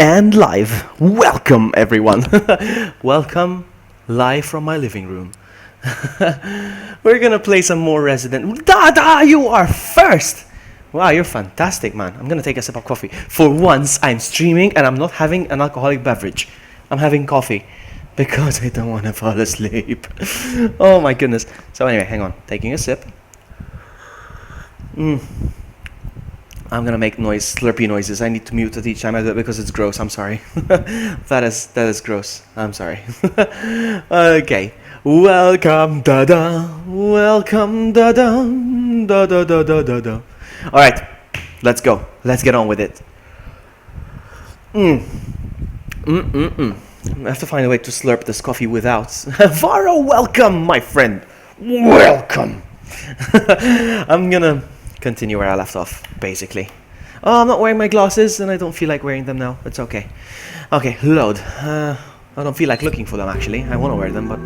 And live. Welcome, everyone. Welcome live from my living room. We're gonna play some more Resident. Dada, you are first. Wow, you're fantastic, man. I'm gonna take a sip of coffee. For once, I'm streaming and I'm not having an alcoholic beverage. I'm having coffee because I don't want to fall asleep. Oh my goodness. So anyway, hang on. Taking a sip. I'm gonna make slurpy noises. I need to mute it each time I do it because it's gross. I'm sorry. that is gross. I'm sorry. Okay. Welcome, Dada. Welcome, Dada. Da da da da da da. All right. Let's go. Let's get on with it. I have to find a way to slurp this coffee without. Varo, welcome, my friend. Welcome. I'm gonna continue where I left off, basically. Oh, I'm not wearing my glasses and I don't feel like wearing them now. It's okay. Okay, load. I don't feel like looking for them, actually. I want to wear them, but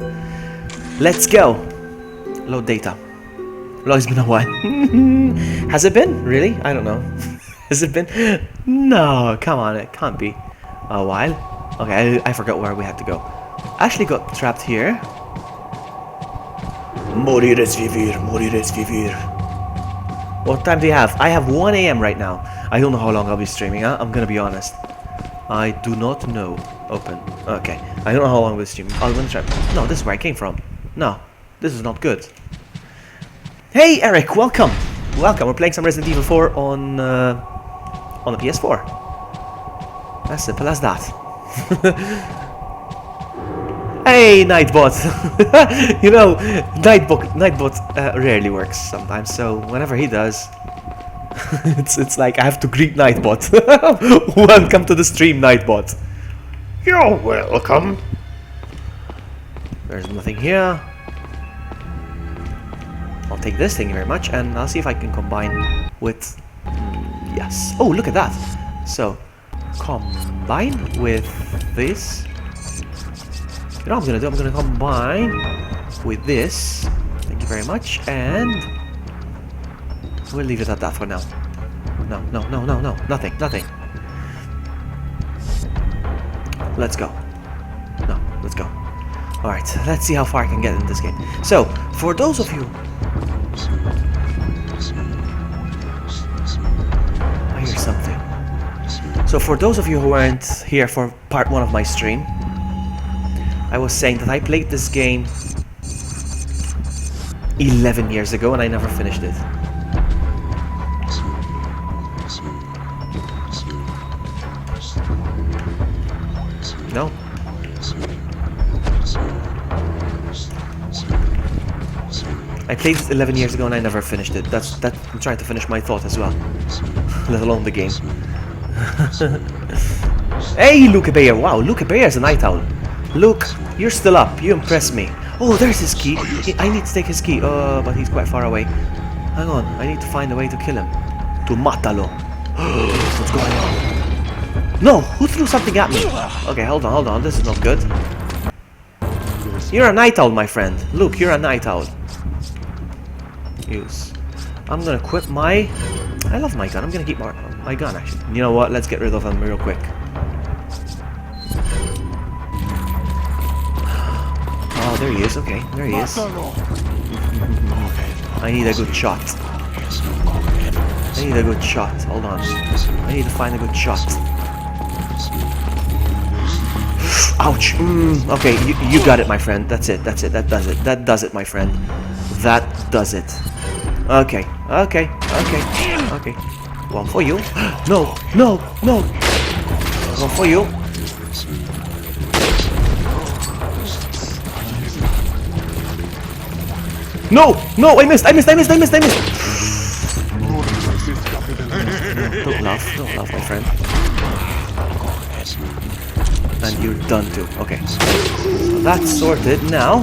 let's go. Load data. Well, it's been a while. Has it been? Really? I don't know. Has it been? No, come on, it can't be a while. Okay, I forgot where we had to go. I actually got trapped here. Morir es vivir, morir es vivir. What time do you have? I have 1 a.m. right now. I don't know how long I'll be streaming, huh? I'm gonna be honest. I do not know. Open. Okay. I don't know how long we'll stream. I'm gonna try. No, this is where I came from. No, this is not good. Hey, Eric, welcome. Welcome. We're playing some Resident Evil 4 on the PS4. As simple as that. Hey, Nightbot! You know, Nightbot rarely works sometimes, so whenever he does, it's like I have to greet Nightbot. Welcome to the stream, Nightbot. You're welcome. There's nothing here. I'll take this, thank you very much, and I'll see if I can combine with... yes. Oh, look at that! So, combine with this. You know what I'm gonna combine with this. Thank you very much, and we'll leave it at that for now. No, nothing. Let's go. No, let's go. Alright, let's see how far I can get in this game. So, for those of you... I hear something. So, for those of you who weren't here for part 1 of my stream, I was saying that I played this game 11 years ago and I never finished it. No? I played it 11 years ago and I never finished it. I'm trying to finish my thought as well. Let alone the game. Hey, Luke Bayer! Wow, Luke Bayer is a night owl. Luke, you're still up. You impress me. Oh, there's his key. I need to take his key. But he's quite far away. Hang on. I need to find a way to kill him. To matalo. What's going on? No! Who threw something at me? Okay, hold on. This is not good. You're a night owl, my friend. Luke, you're a night owl. Use. I'm gonna equip my... I love my gun. I'm gonna keep my gun, actually. You know what? Let's get rid of him real quick. Oh, there he is. Okay, there he is. I need a good shot. Hold on. I need to find a good shot. Ouch. Okay, you got it, my friend. That's it. That does it, my friend. That does it. Okay. One for you. No. One for you. No! I missed! Don't laugh, my friend. And you're done too. Okay. So that's sorted now.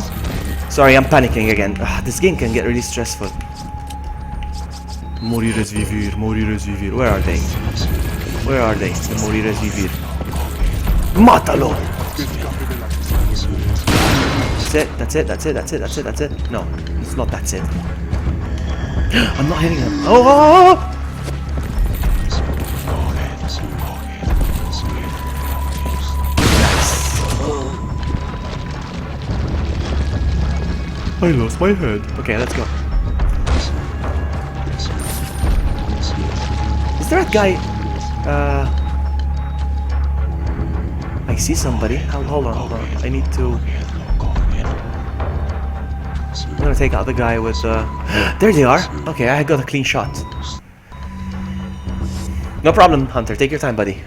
Sorry, I'm panicking again. This game can get really stressful. Morir es vivir. Where are they? The morir es vivir. Mátalo! That's it. No, it's not that's it. I'm not hitting him. Oh! I lost my head. Okay, let's go. Is there a guy? I see somebody. Hold on. I need to. I'm gonna take out the guy with there they are. Okay, I got a clean shot. No problem, Hunter. Take your time, buddy.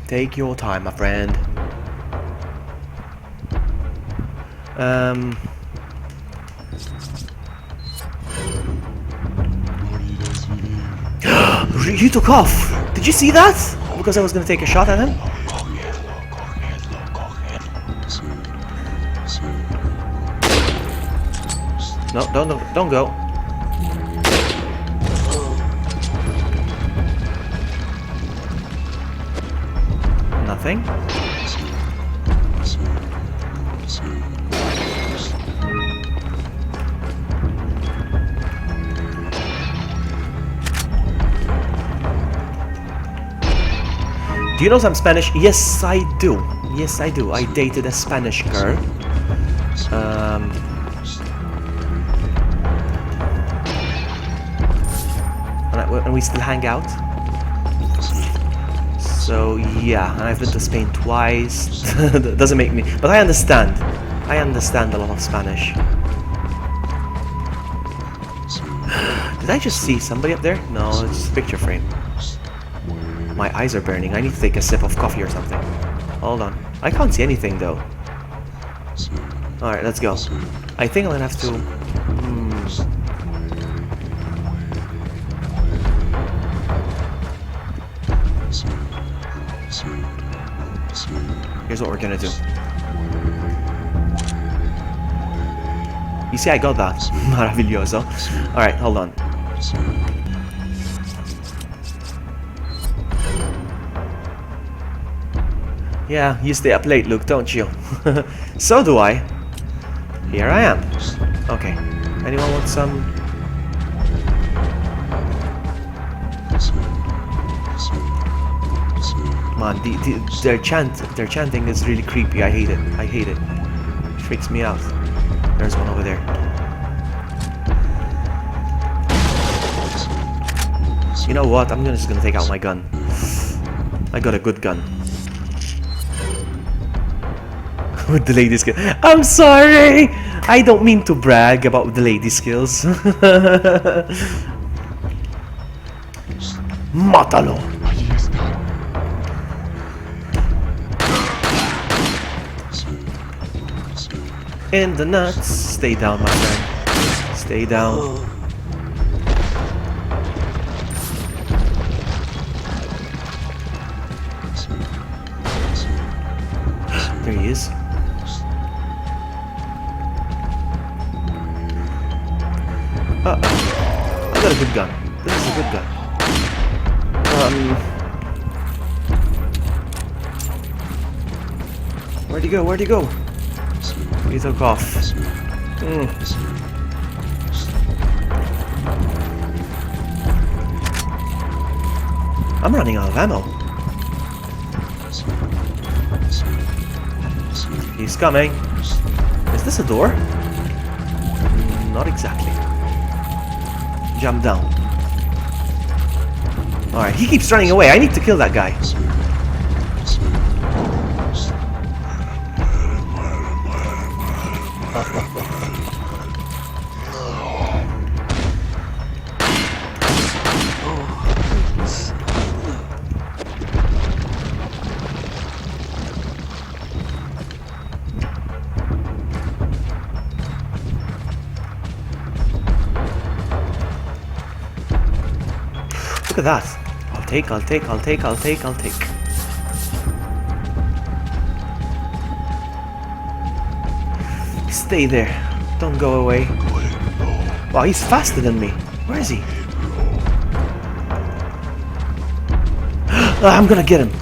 Take your time, my friend. You took off. Did you see that? Because I was gonna take a shot at him. No, don't go. Nothing. Do you know some Spanish? Yes, I do. Yes, I do. I dated a Spanish girl. And we still hang out. So yeah, and I've been to Spain twice. That doesn't make me, but I understand. I understand a lot of Spanish. Did I just see somebody up there? No, it's just a picture frame. My eyes are burning. I need to take a sip of coffee or something. Hold on. I can't see anything though. Alright, let's go. I think I'm gonna have to... Here's what we're gonna do. You see, I got that. Maravilloso. Alright, hold on. Yeah, you stay up late, Luke, don't you? So do I. Here I am. Okay. Anyone want some? Man, their chanting is really creepy. I hate it. I hate it. It freaks me out. There's one over there. You know what? I'm just gonna take out my gun. I got a good gun. With the lady skills. I'm sorry! I don't mean to brag about the lady skills. Mátalo! In the nuts. Stay down, my friend. Stay down. There he is. I got a good gun. This is a good gun. Where'd he go? Where'd he go? He took off. I'm running out of ammo. He's coming. Is this a door? Not exactly. Jump down. Alright, he keeps running away. I need to kill that guy. Look at that. I'll take. Stay there. Don't go away. Wow, he's faster than me. Where is he? I'm gonna get him.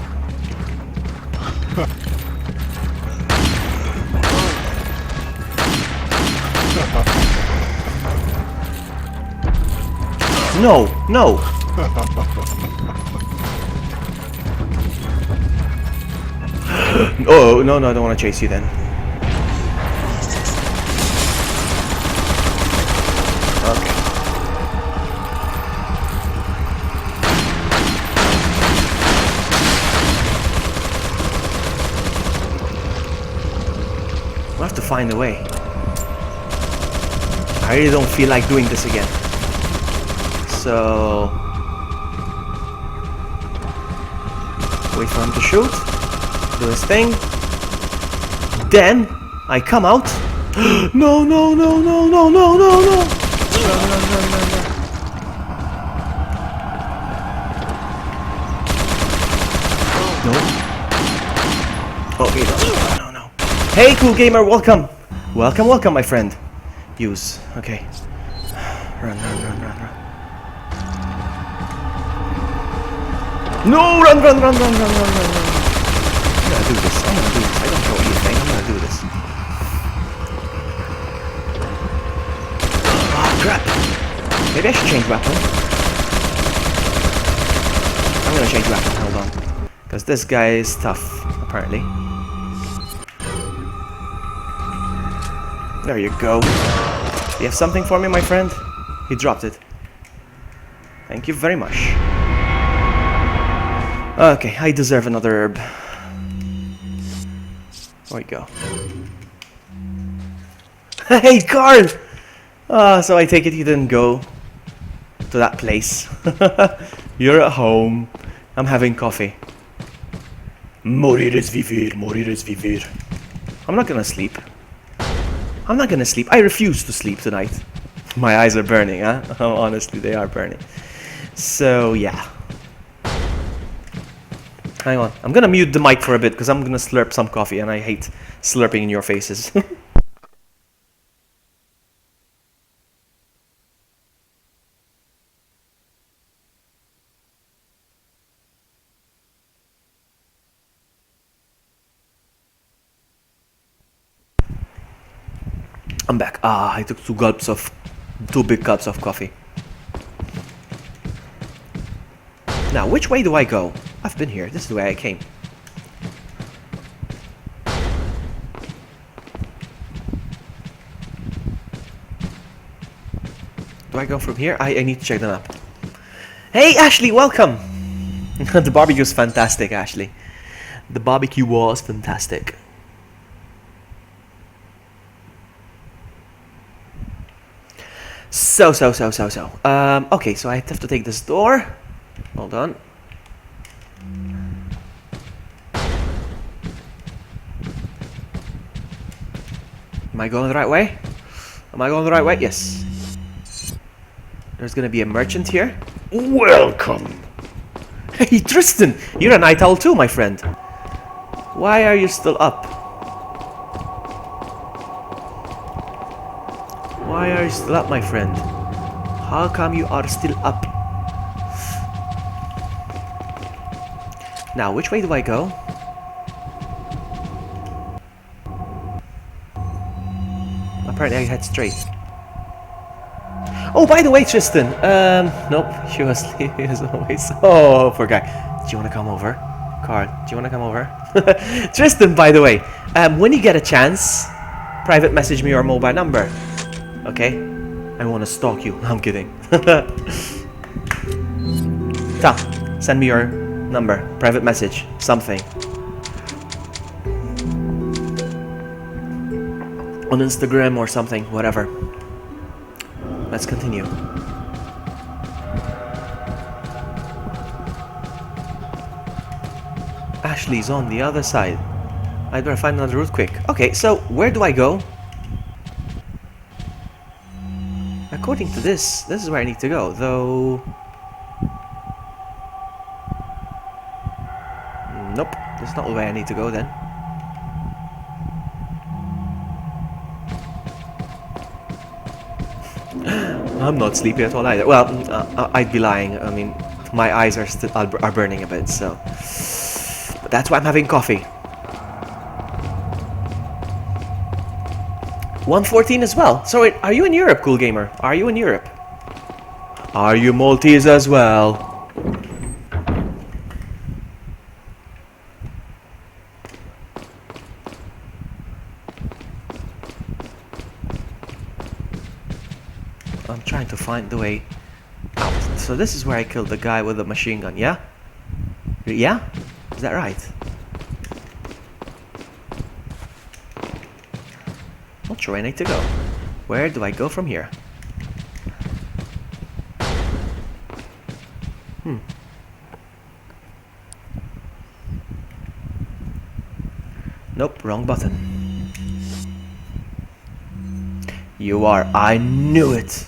No. Oh, no, I don't want to chase you then. have to find a way. I really don't feel like doing this again. So... wait for him to shoot. Do his thing. Then, I come out. No, no, no, no, no, no, no, no! Run, run, run, run, run. No. Okay, no, no, no. Hey, cool gamer, welcome. Welcome, welcome, my friend. Use. Okay. Run, run, run, run, run. No, run, run, run, run, run, run, run, run. I'm gonna do this. I'm gonna do this. I don't know anything. I'm gonna do this. Oh, crap. Maybe I should change weapon. I'm gonna change weapon. Hold on. Because this guy is tough, apparently. There you go. Do you have something for me, my friend? He dropped it. Thank you very much. Okay, I deserve another herb. There we go. Hey, Carl! So I take it you didn't go to that place. You're at home. I'm having coffee. Morir es vivir, morir es vivir. I'm not gonna sleep. I'm not gonna sleep. I refuse to sleep tonight. My eyes are burning, huh? Oh, honestly, they are burning. So, yeah. Hang on. I'm gonna mute the mic for a bit because I'm gonna slurp some coffee and I hate slurping in your faces. I'm back. I took two big gulps of coffee. Now, which way do I go? I've been here. This is the way I came. Do I go from here? I need to check the map. Hey, Ashley, welcome! The barbecue was fantastic, Ashley. The barbecue was fantastic. So. Okay, so I have to take this door. Hold on. Am I going the right way? Am I going the right way? Yes. There's gonna be a merchant here. Welcome! Hey, Tristan! You're a night owl too, my friend. Why are you still up? Why are you still up, my friend? How come you are still up? Now, which way do I go? Apparently I head straight. Oh, by the way, Tristan. Nope, she was asleep as always. Oh, poor guy. Do you want to come over? Carl, do you want to come over? Tristan, by the way, when you get a chance, private message me your mobile number. Okay? I want to stalk you. I'm kidding. Tom, send me your number, private message, something. On Instagram or something, whatever. Let's continue. Ashley's on the other side. I'd better find another route quick. Okay, so where do I go? According to this is where I need to go, though... Nope, that's not the way I need to go then. I'm not sleepy at all either. Well, I'd be lying. I mean, my eyes are still are burning a bit, so... But that's why I'm having coffee. 114 as well. So wait, are you in Europe, cool gamer? Are you in Europe? Are you Maltese as well? I'm trying to find the way out. So this is where I killed the guy with the machine gun, yeah? Yeah? Is that right? Not sure where I need to go. Where do I go from here? Nope, wrong button. You are. I knew it.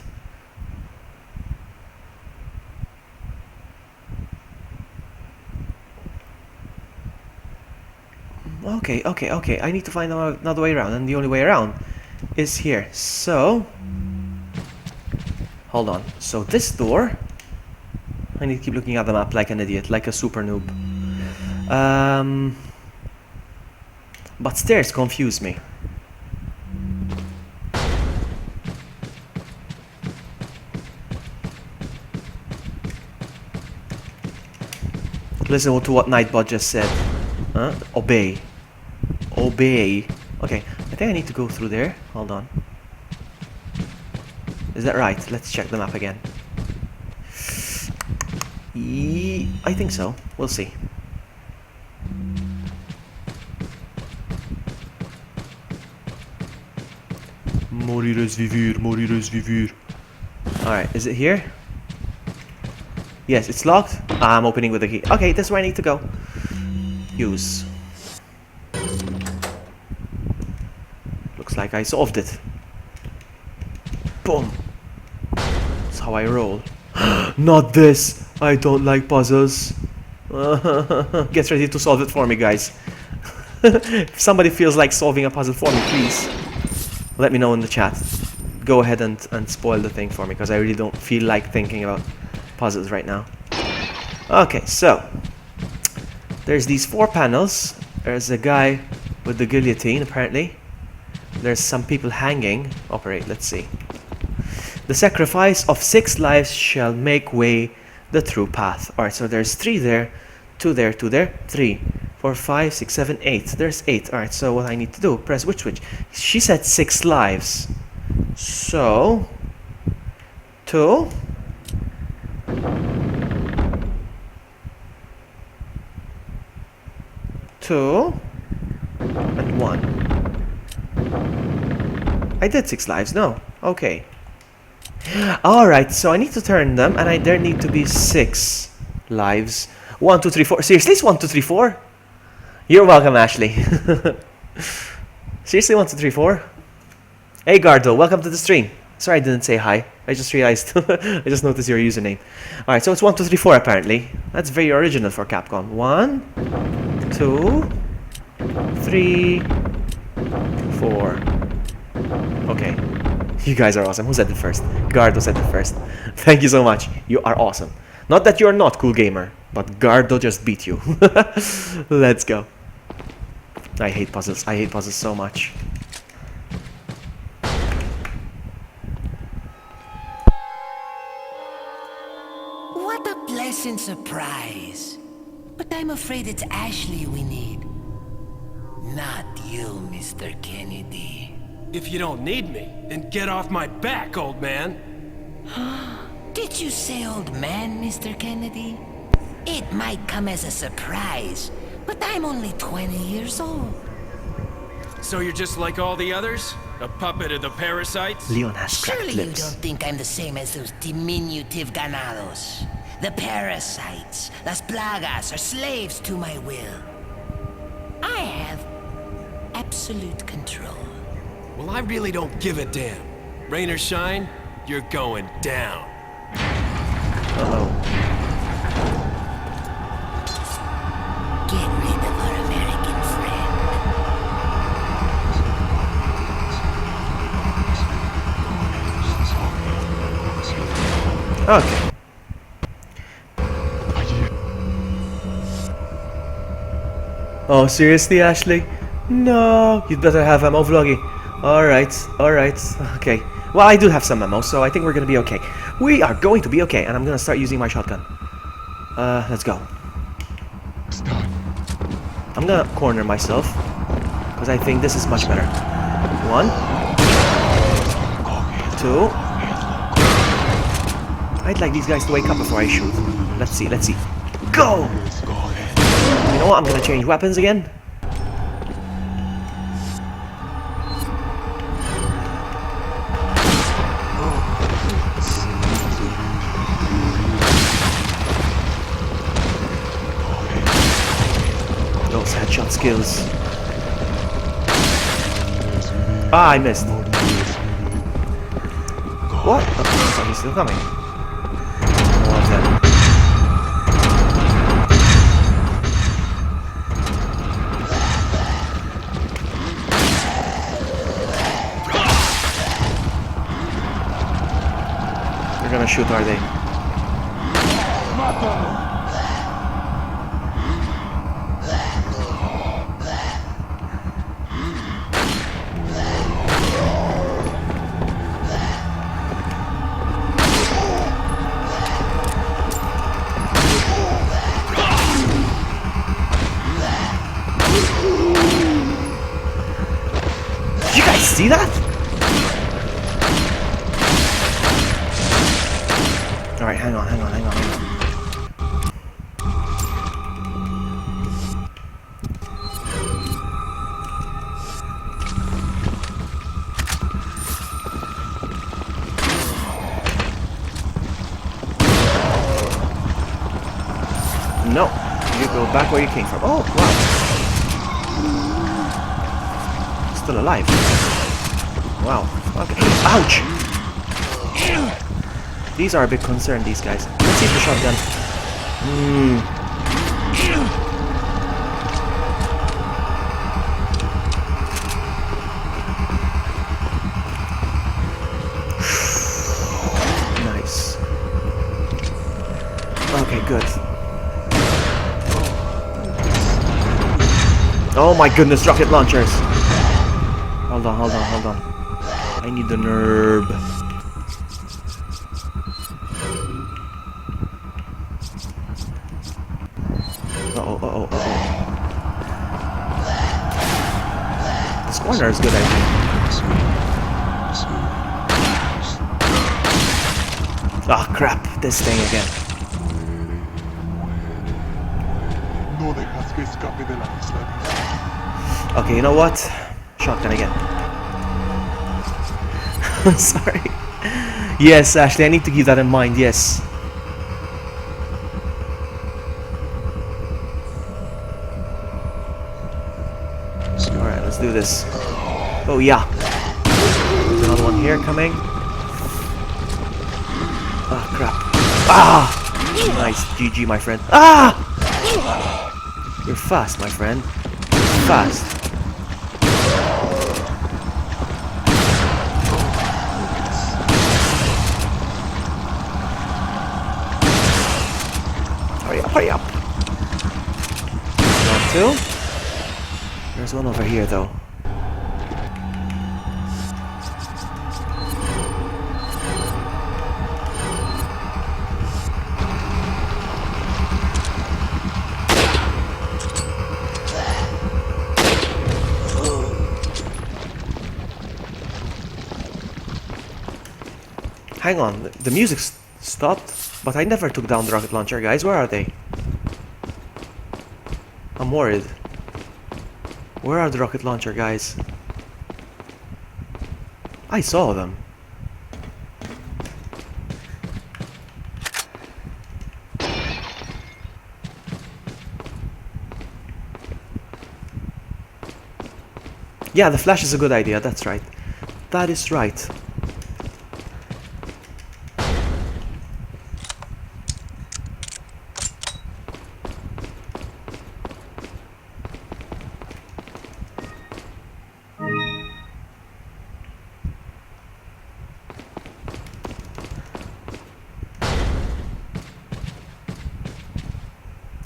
Okay. I need to find another way around, and the only way around is here. So, hold on. So this door, I need to keep looking at the map like an idiot, like a super noob. But stairs confuse me. Listen to what Nightbot just said. Huh? Obey. Obey. Okay, I think I need to go through there. Hold on. Is that right? Let's check the map again. I think so. We'll see. Mourir es vivir, mourir es vivir. Alright, is it here? Yes, it's locked. I'm opening with the key. Okay, that's where I need to go. Use. Looks like I solved it. Boom. That's how I roll. Not this! I don't like puzzles. Get ready to solve it for me, guys. If somebody feels like solving a puzzle for me, please let me know in the chat. Go ahead and spoil the thing for me, because I really don't feel like thinking about puzzles right now. Okay, so there's these 4 panels. There's a guy with the guillotine, apparently. There's some people hanging. Operate, let's see. The sacrifice of 6 lives shall make way the true path. Alright, so there's 3 there, 2 there, 2 there, 3, 4, 5, 6, 7, 8. There's 8. Alright, so what I need to do, press which. She said 6 lives. So 2, 2, and 1. I did 6 lives, no. Okay. Alright, so I need to turn them, and there need to be 6 lives. 1, 2, 3, 4. Seriously, it's 1, 2, 3, 4? You're welcome, Ashley. Seriously, 1, 2, 3, 4? Hey, Gardo, welcome to the stream. Sorry I didn't say hi. I just realized. I just noticed your username. Alright, so it's 1, 2, 3, 4 apparently. That's very original for Capcom. 1, 2, 3, 4. Okay. You guys are awesome. Who said it first? Gardo said it first. Thank you so much. You are awesome. Not that you're not cool gamer, but Gardo just beat you. Let's go. I hate puzzles. I hate puzzles so much. What a pleasant surprise. But I'm afraid it's Ashley we need. Not you, Mr. Kennedy. If you don't need me, then get off my back, old man. Did you say old man, Mr. Kennedy? It might come as a surprise, but I'm only 20 years old. So you're just like all the others? A puppet of the parasites? Leon has cracked Surely lips. you don't think I'm the same as those diminutive ganados. The parasites, las plagas, are slaves to my will. I have absolute control. Well, I really don't give a damn. Rain or shine, you're going down. Uh-oh. Get rid of our American friend. Okay. Oh, seriously, Ashley? No, you'd better have ammo, Vloggy. Alright, okay. Well, I do have some ammo, so I think we're gonna be okay. We are going to be okay, and I'm gonna start using my shotgun. Let's go. I'm gonna corner myself, because I think this is much better. 1, 2. I'd like these guys to wake up before I shoot. Let's see. Go! You know what? I'm gonna change weapons again. Those headshot skills. Ah, I missed. What? Oh, he's still coming. One of them. They're gonna shoot, are they? Did you guys see that? Alright, hang on. No, you go back where you came from. Oh, wow. Still alive. Wow. Okay. Ouch! These are a big concern, these guys. Let's see the shotgun. Nice. Okay, good. Oh my goodness, rocket launchers! Hold on. I need the nerve. Uh-oh. This corner is good, I think. Ah, crap, this thing again. Okay, you know what? Shotgun again. Sorry. Yes, Ashley, I need to keep that in mind, yes. Alright, let's do this. Oh, yeah. There's another one here coming. Ah, crap. Ah! Nice, GG, my friend. Ah! You're fast, my friend. Fast. Hurry up. Not two. There's one over here, though. Hang on, the music stopped, but I never took down the rocket launcher, guys. Where are they? I'm worried. Where are the rocket launcher guys? I saw them. Yeah, the flash is a good idea, that's right. That is right.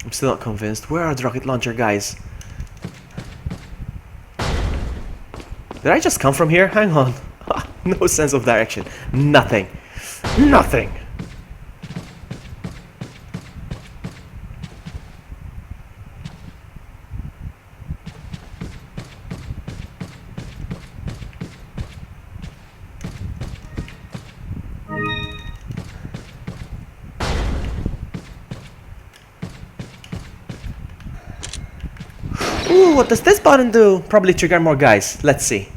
I'm still not convinced. Where are the rocket launcher guys? Did I just come from here? Hang on. No sense of direction. Nothing. Nothing. Ooh, what does this button do? Probably trigger more guys. Let's see.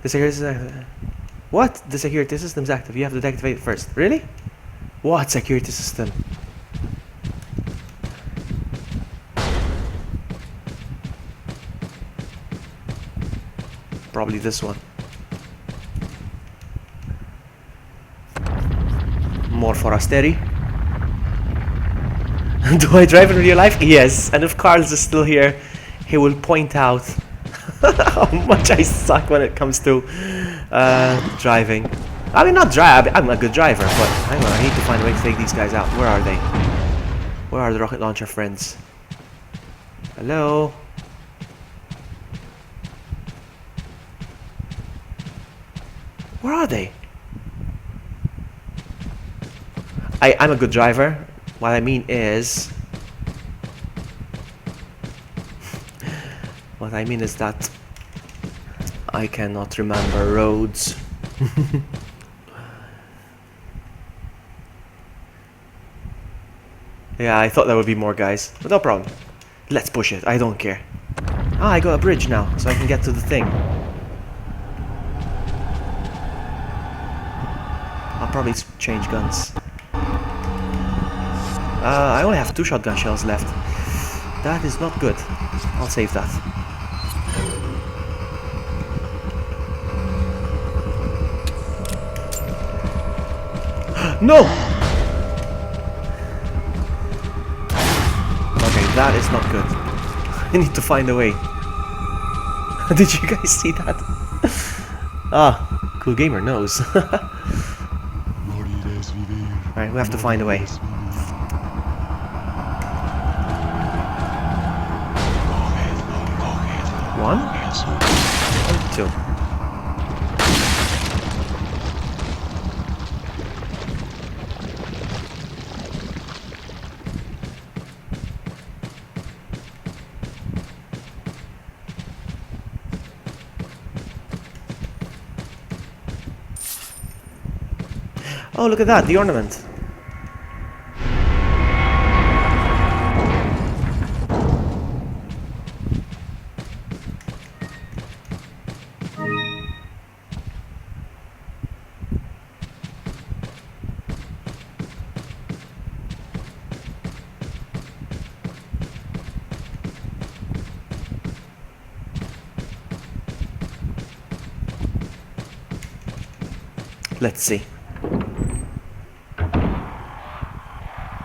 The security system is active. What? The security system is active. You have to deactivate it first. Really? What security system? probably this one. More forasteri. Do I drive in real life? Yes. And if Carl's is still here, he will point out how much I suck when it comes to driving. I mean, not drive. I'm a good driver, but hang on. I need to find a way to take these guys out. Where are they? Where are the rocket launcher friends? Hello? Where are they? I'm a good driver. What I mean is... what I mean is that I cannot remember roads. Yeah, I thought there would be more guys, but no problem. Let's push it, I don't care. Ah, I got a bridge now, so I can get to the thing. I'll probably change guns. I only have 2 shotgun shells left. That is not good. I'll save that. No! Okay, that is not good. I need to find a way. Did you guys see that? Ah, cool gamer knows. Alright, we have to find a way. One? And 2. Oh, look at that, the ornament. Let's see.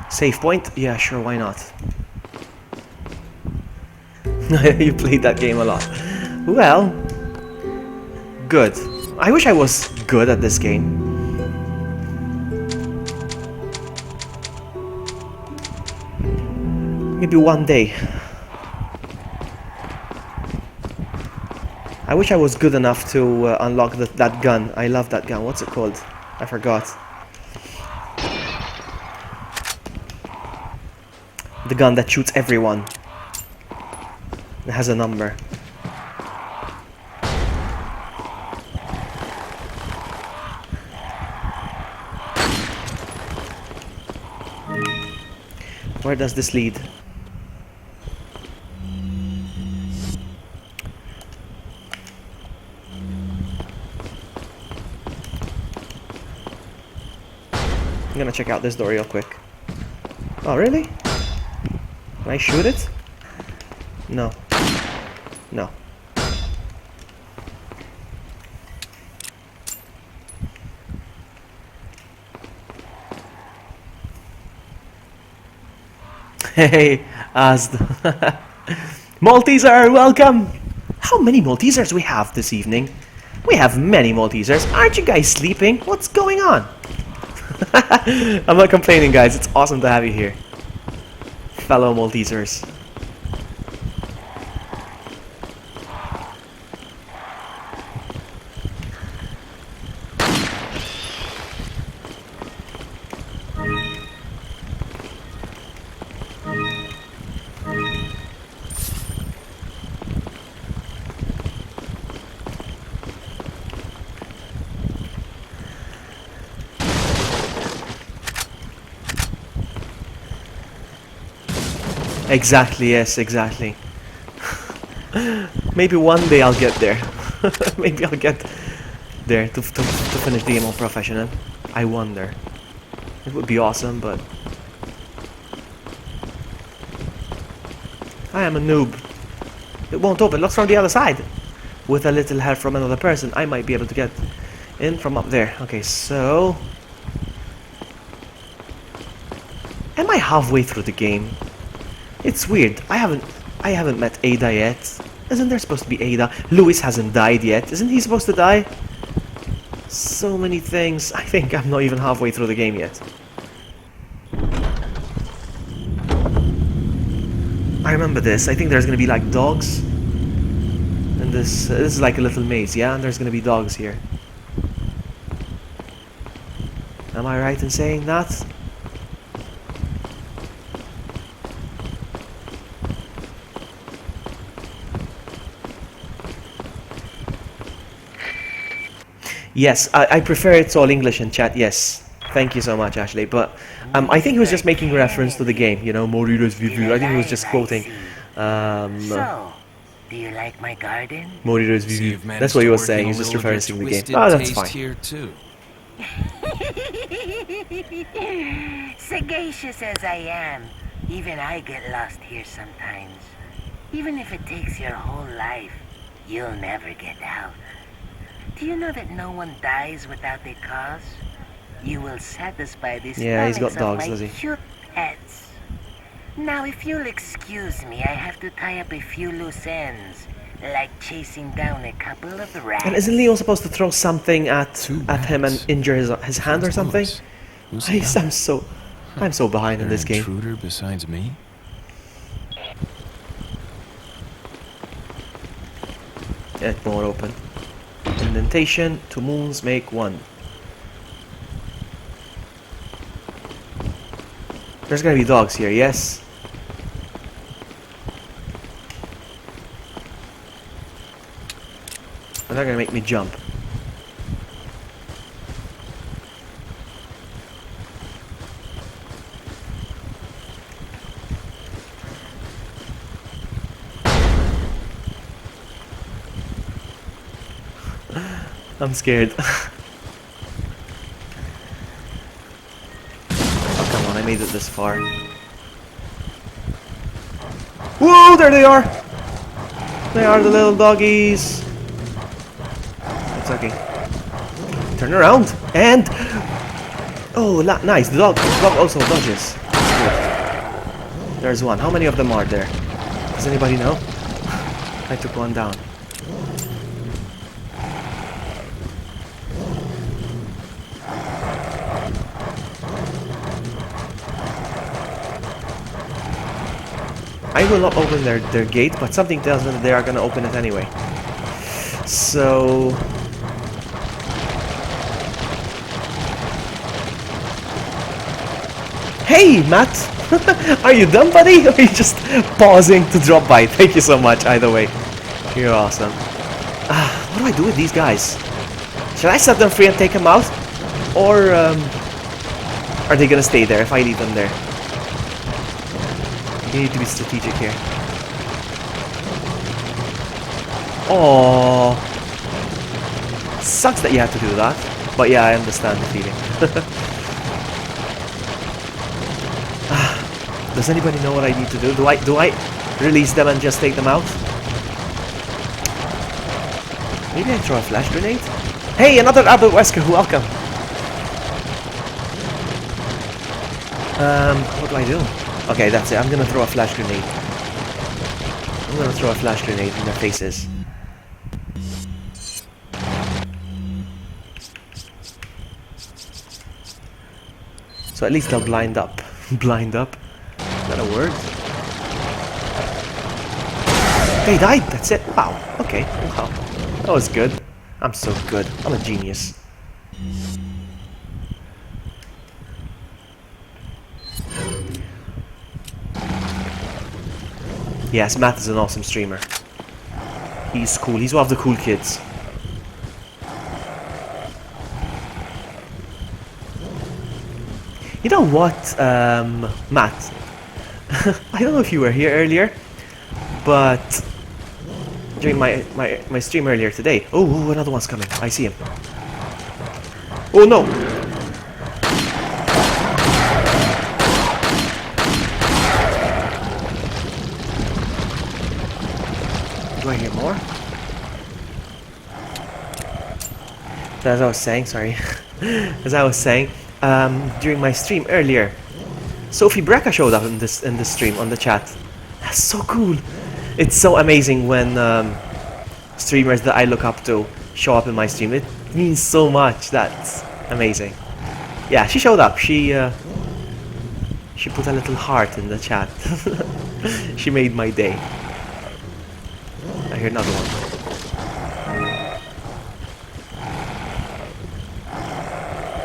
Save point? Yeah, sure, why not? You played that game a lot. Well, good. I wish I was good at this game. Maybe one day. I wish I was good enough to unlock that gun. I love that gun. What's it called? I forgot. The gun that shoots everyone. It has a number. Where does this lead? I'm gonna check out this door real quick. Oh, really? Can I shoot it? No. No. Hey, Asd. Maltesers, welcome! How many Maltesers we have this evening? We have many Maltesers. Aren't you guys sleeping? What's going on? I'm not complaining, guys. It's awesome to have you here. Fellow Maltesers. Exactly, yes, exactly. Maybe one day I'll get there. Maybe I'll get there to finish the game on professional. I wonder. It would be awesome, but I am a noob. It won't open. Look from the other side. with a little help from another person, I might be able to get in from up there. Okay, so... Am I halfway through the game? It's weird. I haven't met Ada yet. Isn't there supposed to be Ada? Louis hasn't died yet. Isn't he supposed to die? So many things. I think I'm not even halfway through the game yet. I remember this. I think there's gonna be like dogs. And this is like a little maze, yeah? And there's gonna be dogs here. Am I right in saying that? Yes, I prefer it's all English in chat, yes. Thank you so much, Ashley. But I think he was just making reference to the game, you know, Moriro's Vivu. I think he was just quoting So, do you like my garden? Moriro's Vivu. That's what he was saying, he was just referencing the game. Oh, that's fine. Here too. Sagacious as I am, even I get lost here sometimes. Even if it takes your whole life, you'll never get out. Do you know that no one dies without a cause? You will satisfy these Yeah, he's got stomachs dogs, of my does he? cute pets. Now, if you'll excuse me, I have to tie up a few loose ends, like chasing down a couple of rats. And isn't Leo supposed to throw something at him and injure his hand or something? I'm so behind in this game. Intruder besides me? Yeah, more open. Indentation, 2 moons make 1. There's gonna be dogs here, yes? And they're gonna make me jump. I'm scared. Oh, come on, I made it this far. Whoa, there they are! They are the little doggies. It's okay. Turn around, and... Oh, nice, the dog also dodges. That's good. There's one. How many of them are there? Does anybody know? I took one down. I will not open their gate, but something tells me that they are going to open it anyway. So... Hey, Matt! Are you done, buddy? Or are you just pausing to drop by? Thank you so much, either way. You're awesome. What do I do with these guys? Should I set them free and take them out? Or are they going to stay there if I leave them there? You need to be strategic here. Oh, sucks that you have to do that, but yeah, I understand the feeling. Does anybody know what I need to do? Do I release them and just take them out? Maybe I throw a flash grenade? Hey, another Albert Wesker, welcome. What do I do? Okay, that's it. I'm gonna throw a flash grenade. I'm gonna throw a flash grenade in their faces. So at least they'll blind up. Blind up? Is that a word? They died! That's it! Wow. Okay. Wow. That was good. I'm so good. I'm a genius. Yes, Matt is an awesome streamer. He's cool. He's one of the cool kids. You know what, Matt? I don't know if you were here earlier, but during my stream earlier today. Oh, another one's coming. I see him. Oh no! Do I hear more? as I was saying, sorry, as I was saying, during my stream earlier, Sophie Brecca showed up in this stream on the chat. That's so cool. It's so amazing when streamers that I look up to show up in my stream. It means so much. That's amazing. Yeah, she showed up. She put a little heart in the chat. She made my day. I hear another one.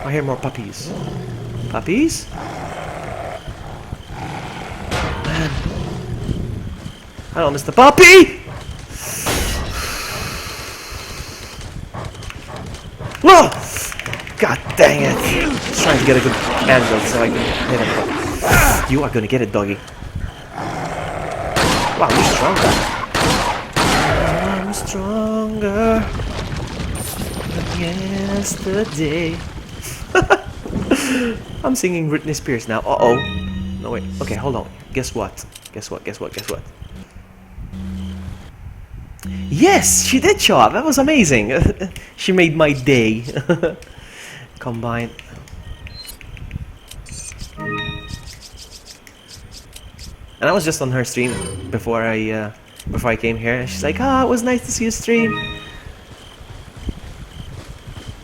I hear more puppies. Puppies? Man. Hello, Mr. Puppy! Whoa! God dang it! Just trying to get a good angle so I can hit him. You are gonna get it, doggy. Wow, you're stronger. I'm stronger than yesterday. I'm singing Britney Spears now. Uh-oh. No, wait. Okay, hold on. Guess what? Guess what? Guess what? Guess what? Yes, she did show up. That was amazing. She made my day. Combine. And I was just on her stream before I came here. And she's like, "Ah, it was nice to see you stream."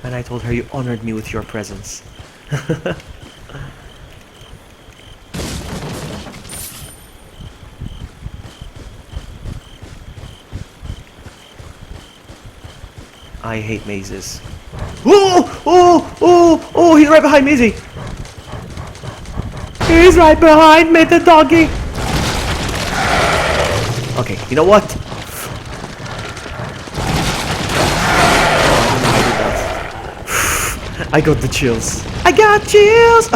And I told her, "You honored me with your presence." I hate mazes. Oh! Oh! Oh! Oh! He's right behind me, is he? He's right behind me, the doggy! Okay, you know what? I got the chills. I got chills!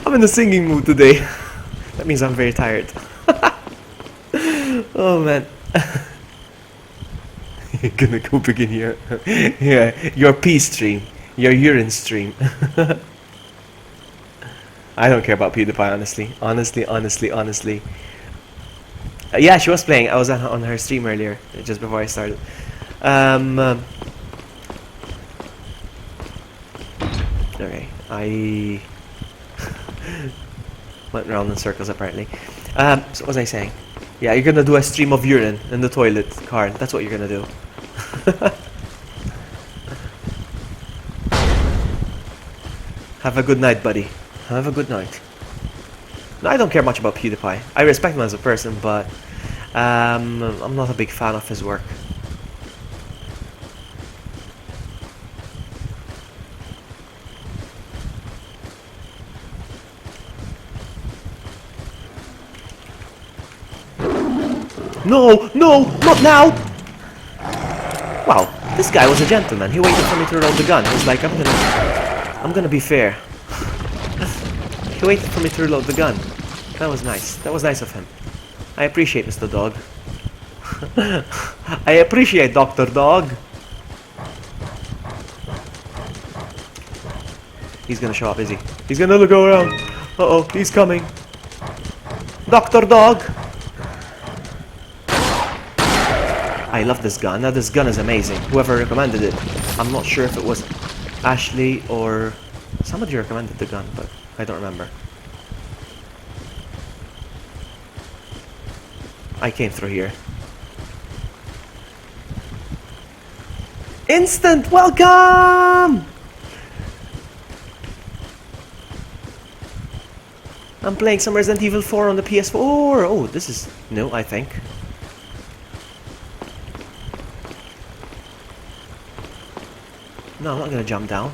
I'm in the singing mood today. That means I'm very tired. Oh man. You're gonna go begin here. Yeah, your pee stream. Your urine stream. I don't care about PewDiePie, honestly. Honestly. Yeah, she was playing. I was on her stream earlier, just before I started. Okay, I went around in circles apparently. So what was I saying? Yeah, you're gonna do a stream of urine in the toilet, Carl. That's what you're gonna do. Have a good night, buddy. Have a good night. No, I don't care much about PewDiePie. I respect him as a person, but I'm not a big fan of his work. No, not now! Wow, this guy was a gentleman. He waited for me to reload the gun. He was like, I'm gonna be fair. He waited for me to reload the gun. That was nice. That was nice of him. I appreciate Mr. Dog. I appreciate Dr. Dog. He's gonna show up, is he? He's gonna go around. Uh-oh, he's coming. Dr. Dog! I love this gun. Now this gun is amazing. Whoever recommended it. I'm not sure if it was Ashley or somebody recommended the gun, but I don't remember. I came through here. Instant welcome! I'm playing some Resident Evil 4 on the PS4. Oh, this is new, I think. No, I'm not gonna jump down.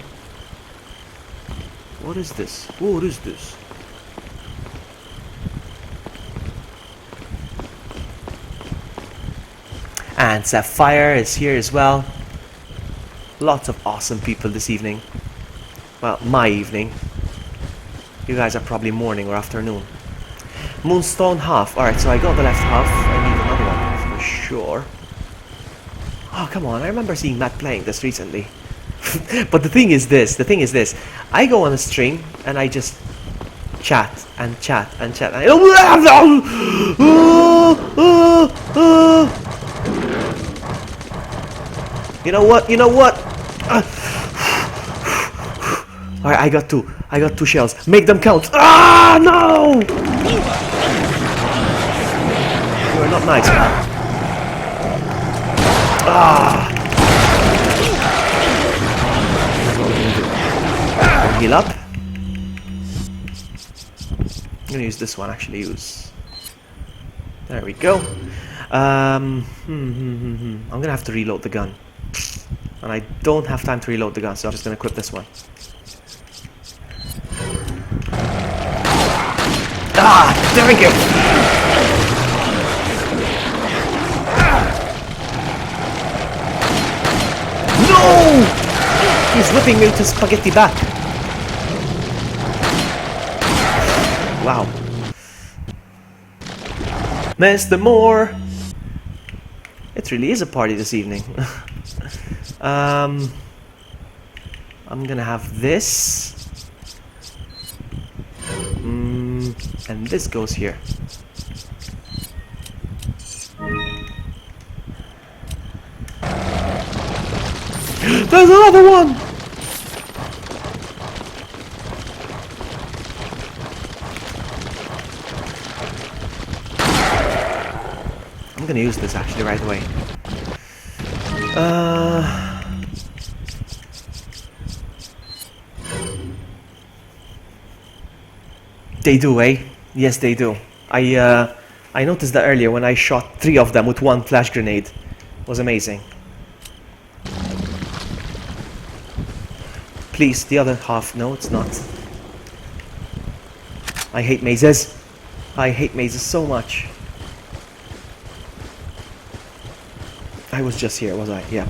What is this? What is this? And Sapphire is here as well. Lots of awesome people this evening. Well, my evening. You guys are probably morning or afternoon. Moonstone half. Alright, so I got the left half. I need another one for sure. Oh, come on. I remember seeing Matt playing this recently. But the thing is this. I go on a stream and I just chat and chat and chat. And You know what? You know what? Alright, I got two. I got 2 shells. Make them count. Ah, no! You are not nice, man. Ah! That's what we're gonna do. We'll heal up. I'm gonna use this one, actually. There we go. I'm gonna have to reload the gun. And I don't have time to reload the gun, so I'm just gonna equip this one. Ah! Thank you! No! He's whipping me to spaghetti back. Wow. Mr. Moore! It really is a party this evening. I'm gonna have this. And this goes here. There's another one! I'm gonna use this actually right away. They do, eh? Yes, they do. I noticed that earlier when I shot 3 of them with 1 flash grenade. It was amazing. Please, the other half. No, it's not. I hate mazes. I hate mazes so much. I was just here, was I? Yeah.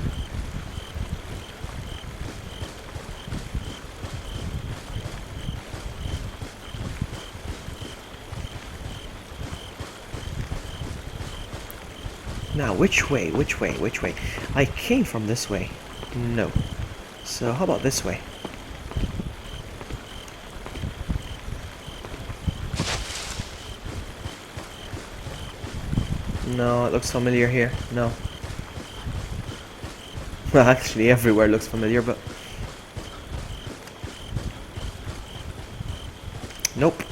Now, which way? Which way? Which way? I came from this way. No. So, how about this way? No, it looks familiar here. No. Well, actually, everywhere looks familiar, but... Nope.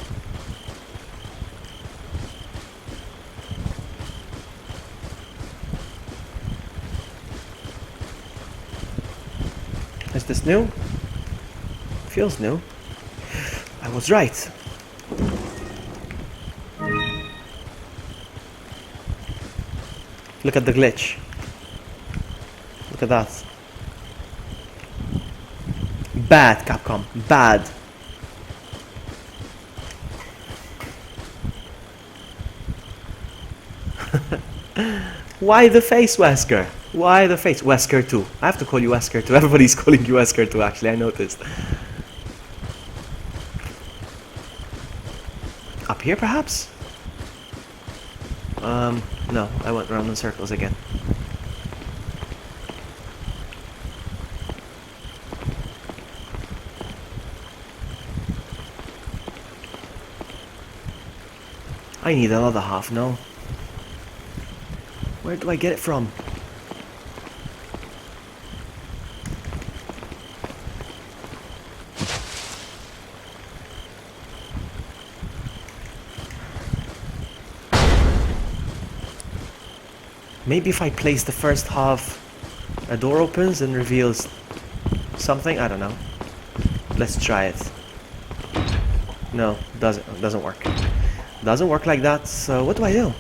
Is this new? Feels new. I was right. Look at the glitch. Look at that. Bad, Capcom. Bad. Why the face, Wesker? Why the face? Wesker 2. I have to call you Wesker 2. Everybody's calling you Wesker 2, actually, I noticed. Up here, perhaps? No, I went around in circles again. I need another half, no? Where do I get it from? Maybe if I place the first half, a door opens and reveals something? I don't know. Let's try it. No, doesn't work. Doesn't work like that, so what do I do?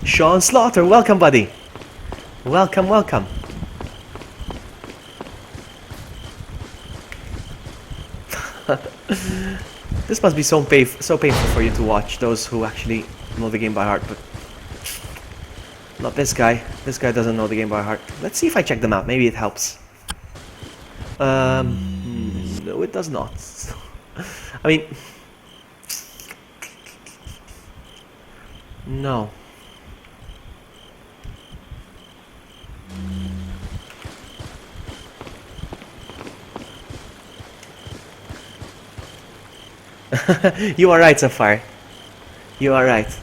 Sean Slaughter, welcome, buddy. Welcome, welcome. This must be so painful for you to watch, those who actually know the game by heart, but not this guy. This guy doesn't know the game by heart. Let's see if I check them out. Maybe it helps. No, it does not. I mean, no. You are right, Sapphire. You are right.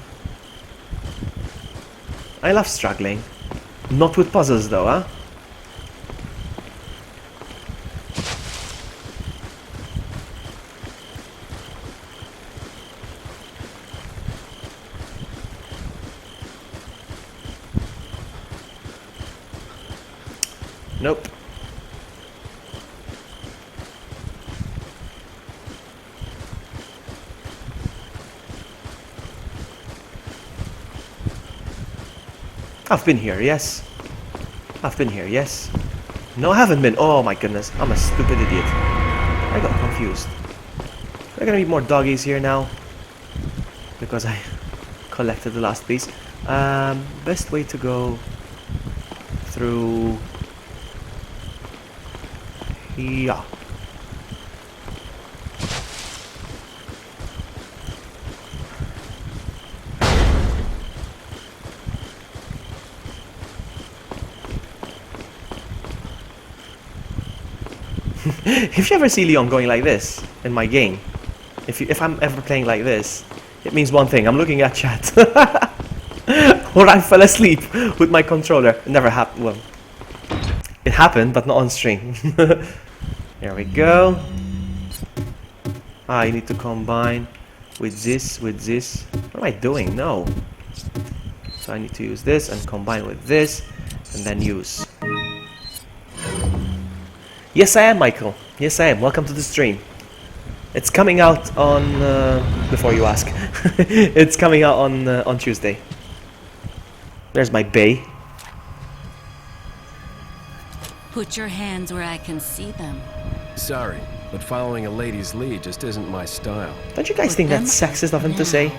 I love struggling. Not with puzzles though, huh? Nope. I've been here, yes. I've been here, yes. No, I haven't been. Oh my goodness, I'm a stupid idiot. I got confused. There are gonna be more doggies here now because I collected the last piece. Best way to go through. Yeah. If you ever see Leon going like this in my game, if I'm ever playing like this, it means one thing: I'm looking at chat, or I fell asleep with my controller. It never happened. Well, it happened, but not on stream. Here we go. I need to combine with this, with this. What am I doing? No. So I need to use this and combine with this, and then use. Yes, I am, Michael. Yes, I am. Welcome to the stream. It's coming out on before you ask. It's coming out on Tuesday. There's my bay. Put your hands where I can see them. Sorry, but following a lady's lead just isn't my style. Don't you guys think that's sexist of him to say?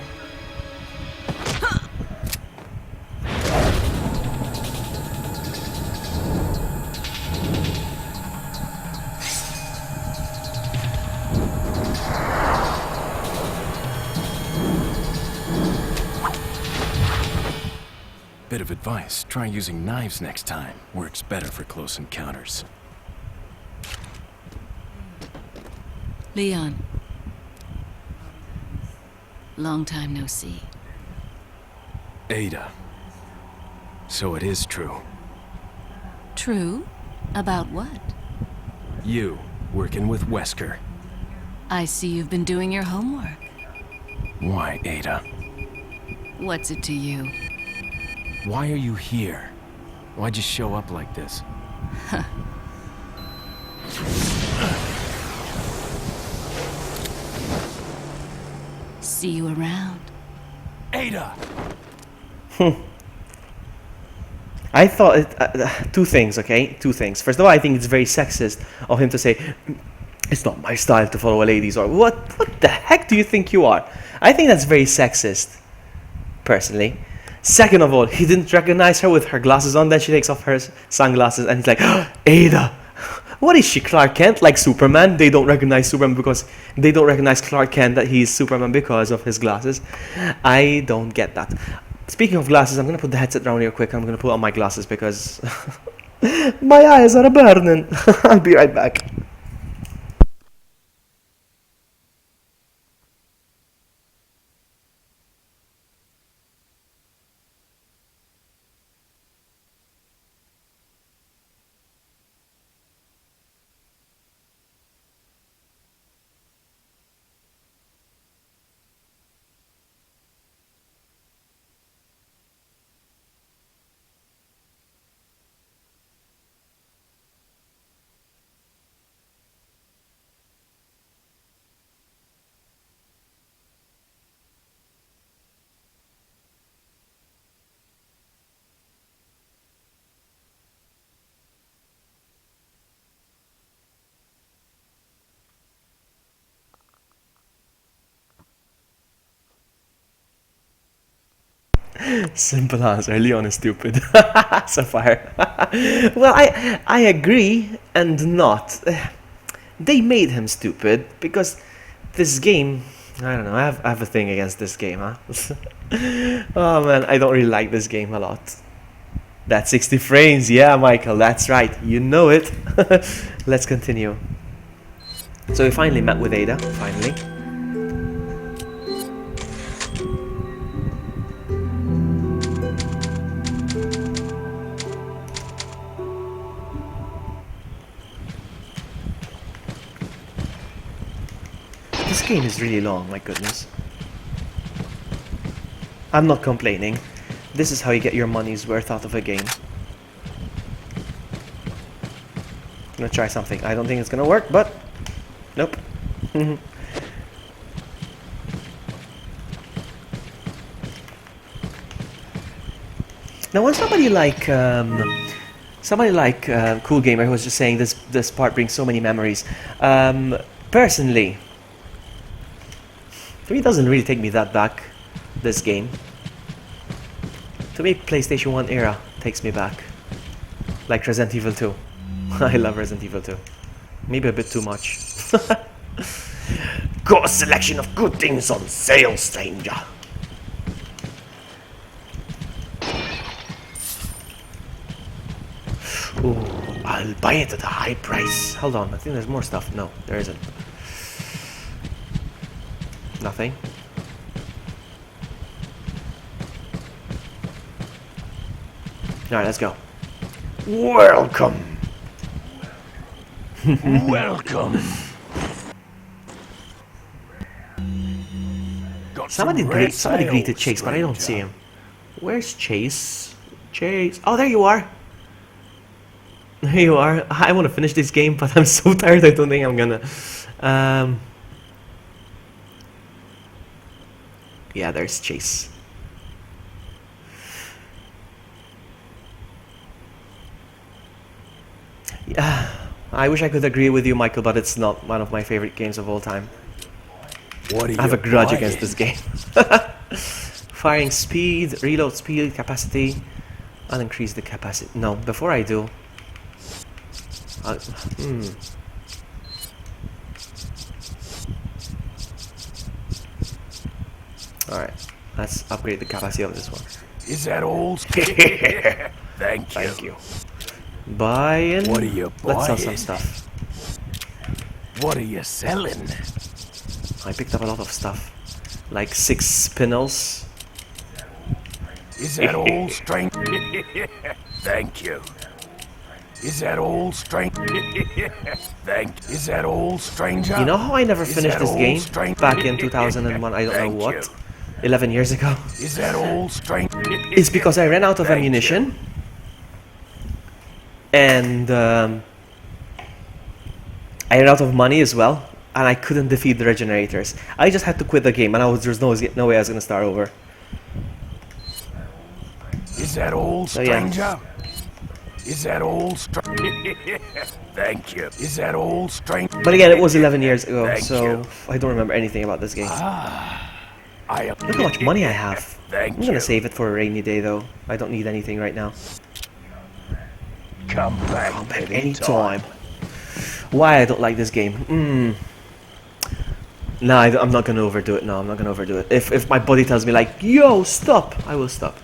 Bit of advice, try using knives next time. Works better for close encounters. Leon. Long time no see. Ada. So it is true. True? About what? You, working with Wesker. I see you've been doing your homework. Why, Ada? What's it to you? Why are you here? Why'd you show up like this? See you around. Ada! I thought it, two things, okay? Two things. First of all, I think it's very sexist of him to say, it's not my style to follow a ladies, or what the heck do you think you are? I think that's very sexist, personally. Second of all, he didn't recognize her with her glasses on, then she takes off her sunglasses and he's like, oh, Ada! What is she, Clark Kent? Like Superman? They don't recognize Superman because they don't recognize Clark Kent that he's Superman because of his glasses. I don't get that. Speaking of glasses, I'm gonna put the headset down real quick. I'm gonna put on my glasses because my eyes are burning. I'll be right back. Simple answer, Leon is stupid. Sapphire. Well, I agree and not. They made him stupid because this game, I don't know, I have a thing against this game, huh? Oh man, I don't really like this game a lot. That's 60 frames, yeah, Michael, that's right, you know it. Let's continue. So we finally met with Ada, finally. game is really long, my goodness. I'm not complaining. This is how you get your money's worth out of a game. I'm gonna try something. I don't think it's gonna work, but nope. Now, when somebody like Cool Gamer who was just saying this part brings so many memories. Personally, to me, it doesn't really take me that back. This game, to me, PlayStation 1 era takes me back, like Resident Evil 2. I love Resident Evil 2. Maybe a bit too much. Got a selection of good things on sale, stranger. Ooh, I'll buy it at a high price. Hold on, I think there's more stuff. No, there isn't. Nothing. Alright, let's go. Welcome! Welcome. Somebody greeted Chase, but I don't see him. Where's Chase? Chase. Oh, there you are! There you are. I want to finish this game, but I'm so tired I don't think I'm gonna. Yeah, there's Chase. Yeah, I wish I could agree with you, Michael, but it's not one of my favorite games of all time. What are you I have a grudge buying? against this game. Firing speed, reload speed, capacity. I'll increase the capacity. No, before I do. Alright, let's upgrade the capacity of this one. Is that all? Thank you. Thank you. Buying. What are you Let's sell some buying? stuff. What are you selling? I picked up a lot of stuff. Like 6 spinels. Is that all, stranger? Thank you. Is that all, stranger? Is that all, stranger? You know how I never Is finished that this all, game stranger? back in 2001, I don't know Thank what, you. 11 years ago? Is that all, stranger? It's because I ran out of Thank ammunition. And I ran out of money as well, and I couldn't defeat the regenerators. I just had to quit the game, and there was no way I was gonna start over. Is that all, So, yeah. stranger? Is that all, stranger? Thank you. Is that all, stranger? But again, it was 11 years ago, Thank so you. I don't remember anything about this game. Look how much money I have. Thank I'm gonna you. save it for a rainy day, though. I don't need anything right now. Come back At any time. Why I don't like this game? No, I'm not gonna overdo it. No, I'm not gonna overdo it. If my body tells me like, yo, stop, I will stop.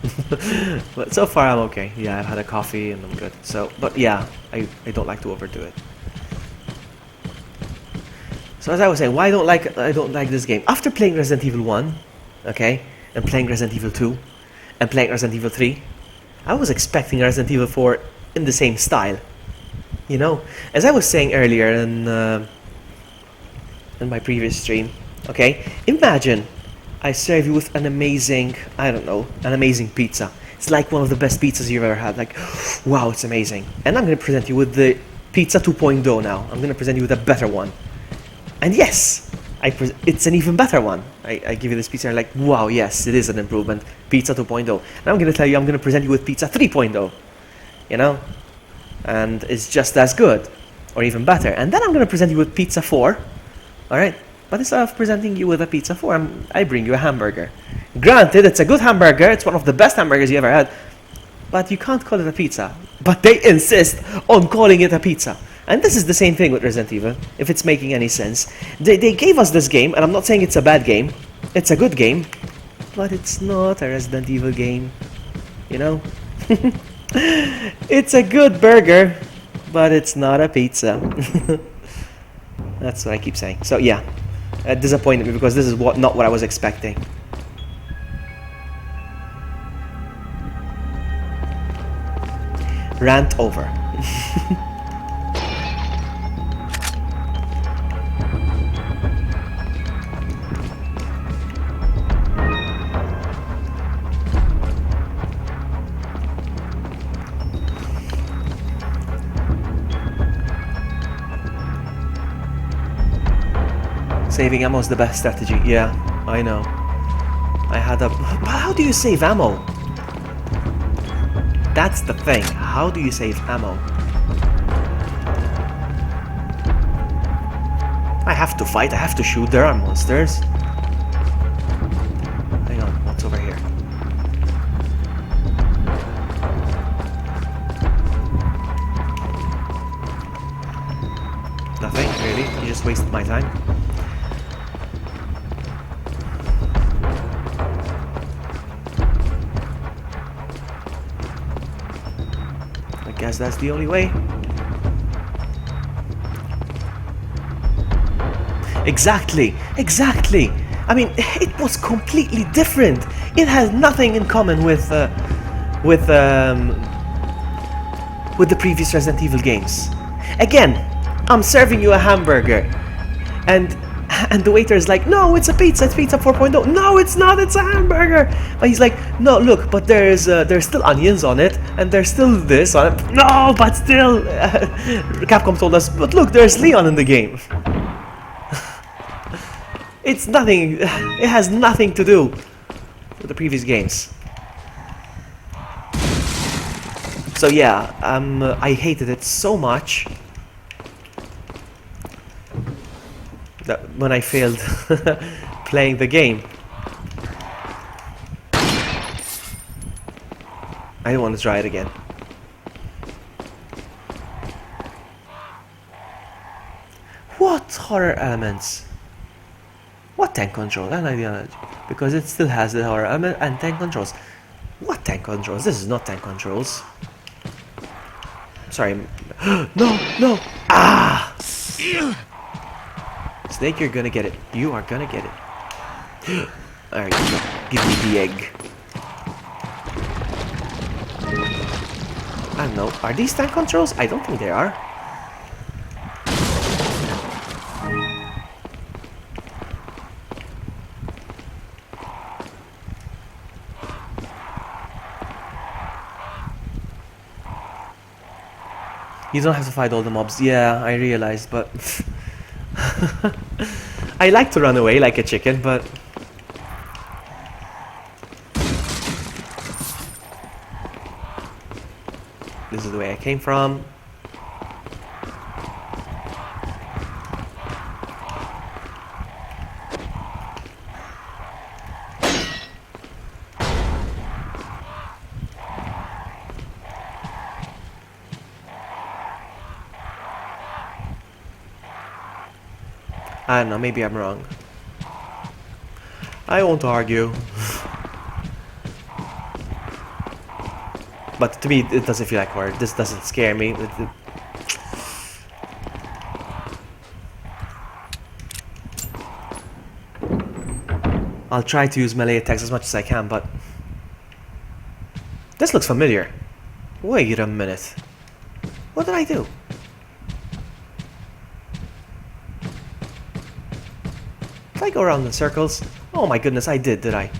But so far I'm okay. Yeah, I've had a coffee and I'm good. So, but yeah, I don't like to overdo it. So as I was saying, why I don't like this game? After playing Resident Evil 1, okay, and playing Resident Evil 2, and playing Resident Evil 3, I was expecting Resident Evil 4 in the same style. You know, as I was saying earlier in my previous stream, okay, imagine I serve you with an amazing, an amazing pizza. It's like one of the best pizzas you've ever had. Like, wow, it's amazing. And I'm going to present you with the pizza 2.0 now. I'm going to present you with a better one. And yes, it's an even better one. I give you this pizza and you're like, wow, yes, it is an improvement. Pizza 2.0. And I'm going to tell you, I'm going to present you with pizza 3.0. You know? And it's just as good. Or even better. And then I'm going to present you with pizza 4. Alright? But instead of presenting you with a pizza 4, I bring you a hamburger. Granted, it's a good hamburger. It's one of the best hamburgers you ever had. But you can't call it a pizza. But they insist on calling it a pizza. And this is the same thing with Resident Evil, if it's making any sense. They gave us this game, and I'm not saying it's a bad game. It's a good game. But it's not a Resident Evil game. You know? It's a good burger, but it's not a pizza. That's what I keep saying. So yeah, it disappointed me because this is not what I was expecting. Rant over. Saving ammo is the best strategy. Yeah, I know. I had a... But how do you save ammo? That's the thing. How do you save ammo? I have to fight. I have to shoot. There are monsters. Hang on. What's over here? Nothing, really. You just wasted my time. I guess that's the only way. Exactly, exactly. I mean, it was completely different. It has nothing in common with the previous Resident Evil games. Again, I'm serving you a hamburger, and the waiter is like, "No, it's a pizza. It's pizza 4.0. No, it's not. It's a hamburger." But he's like, "No, look, but there's still onions on it, and there's still this on it." No, but still, Capcom told us, "But look, there's Leon in the game." It's nothing. It has nothing to do with the previous games. So yeah, I hated it so much that when I failed playing the game, I don't want to try it again. What horror elements? What tank control? And ideology. Because it still has the horror element and tank controls. What tank controls? This is not tank controls. Sorry. No, no! Ah! Snake, you're gonna get it. You are gonna get it. There you go. Give me the egg. I don't know. Are these tank controls? I don't think they are. You don't have to fight all the mobs. Yeah, I realized, but... I like to run away like a chicken, but... This is the way I came from. I don't know, maybe I'm wrong. I won't argue. But to me, it doesn't feel like horror. This doesn't scare me. I'll try to use melee attacks as much as I can, but... This looks familiar. Wait a minute. What did I do? Did I go around in circles? Oh my goodness, I did I?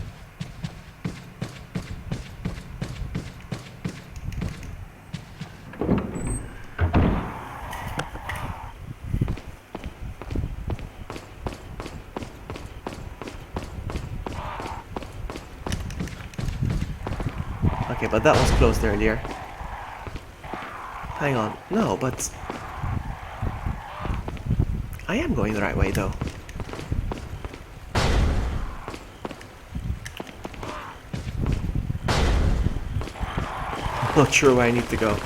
Okay, but that was closed earlier. Hang on. No, but... I am going the right way, though. Not sure where I need to go.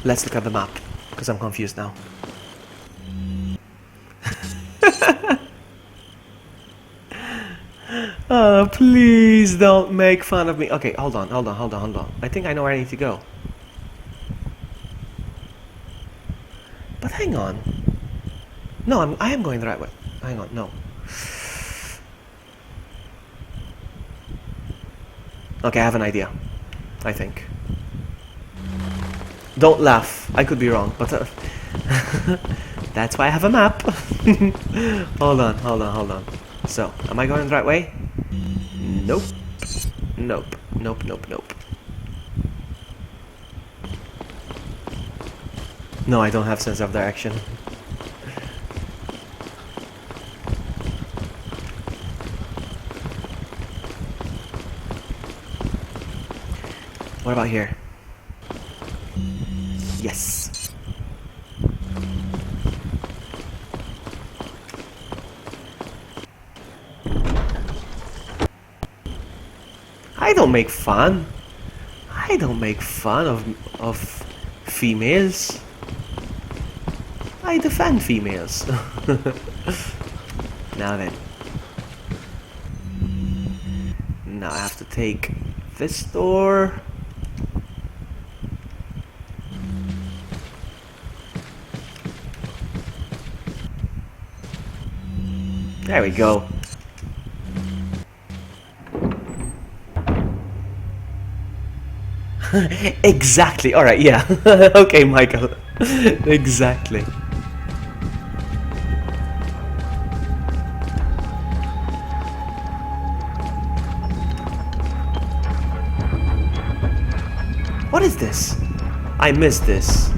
Let's look at the map, because I'm confused now. Oh, please don't make fun of me. Okay, hold on. I think I know where I need to go. But hang on. No, I am going the right way. Hang on, no. Okay, I have an idea. I think. Don't laugh. I could be wrong, but that's why I have a map. Hold on. So, am I going the right way? Nope. Nope. Nope, nope, nope. No, I don't have sense of direction. What about here? Yes. I don't make fun. I don't make fun of females. I defend females. Now then. Now I have to take this door. There we go. Exactly. All right. Yeah. Okay, Michael. Exactly. What is this? I missed this.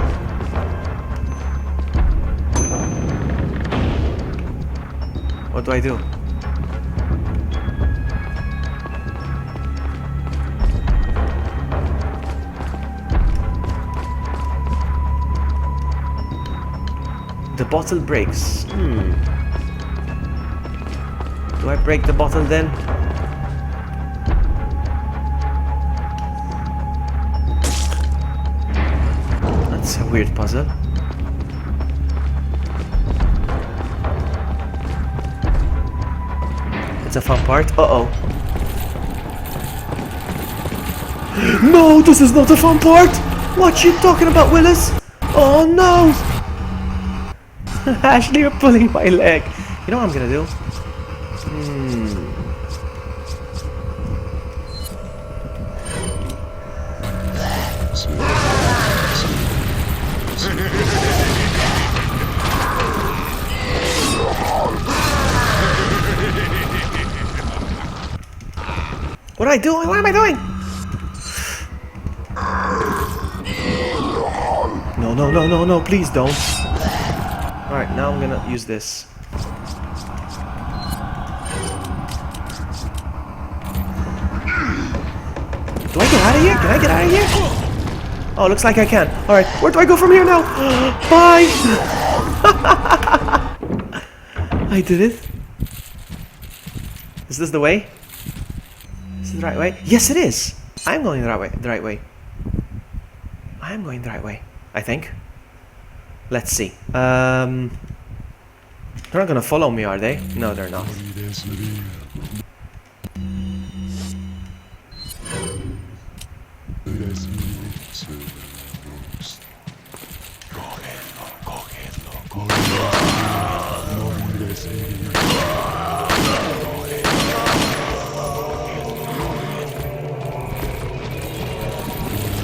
What do I do? The bottle breaks. Do I break the bottle then? That's a weird puzzle. It's a fun part. Uh-oh. No, this is not a fun part! What you talking about, Willis? Oh no! Ashley, you're pulling my leg. You know what I'm gonna do? What am I doing? What am I doing? No, no, no, no, no, please don't. Alright, now I'm gonna use this. Do I get out of here? Can I get out of here? Oh, looks like I can. Alright, where do I go from here now? Bye! I did it. Is this the way? Is this the right way? Yes, it is! I'm going the right way. I'm going the right way, I think. Let's see. They're not gonna follow me, are they? No, they're not.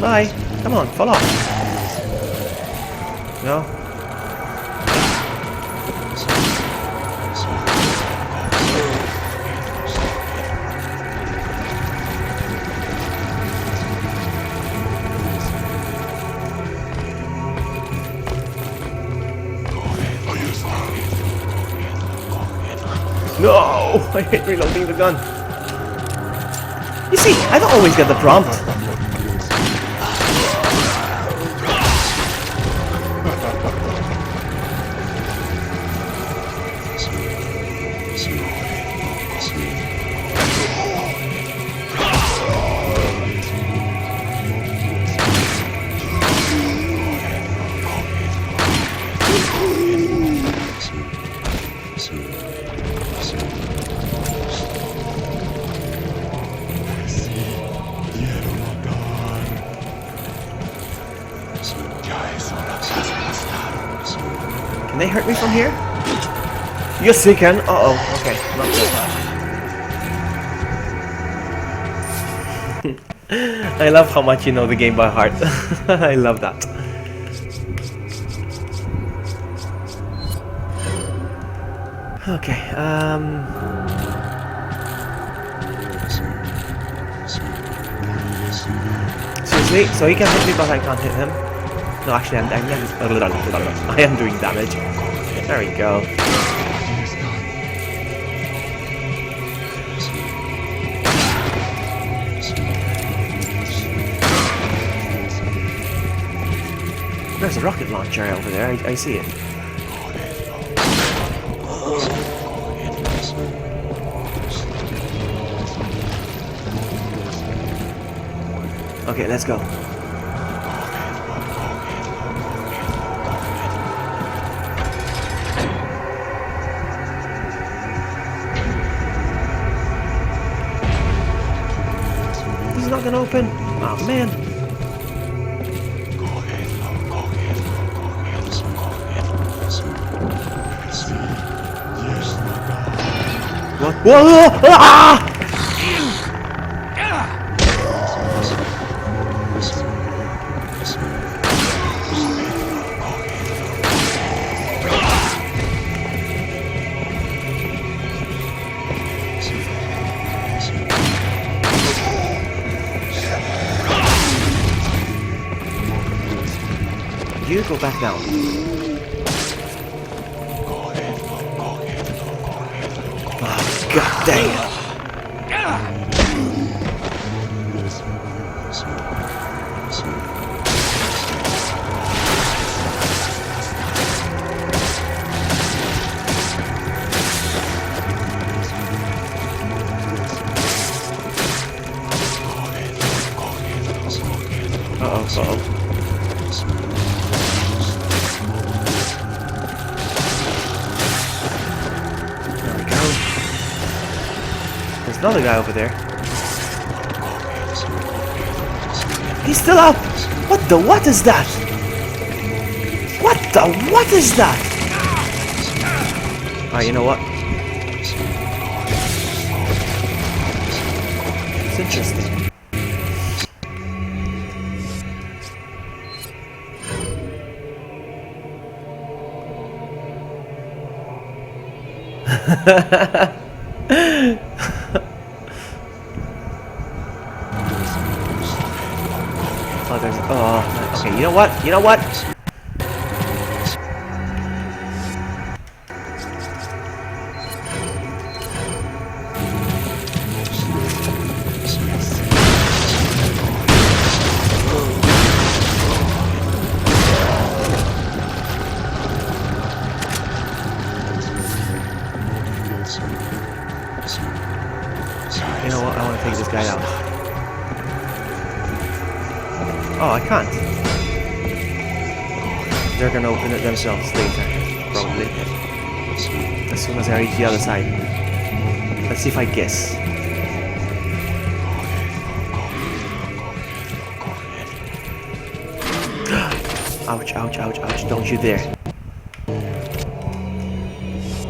Bye. Come on, fall off. No? No! I hate reloading the gun. You see, I don't always get the prompt. Can they hurt me from here? Yes, they can. Uh-oh. Okay, not good. I love how much you know the game by heart. I love that. Okay, Excuse me. So he can hit me, but I can't hit him. No, actually, I am doing damage. There we go. There's a rocket launcher over there. I see it. Okay, let's go. This is not gonna open. Oh man. What? Whoa! Ah! You go back down. Oh, God dang it. Uh-oh. There's another guy over there. He's still up! What is that? What is that? Alright, you know what? It's interesting. Oh, there's. Oh, okay. You know what? You know what? You know what? I want to take this guy out. Oh, I can't. They're gonna open it themselves later, probably. As soon as I reach the other side. Let's see if I guess. Ouch, ouch, ouch, ouch. Don't you dare.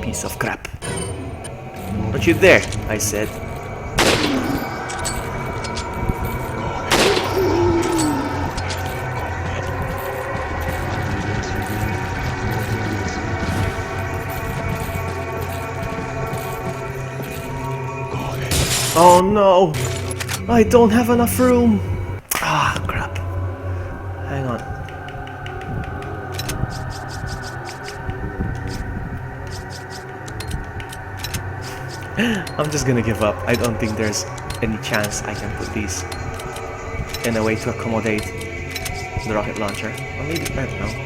Piece of crap. Don't you dare, I said. Oh no! I don't have enough room! Ah, crap. Hang on. I'm just gonna give up. I don't think there's any chance I can put these in a way to accommodate the rocket launcher. Or maybe, I don't know.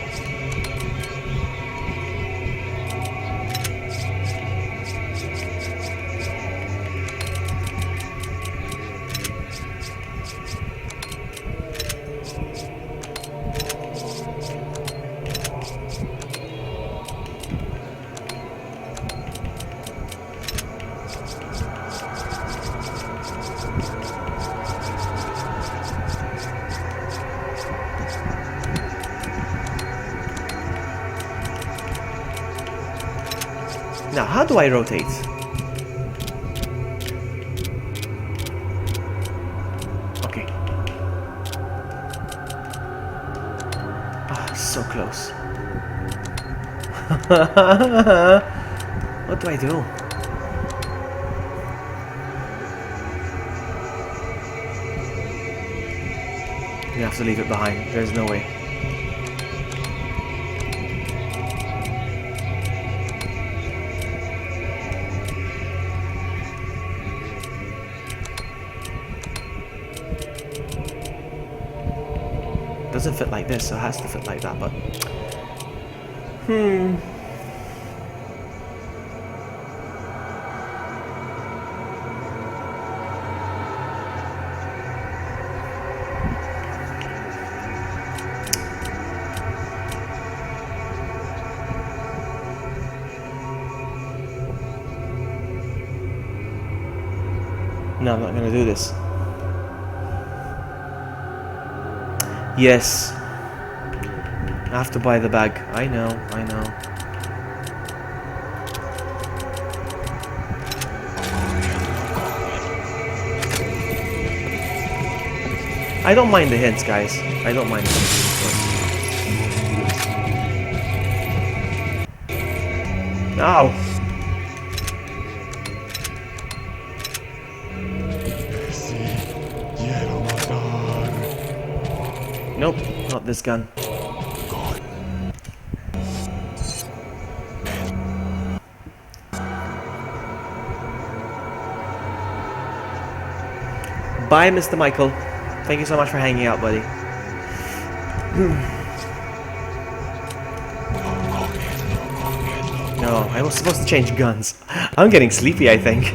Now, how do I rotate? Okay. Ah, so close. What do I do? We have to leave it behind. There's no way. Doesn't fit like this, so it has to fit like that, but... No, I'm not gonna do this. Yes. I have to buy the bag. I know, I know. I don't mind the hints, guys. I don't mind the hints. Ow! Nope, not this gun. Bye, Mr. Michael. Thank you so much for hanging out, buddy. No, I was supposed to change guns. I'm getting sleepy, I think.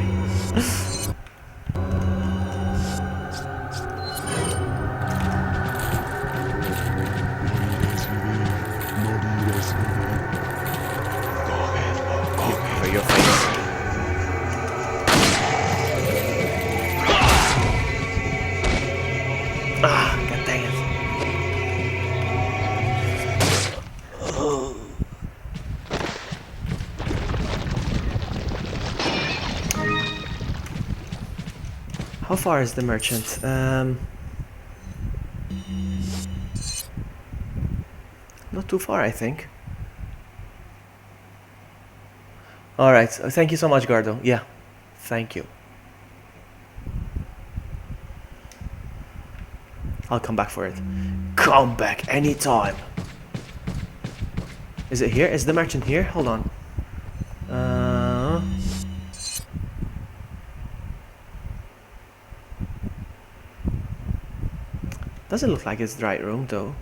For your face. Ah, god dang it. How far is the merchant? Not too far, I think. Alright, thank you so much, Gardo. Yeah, thank you. I'll come back for it. Come back anytime. Is it here? Is the merchant here? Hold on. Doesn't look like it's the right room though.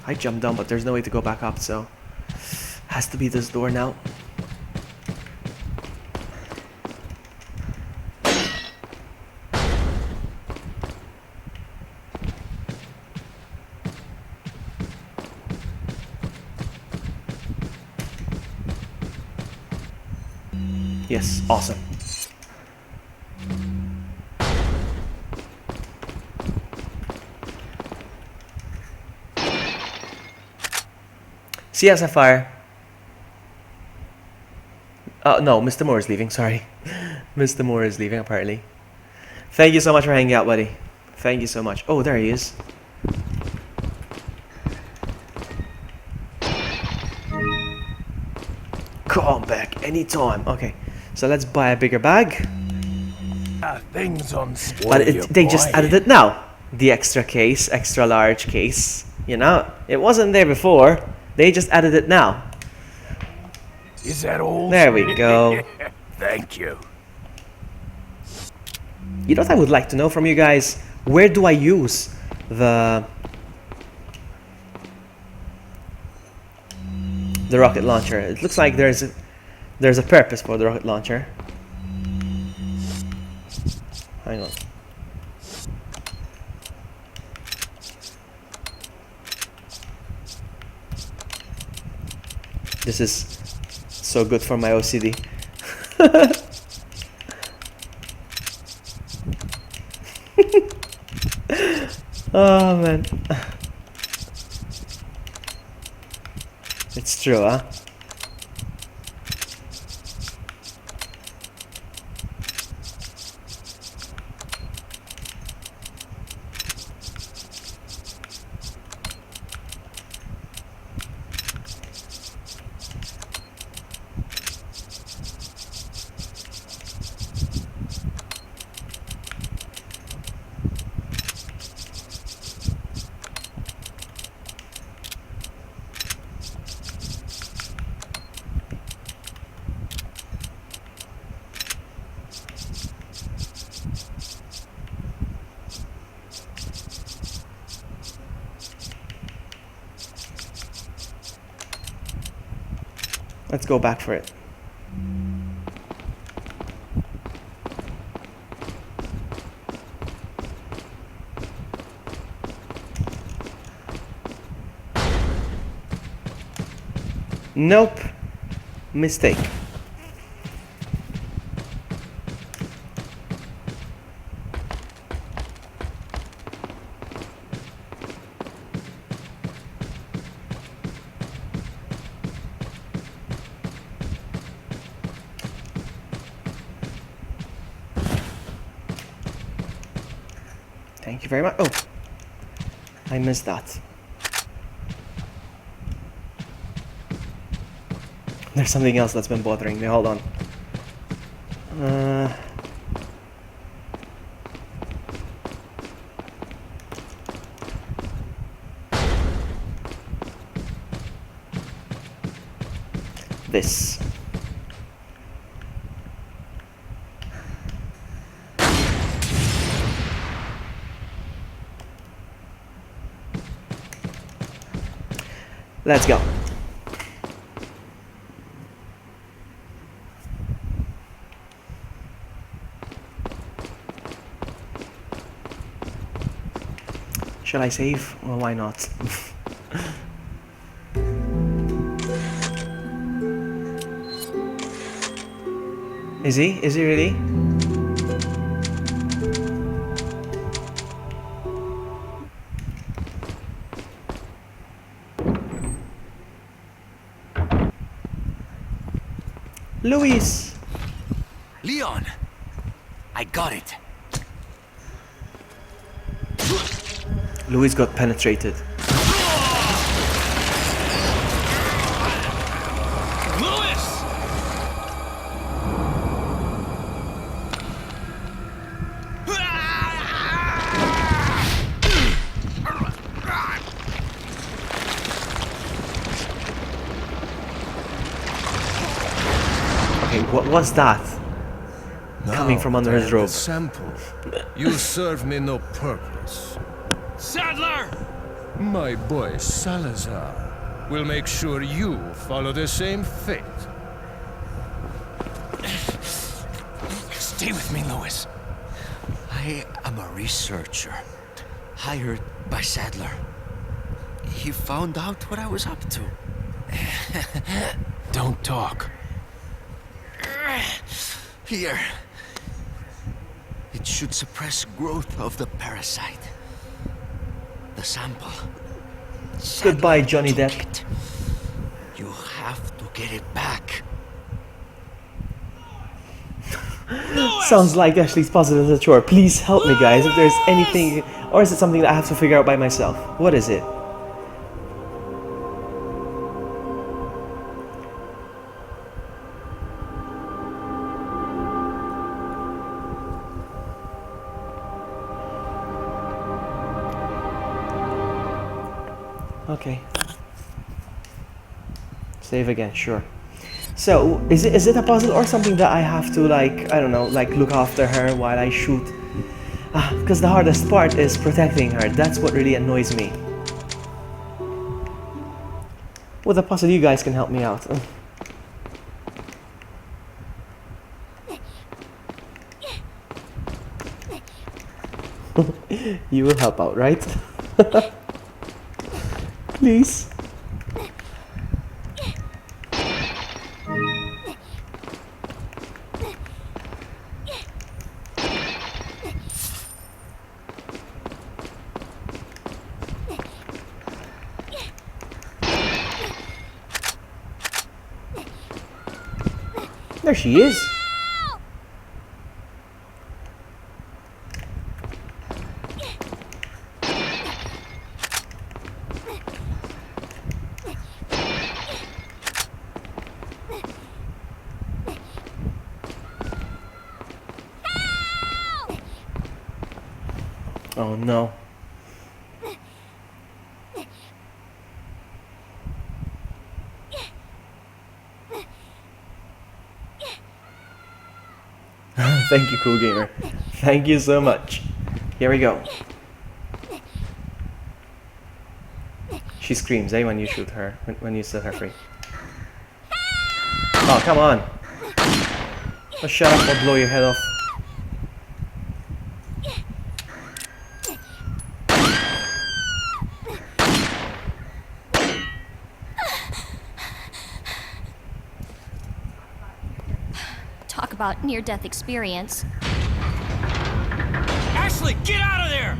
I jumped down, but there's no way to go back up, so has to be this door now. Yes, awesome. See ya, Sapphire. No, Mr. Moore is leaving, sorry. Mr. Moore is leaving, apparently. Thank you so much for hanging out, buddy. Thank you so much. Oh, there he is. Come back anytime. Okay, so let's buy a bigger bag. Things on But they just added it now. The extra case, extra large case. You know, it wasn't there before. They just added it now. Is that all? There we go. Thank you. You know what I would like to know from you guys? Where do I use the rocket launcher? It looks like there's a purpose for the rocket launcher. Hang on. This is so good for my OCD. Oh man. It's true, huh? Let's go back for it. Nope. Mistake. Thank you very much. Oh, I missed that. There's something else that's been bothering me. Hold on. This. Let's go. Shall I save? Well, why not? Is he? Is he really? Luis! Leon! I got it. Luis got penetrated. Louis! Okay, what was that? Coming from under his robe. Sample. You serve me no purpose. Sadler! My boy Salazar will make sure you follow the same fate. Stay with me, Louis. I am a researcher, hired by Sadler. He found out what I was up to. Don't talk. Here. It should suppress growth of the parasite. The sample. Goodbye, Johnny Sadler Depp. took it. You have to get it back. Sounds like Ashley's puzzle is a chore. Please help me, guys, if there's anything... Or is it something that I have to figure out by myself? What is it? Okay. Save again, sure. So, is it a puzzle or something that I have to, like, I don't know, like look after her while I shoot? Because the hardest part is protecting her. That's what really annoys me. With a puzzle, you guys can help me out. You will help out, right? Please. There she is. Oh no. Thank you, Cool Gamer. Thank you so much. Here we go. She screams, eh, when you shoot her, when you set her free. Oh, come on. Oh, shut up, I'll blow your head off. Talk about near-death experience. Ashley, get out of there!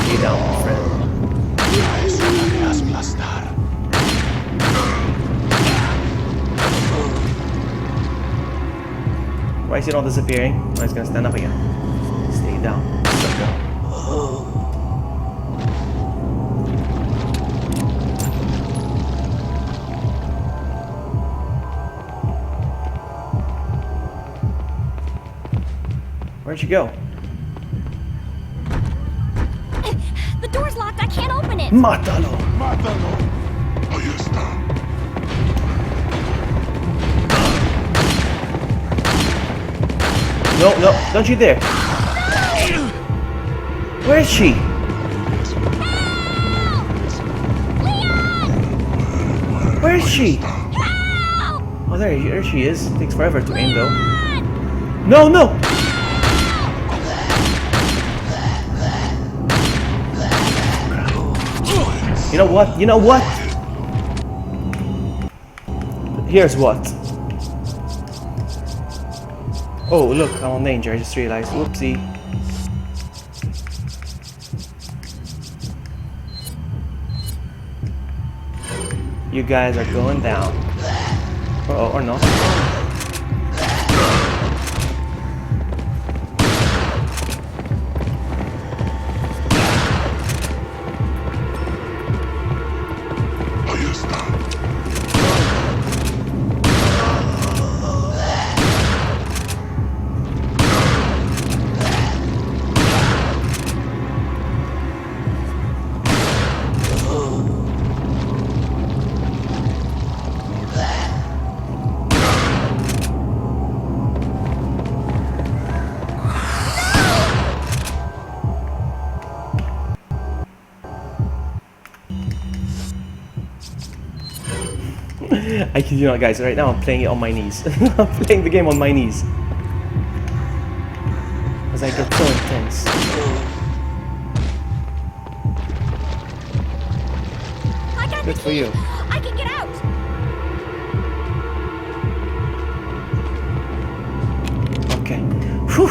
Stay down, my friend. Why is he not disappearing? Oh, he's gonna stand up again. Stay down. Sucker. Where'd you go? The door's locked. I can't open it. Mátalo! Ahí está. No, no, don't you dare! Where is she? Where is she? Oh, there she is. Takes forever to aim though. No, no! You know what? You know what? Here's what. Oh, look, I'm in danger. I just realized. Whoopsie. You guys are going down. Uh-oh, or not. Ahí está. I kid you not, guys. Right now I'm playing it on my knees. I'm playing the game on my knees. Because I get so intense. I got Good the for key. you. I can get out. Okay. Whew.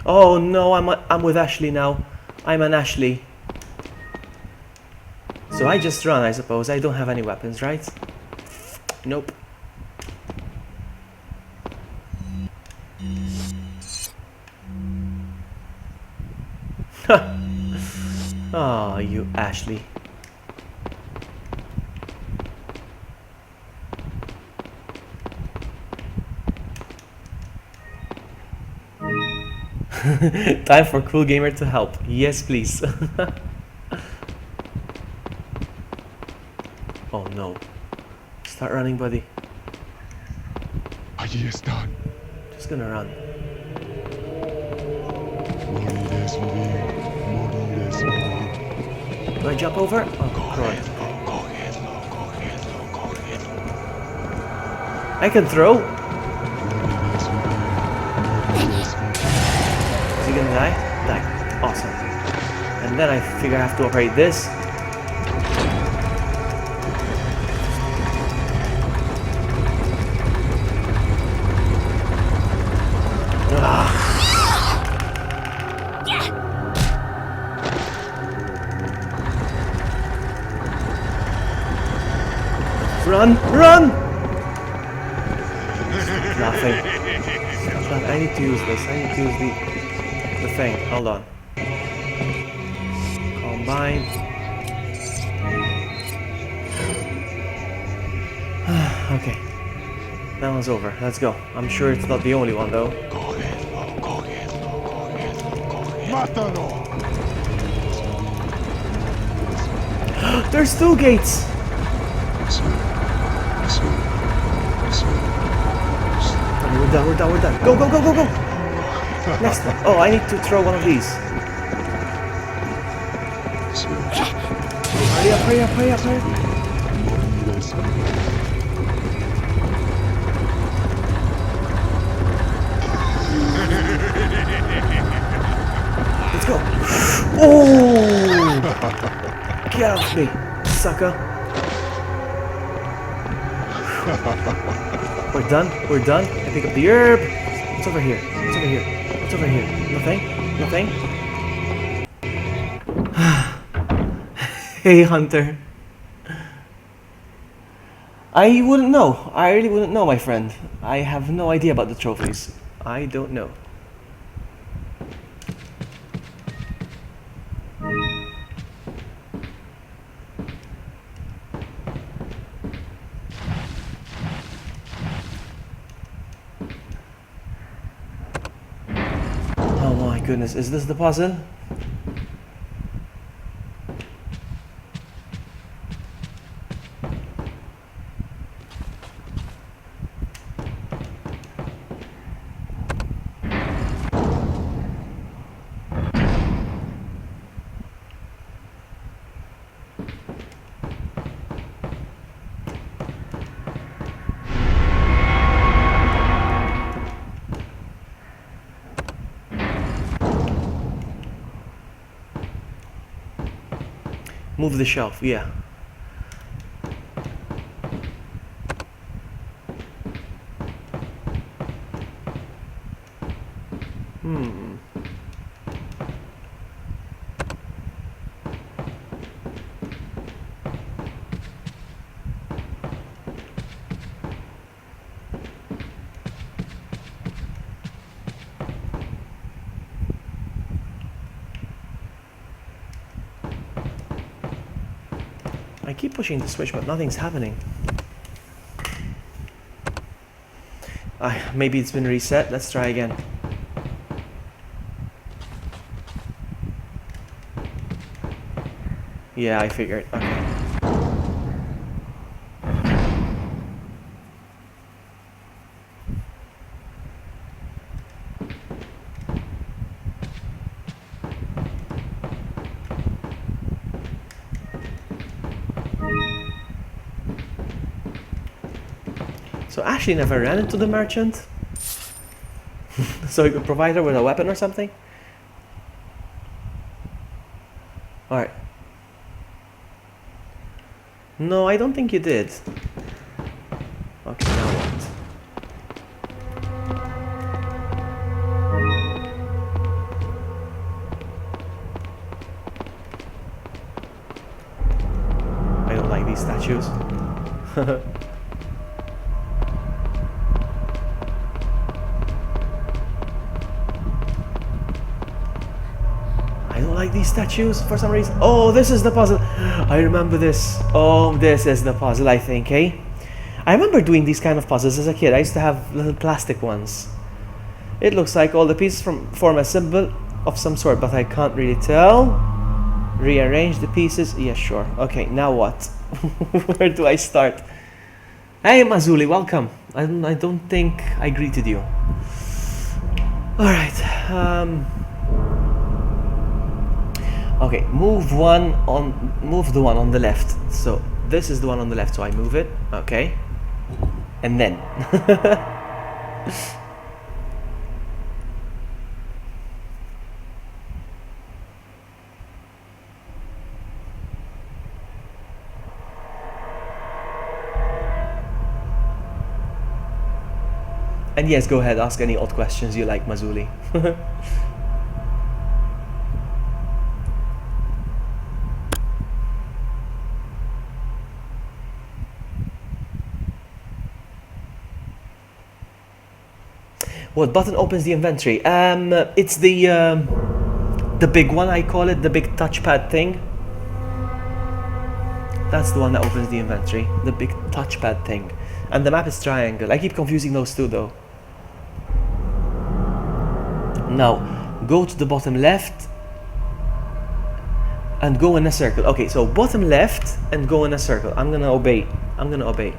Oh no, I'm with Ashley now. I'm an Ashley. So I just run, I suppose. I don't have any weapons, right? Nope. Oh, you Ashley. Time for Cool Gamer to help. Yes, please. Oh no. Start running, buddy. Allí están. Just gonna run. Morirás, morirás, morirás. Do I jump over? Oh, God. I can throw. Is he gonna die? Die. Awesome. And then I figure I have to operate this. Run! Run! Nothing. I need to use this. I need to use the thing. Hold on. Combine. Okay. That one's over. Let's go. I'm sure it's not the only one though. Mátalo. There's 2 gates. Sí, sí, sí. Okay, we're done, we're done, we're done. Go, go, go, go, go. Next one. Oh, I need to throw one of these. Sí. Hurry up, hurry up, hurry up, hurry up. Mires. Let's go. Oh! Get off me, sucker. We're done. We're done. I pick up the herb. What's over here? What's over here? What's over here? Nothing? Nothing? Hey, Hunter. I wouldn't know. I really wouldn't know, my friend. I have no idea about the trophies. I don't know. Oh my goodness, is this the puzzle? Move the shelf, yeah. I keep pushing the switch, but nothing's happening. Maybe it's been reset. Let's try again. Yeah, I figured. Okay. So Ashley never ran into the merchant? So he could provide her with a weapon or something? Alright. No, I don't think you did. Okay, now what? I don't like these statues. Like these statues for some reason. Oh, this is the puzzle. I remember this. Oh, this is the puzzle, I think, eh? I remember doing these kind of puzzles as a kid. I used to have little plastic ones. It looks like all the pieces form a symbol of some sort, but I can't really tell. Rearrange the pieces. Yeah, sure. Okay, now what? Where do I start? Hey, Mazuli, welcome. I don't think I greeted you. Alright. Okay, move the one on the left. So this is the one on the left, so I move it. Okay. And then and yes, go ahead, ask any odd questions you like, Mazuli. What button opens the inventory? It's the big one, I call it, the big touchpad thing. That's the one that opens the inventory, the big touchpad thing. And the map is triangle. I keep confusing those two though. Now, Go to the bottom left and go in a circle. Okay, so bottom left and go in a circle. I'm gonna obey. I'm gonna obey.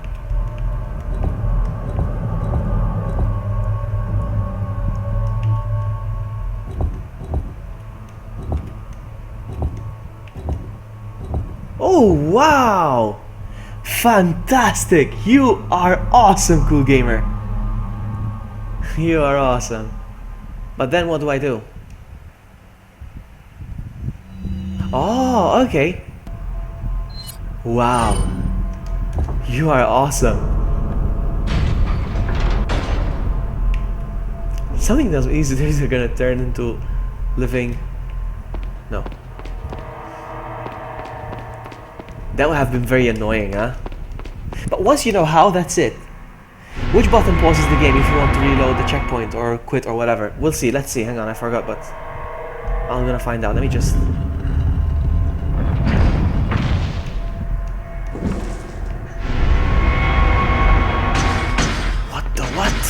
Oh, wow! Fantastic! You are awesome, cool gamer. You are awesome. But then what do I do? Oh, okay. Wow. You are awesome. Something that's easy, these are gonna turn into living. No. That would have been very annoying, huh? But once you know how, that's it. Which button pauses the game if you want to reload the checkpoint or quit or whatever? We'll see, let's see. Hang on, I forgot, but I'm gonna find out. Let me just... What the what?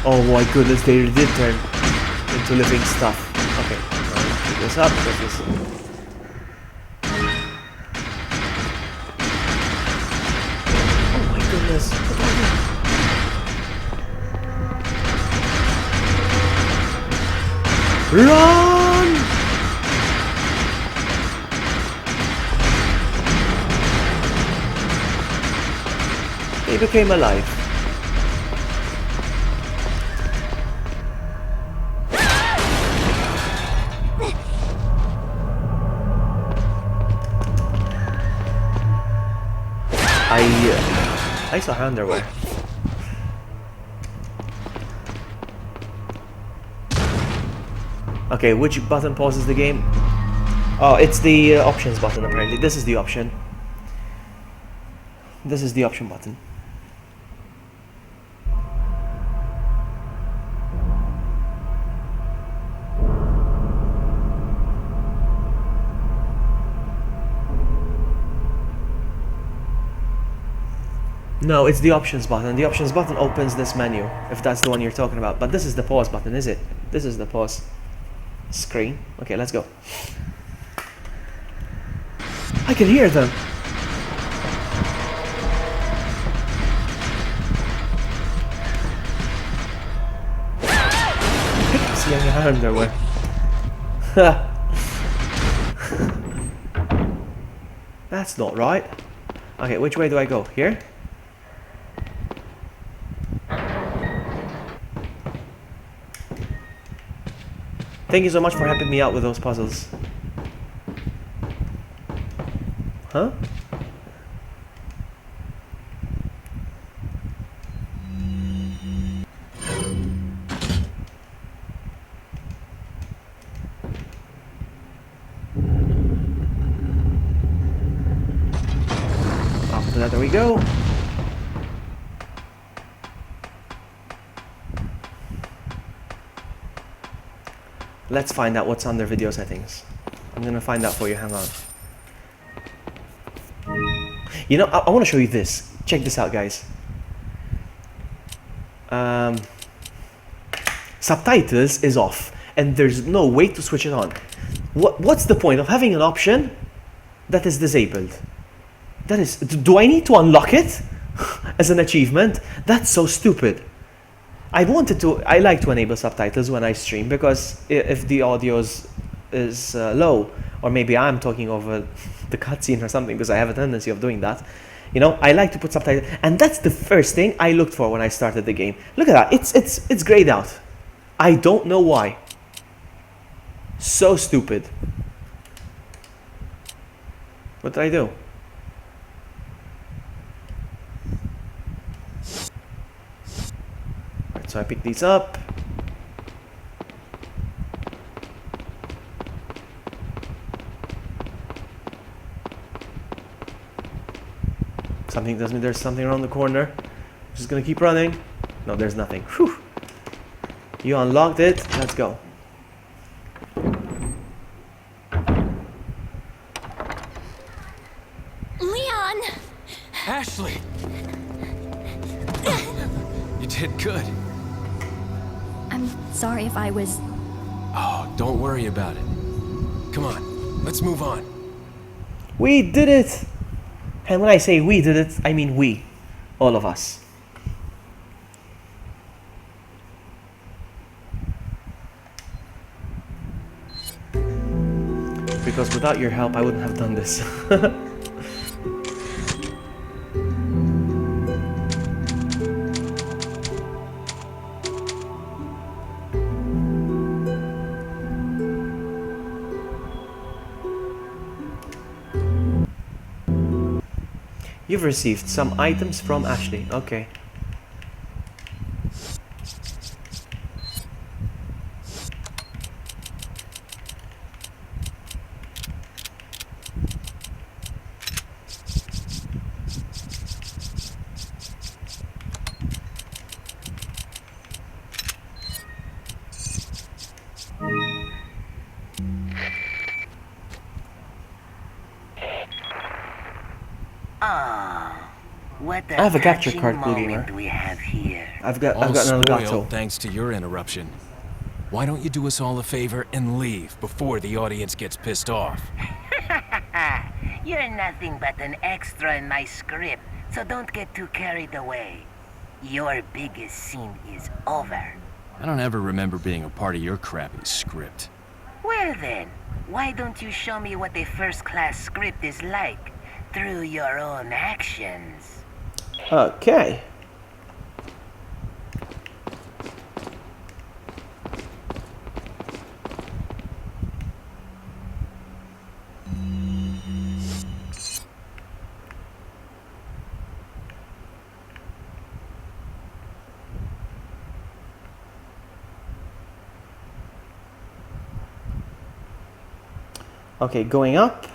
Oh my goodness, they did turn into living stuff. Okay, I'll pick this up. Goodness. What do I do? Run! They became alive. I saw her underwear. Okay, which button pauses the game? Oh, it's the options button apparently. This is the option. This is the option button. No, it's the options button. The options button opens this menu, if that's the one you're talking about. But this is the pause button, is it? This is the pause screen. Okay, let's go. I can hear them. See your underwear. That's not right. Okay, which way do I go? Here? Thank you so much for helping me out with those puzzles. Huh? After that, there we go. Let's find out what's under video settings. I'm gonna find out for you, hang on. You know, I want to show you this. Check this out, guys. Subtitles is off, and there's no way to switch it on. What's the point of having an option that is disabled? That is, do I need to unlock it as an achievement? That's so stupid. I like to enable subtitles when I stream, because if the audio is low, or maybe I'm talking over the cutscene or something, because I have a tendency of doing that. You know, I like to put subtitles, and that's the first thing I looked for when I started the game. Look at that, it's grayed out. I don't know why. So stupid. What did I do? So I pick these up. Something tells me there's something around the corner. Just gonna keep running. No, there's nothing. Whew. You unlocked it. Let's go. Leon! Ashley! You did good. I'm sorry if I was Don't worry about it. Come on, let's move on. We did it! And when I say we did it, I mean we. All of us. Because without your help, I wouldn't have done this. You've received some items from Ashley. Okay. What I have a capture touching card, Blue moment Gamer. we have here. I've got All an Elgato. spoiled thanks to your interruption. Why don't you do us all a favor and leave before the audience gets pissed off? You're nothing but an extra in my script, so don't get too carried away. Your biggest scene is over. I don't ever remember being a part of your crappy script. Well then, why don't you show me what a first-class script is like through your own actions? Okay. Okay, going up.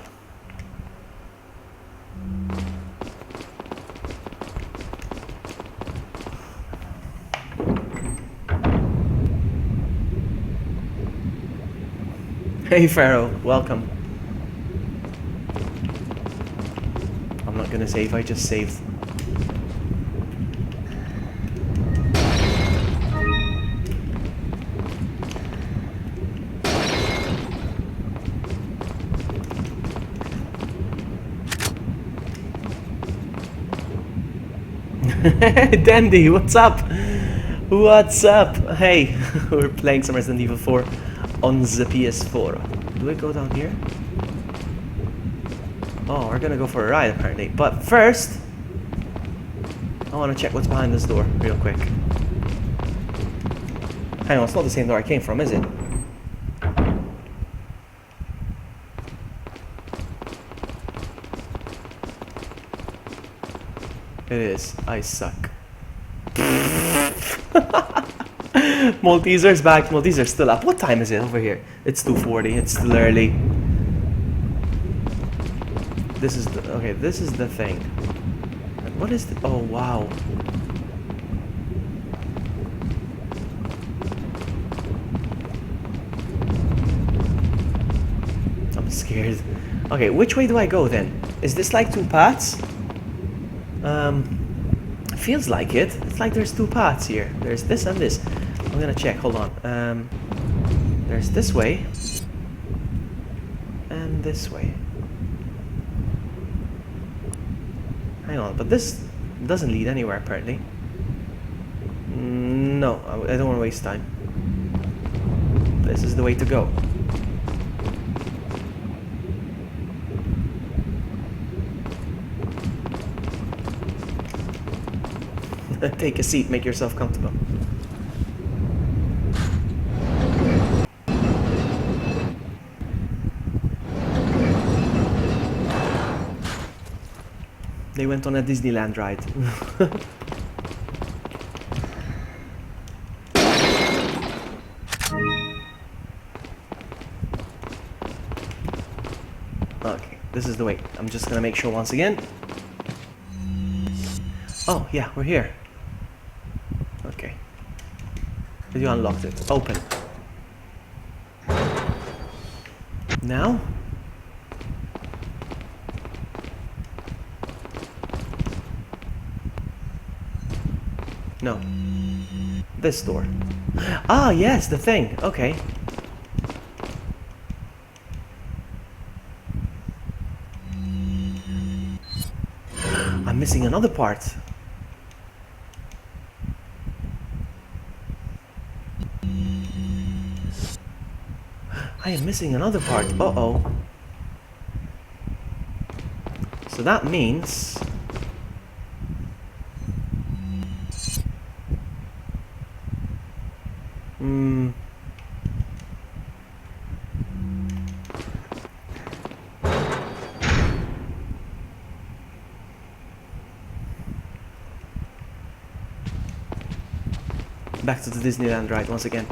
Hey Pharaoh, welcome. I'm not gonna save, I just saved. Dandy, what's up? What's up? Hey, we're playing some Resident Evil 4 on the PS4. Do I go down here? Oh, we're gonna go for a ride apparently. But first, I want to check what's behind this door real quick. Hang on, it's not the same door I came from, is it? It is. I suck. Malteser's back. Malteser's still up. What time is it over here? It's 2:40. It's still early. This is the... Okay, this is the thing. What is the... Oh, wow. I'm scared. Okay, which way do I go then? Is this like two paths? Feels like it. It's like there's two paths here. There's this and this. I'm gonna check. Hold on. There's this way and this way. Hang on, but this doesn't lead anywhere apparently. No, I don't want to waste time. This is the way to go. Take a seat, make yourself comfortable. They went on a Disneyland ride. Okay, this is the way. I'm just gonna make sure once again. Oh, yeah, we're here. Okay. You unlocked it. Open. Now? No. This door. Ah, yes, the thing. Okay. I'm missing another part. I am missing another part. Uh-oh. So that means... Back to the Disneyland ride once again.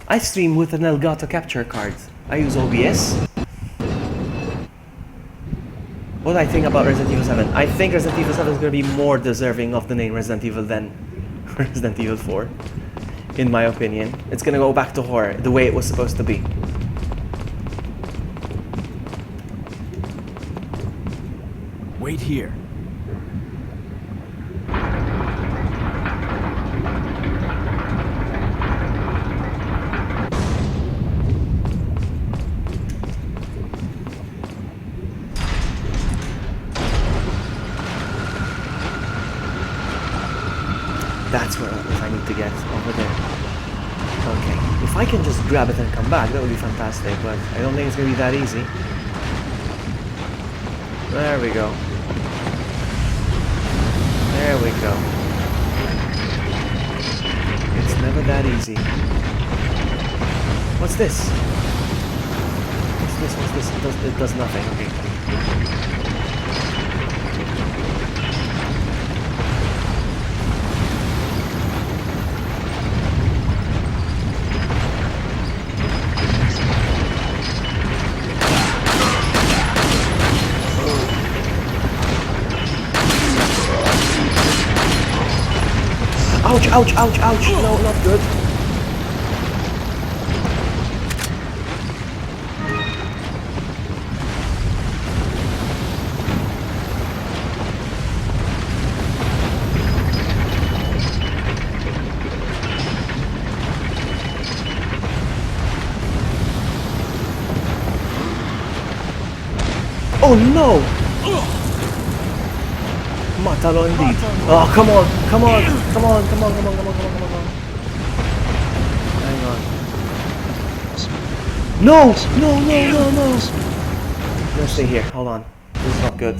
I stream with an Elgato capture card. I use OBS. What do I think about Resident Evil 7? I think Resident Evil 7 is going to be more deserving of the name Resident Evil than Resident Evil 4. In my opinion. It's going to go back to horror, the way it was supposed to be. Wait here. That's what I need to get over there. Okay, if I can just grab it and come back, that would be fantastic, but I don't think it's gonna be that easy. There we go. There we go. It's never that easy. What's this? What's this? What's this? It does nothing. Okay. Ouch, ouch, ouch, ouch. No, not good. Oh no! Matalo indeed. Oh, come on, come on, come on, come on, come on, come on, come on, come on. Hang on. No! No, no, no, no! Let's stay here, hold on. This is not good.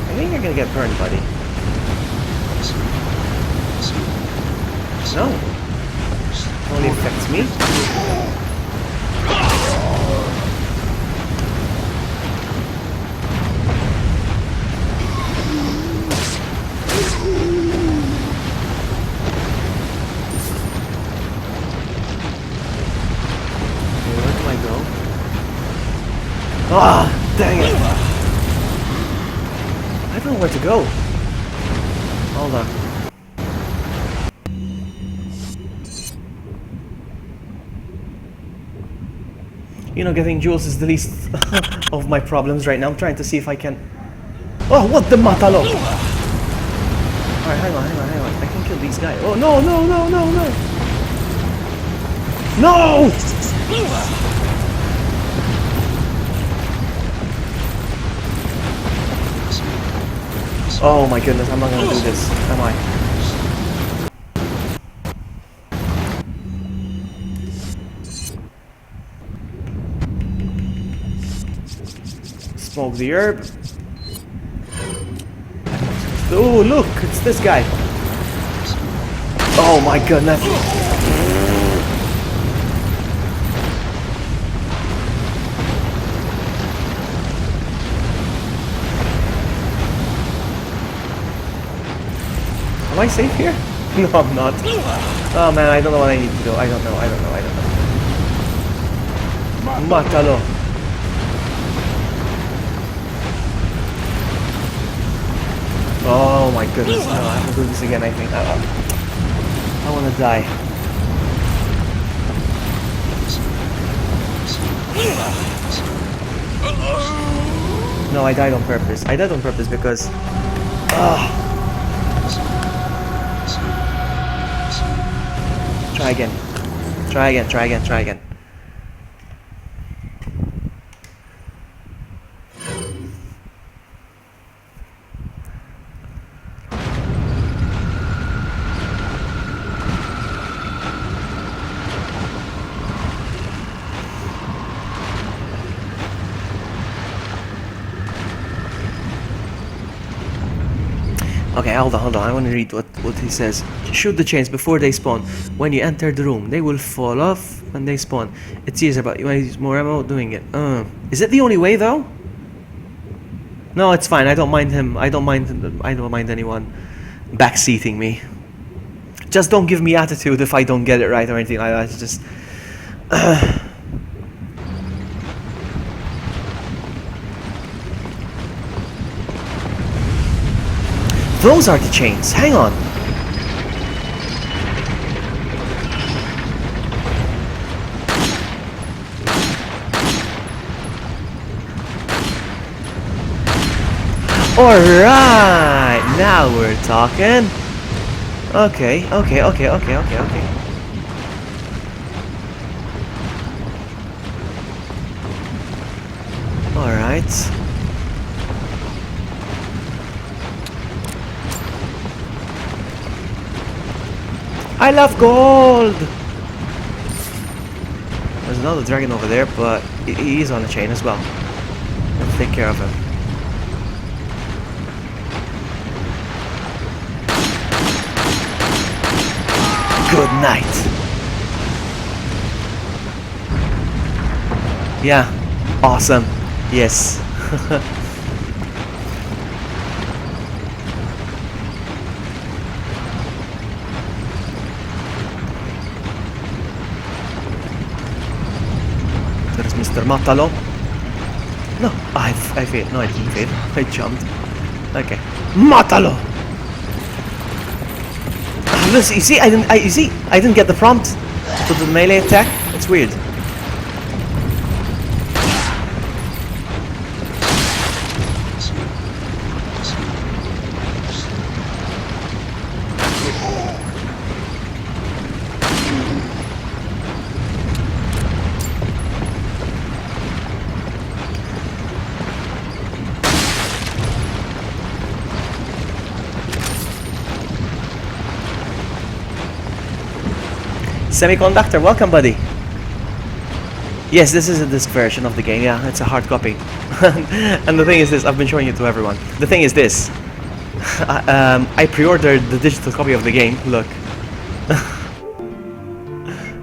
I think you're gonna get burned, buddy. No. Only affects me. Okay, where do I go? Ah, dang it! I don't know where to go. Hold on. You know, getting jewels is the least of my problems right now. I'm trying to see if I can... Oh, what the matalo! Alright, hang on, hang on, hang on. I can kill these guys. Oh, no, no, no, no, no! No! Oh my goodness, I'm not gonna do this, am I? Smoke the herb. Oh, look, it's this guy. Oh my goodness. Am I safe here? No, I'm not. Oh man, I don't know what I need to do. I don't know, I don't know, I don't know. Matalo. Oh my goodness, no, I have to do this again, I think. I wanna die. No, I died on purpose. I died on purpose because... Try again. Try again, try again, try again. Okay, hold on. I want to read what he says. Shoot the chains before they spawn. When you enter the room, they will fall off when they spawn. It's easier, but you want to use more ammo doing it. Is it the only way though? No, it's fine. I don't mind him. I don't mind anyone backseating me. Just don't give me attitude if I don't get it right or anything like that. It's just. Those are the chains. Hang on. Alright, now we're talking. Okay. Alright. I love gold! There's another dragon over there, but he's on a chain as well. Let's take care of him. Good night! Yeah, awesome. Yes. There's Mr. Matalo. No, I failed. No, I didn't fail. I jumped. Okay, Matalo. Listen, you see, I didn't get the prompt to the melee attack. It's weird. Semiconductor, welcome, buddy. Yes, this is a disc version of the game. Yeah, it's a hard copy. And the thing is this, I've been showing it to everyone. The thing is this, I pre-ordered the digital copy of the game. Look.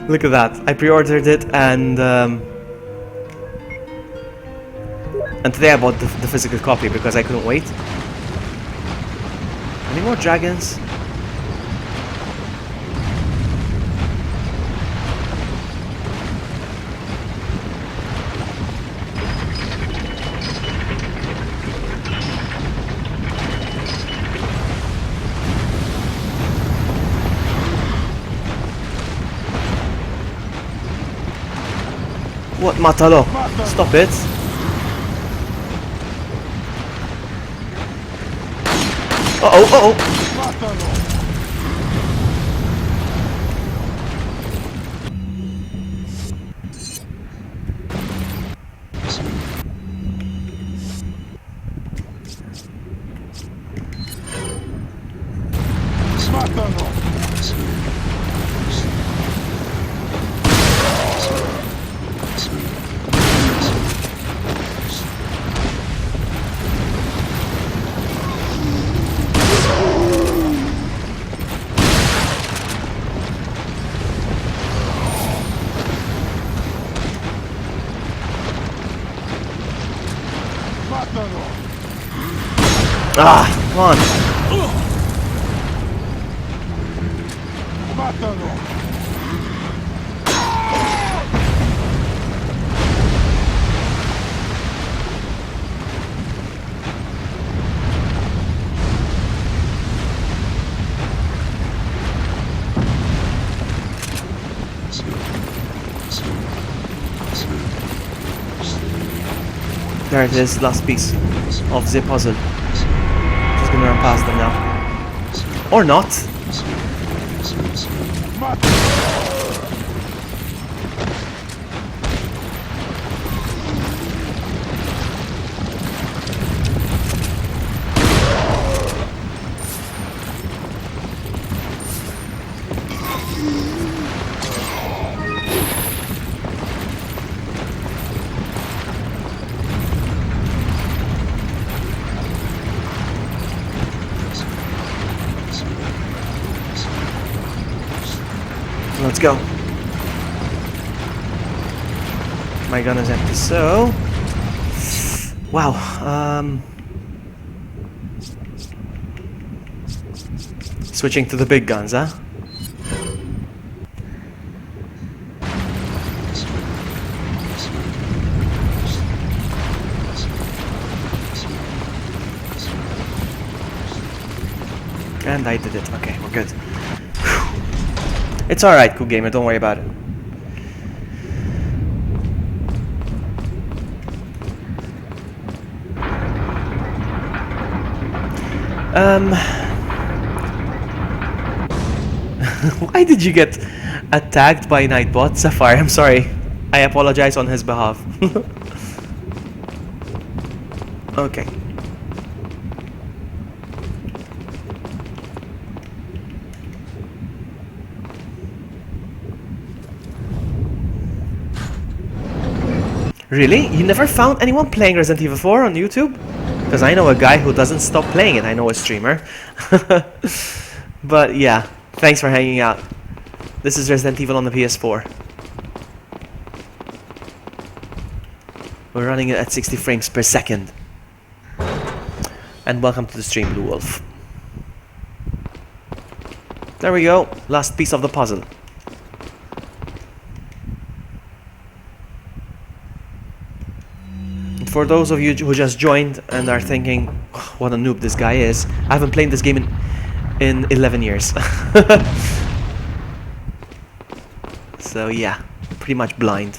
Look at that. I pre-ordered it, and today I bought the physical copy because I couldn't wait. Any more dragons? What, Matalo? Stop it. Uh-oh. Ah, come on. There it is, last piece of the puzzle. Just gonna run past them now. Or not. Let's go. My gun is empty, so... Wow, switching to the big guns, huh? And I did it. Okay, we're good. It's alright, Cool Gamer, don't worry about it. Why did you get attacked by Nightbot? Sapphire, I'm sorry. I apologize on his behalf. Okay. Really? You never found anyone playing Resident Evil 4 on YouTube? Because I know a guy who doesn't stop playing it. I know a streamer. But yeah, thanks for hanging out. This is Resident Evil on the PS4. We're running it at 60 frames per second. And welcome to the stream, Blue Wolf. There we go. Last piece of the puzzle. For those of you who just joined and are thinking, oh, what a noob this guy is, I haven't played this game in 11 years. So yeah, pretty much blind.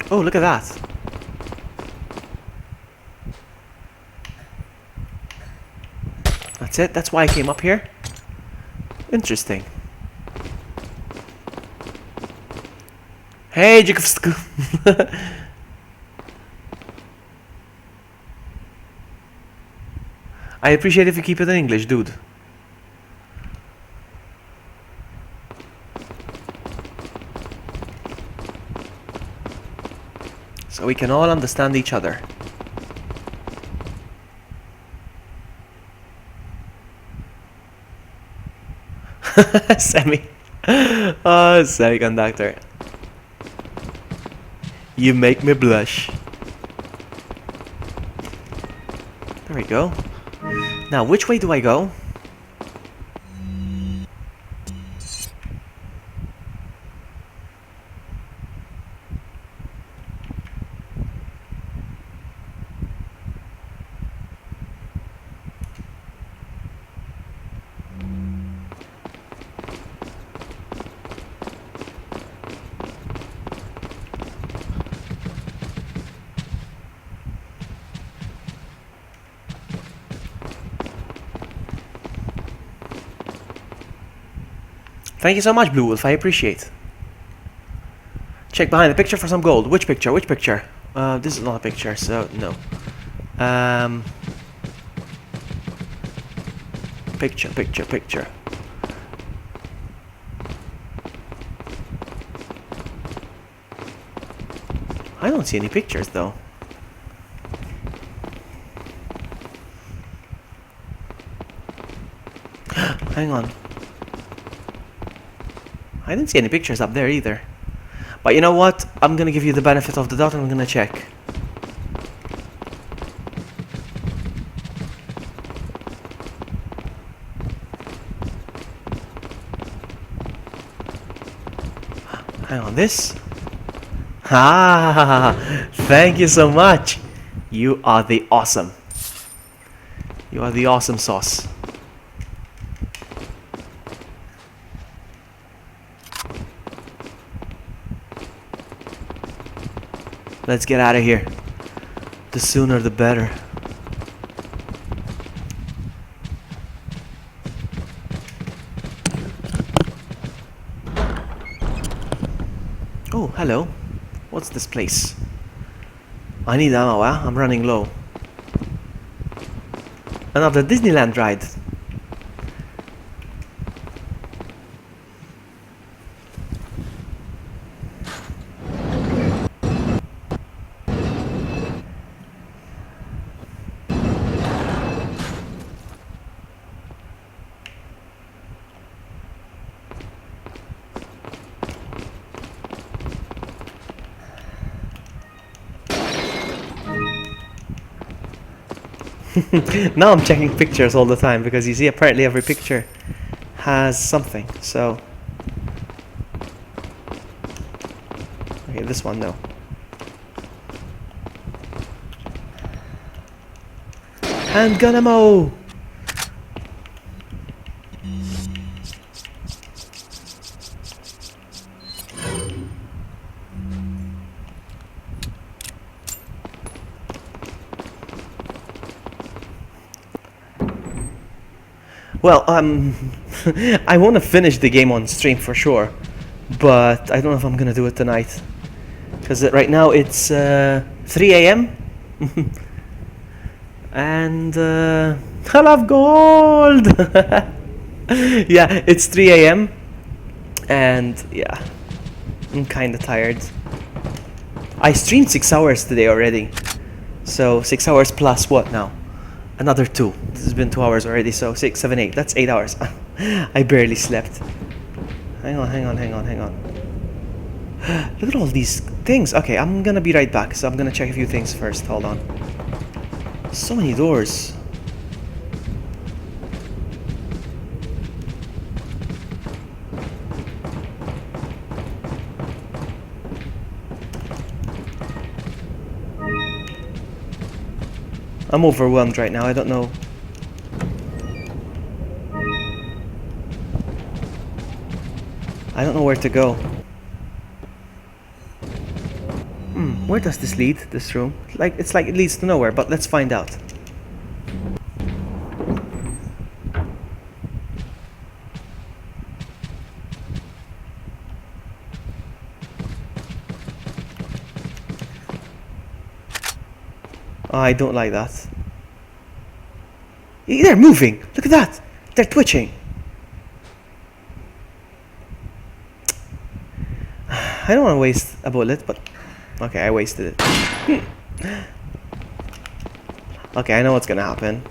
Oh, look at that. That's it? That's why I came up here? Interesting. Hey, Jikovsk. I appreciate if you keep it in English, dude. So we can all understand each other. Semi. Oh, semiconductor. You make me blush. There we go. Now, which way do I go? Thank you so much, Blue Wolf. I appreciate. Check behind the picture for some gold. Which picture? Which picture? This is not a picture, so no. Picture, picture, picture. I don't see any pictures, though. Hang on. I didn't see any pictures up there either. But you know what? I'm gonna give you the benefit of the doubt and I'm gonna check. Hang on, this? Ah, thank you so much. You are the awesome. You are the awesome sauce. Let's get out of here. The sooner the better. Oh, hello. What's this place? I need ammo, huh? I'm running low. Another Disneyland ride. Now I'm checking pictures all the time because you see apparently every picture has something. So okay, this one no. Handgun ammo. Well, I want to finish the game on stream for sure, but I don't know if I'm gonna do it tonight, because right now it's 3 a.m. and I love gold. Yeah, it's 3 a.m. and yeah, I'm kind of tired. I streamed 6 hours today already, so 6 hours plus what now? Another 2. This has been 2 hours already, so 6, 7, 8. That's 8 hours. I barely slept. Hang on. Look at all these things. Okay, I'm gonna be right back, so I'm gonna check a few things first. Hold on. So many doors. I'm overwhelmed right now, I don't know. I don't know where to go. Where does this lead, this room? It's like it leads to nowhere, but let's find out. Oh, I don't like that. They're moving! Look at that! They're twitching! I don't want to waste a bullet, but... Okay, I wasted it. Okay, I know what's gonna happen.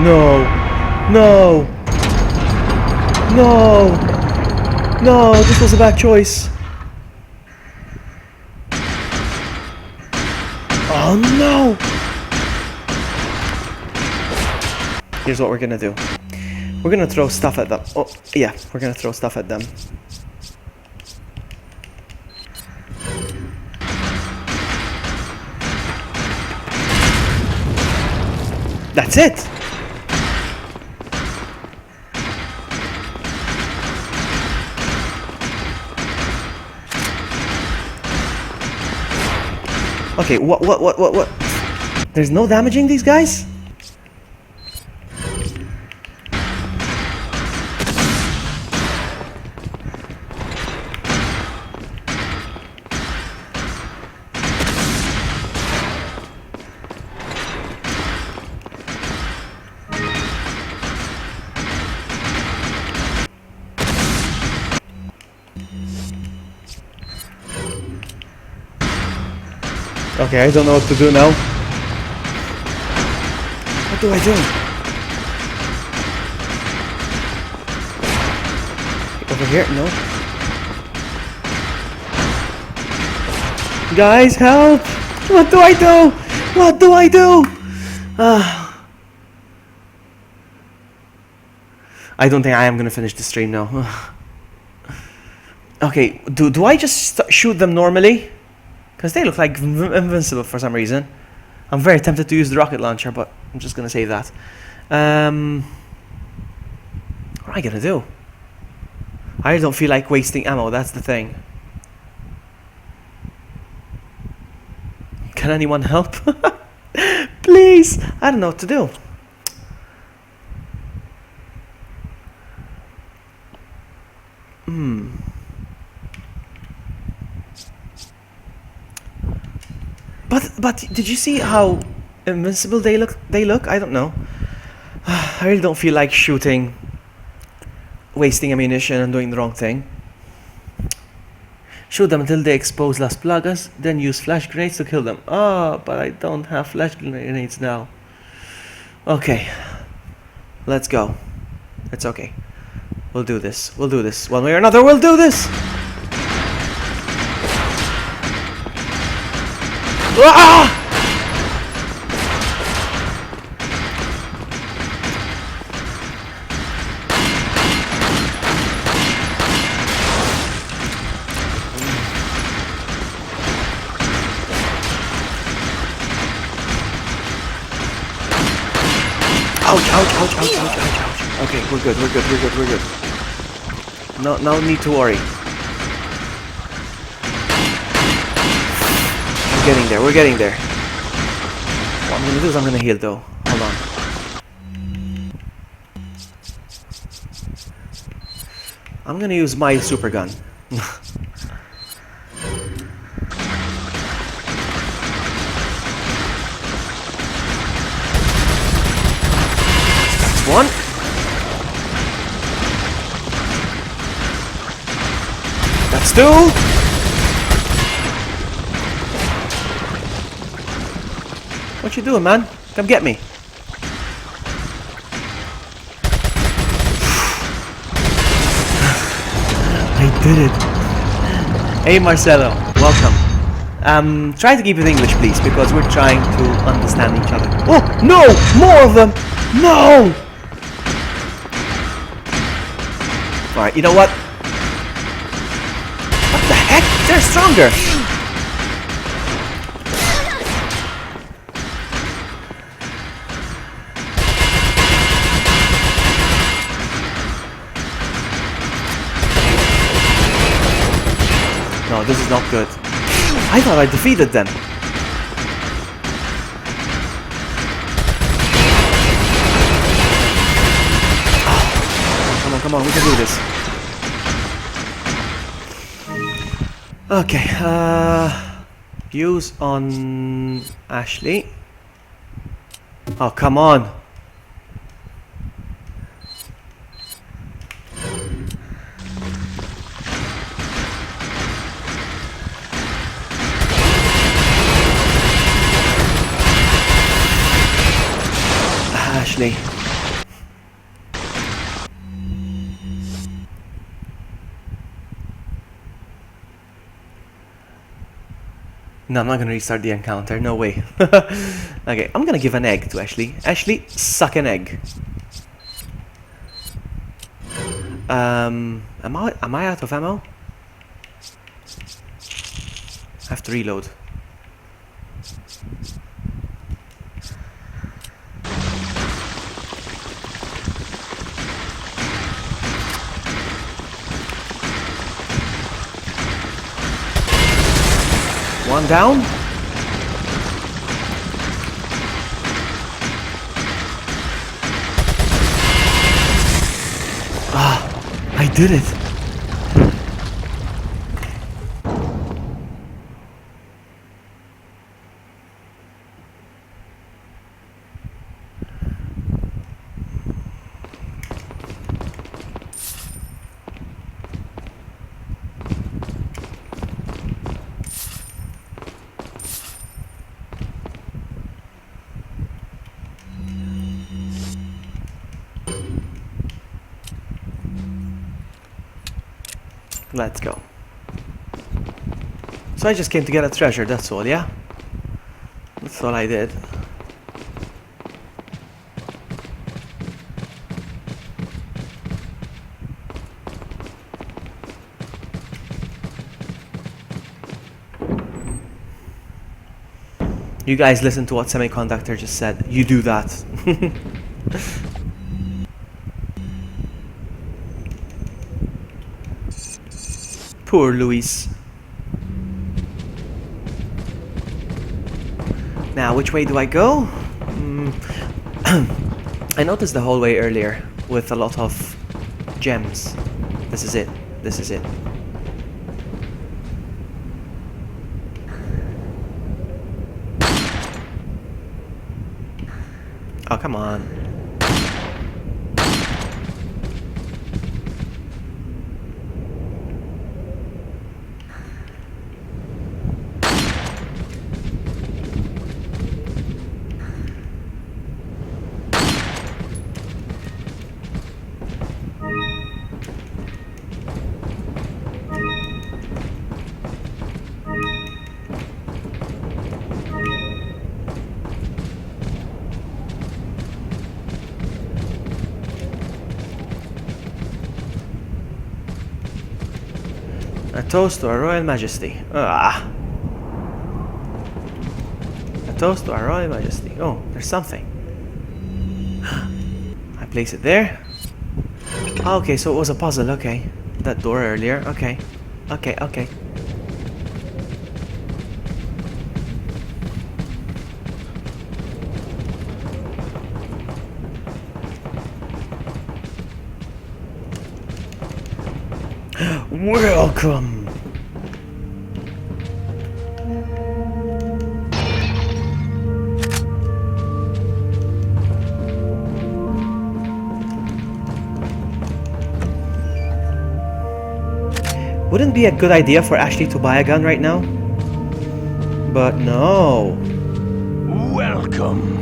No! No! No! No! This was a bad choice! Oh no! Here's what we're gonna do. We're gonna throw stuff at them. Oh, yeah, we're gonna throw stuff at them. That's it! Okay, what? There's no damaging these guys? Okay, I don't know what to do now. What do I do? Over here? No. Guys, help! What do I do? What do I do? I don't think I am gonna finish the stream now. Okay, do I just shoot them normally? Because they look like invincible for some reason. I'm very tempted to use the rocket launcher, but I'm just gonna save that. What am I gonna do? I don't feel like wasting ammo, that's the thing. Can anyone help? Please! I don't know what to do. But did you see how invincible they look? I don't know. I really don't feel like shooting, wasting ammunition and doing the wrong thing. Shoot them until they expose Las Plagas, then use flash grenades to kill them. Oh, but I don't have flash grenades now. Okay, let's go. It's okay. We'll do this. We'll do this. One way or another, we'll do this! Ah! Ouch, ouch, ouch, ouch, ouch, ouch, ouch. Okay, we're good, we're good, we're good, we're good. No need to worry. We're getting there, we're getting there. What I'm gonna do is I'm gonna heal though. Hold on. I'm gonna use my super gun. That's one. That's two. What you doing, man? Come get me. I did it. Hey Marcelo, welcome. Try to keep it English, please, because we're trying to understand each other. Oh, no! More of them! No! Alright, you know what? What the heck? They're stronger! No, this is not good. I thought I defeated them. Come on, we can do this. Okay, use on Ashley. Oh, come on. Ashley. No, I'm not gonna restart the encounter, no way. Okay, I'm gonna give an egg to Ashley. Ashley, suck an egg. Am I out of ammo? I have to reload. One down. Ah, I did it. Let's go. So I just came to get a treasure, that's all, yeah? That's all I did. You guys listen to what Semiconductor just said. You do that. Poor Luis. Now, which way do I go? I noticed the hallway earlier with a lot of gems. This is it. This is it. Oh, come on. A toast to Our Royal Majesty. Ah. A toast to Our Royal Majesty. Oh, there's something. I place it there. Okay, so it was a puzzle. Okay. That door earlier. Okay. Okay, okay. Welcome. Wouldn't be a good idea for Ashley to buy a gun right now? But no. Welcome.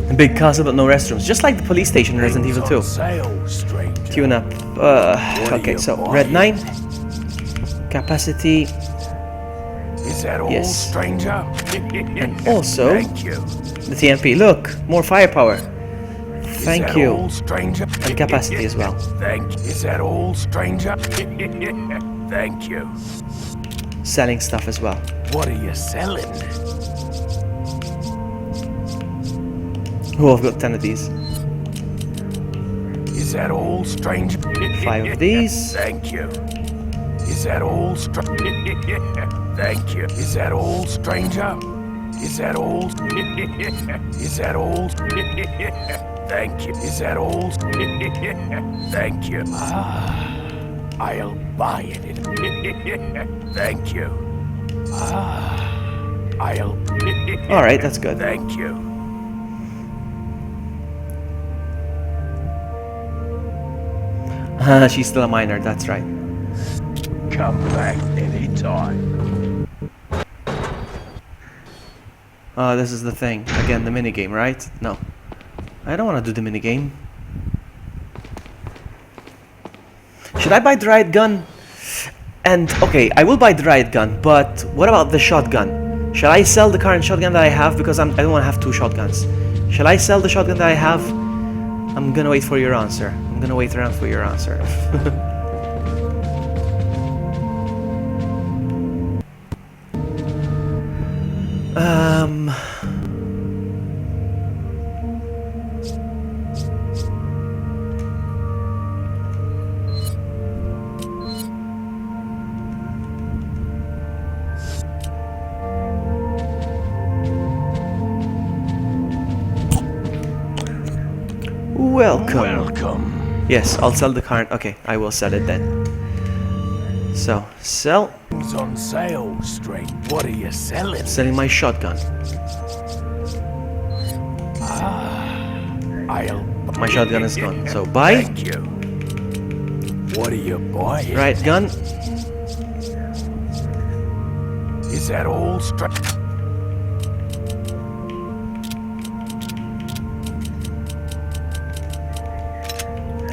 A big castle but no restrooms. Just like the police station in Resident Evil 2. Sale, stranger. Tune up. Okay, so red 9. Capacity. Is that all, Yes. stranger? And also Thank you. the TMP. Look, more firepower. Is Thank that you. all, stranger? And capacity as well. Is that all, stranger? Thank you. Selling stuff as well. What are you selling? Oh, I've got 10 of these. Is that all, stranger? 5 of these. Thank you. Is that all, stranger? Thank you. Is that all, stranger? Is that all? Is that all? Thank you. Is that all? Thank you. Ah, I'll buy it. Thank you. Ah, I'll. Alright, that's good. Thank you. She's still a minor, that's right. Come back anytime. This is the thing. Again, the minigame, right? No. I don't want to do the minigame. Should I buy the riot gun? And, okay, I will buy the riot gun, but what about the shotgun? Shall I sell the current shotgun that I have? Because I don't want to have 2 shotguns. Shall I sell the shotgun that I have? I'm gonna wait for your answer. I'm gonna wait around for your answer. Welcome. Yes, I'll sell the current. Okay, I will sell it then. So, sell. It's on sale, straight. What are you selling? Selling my shotgun. I'll. My shotgun is gone. So, buy. Thank you. What are you buying? Right gun. Is that all, straight?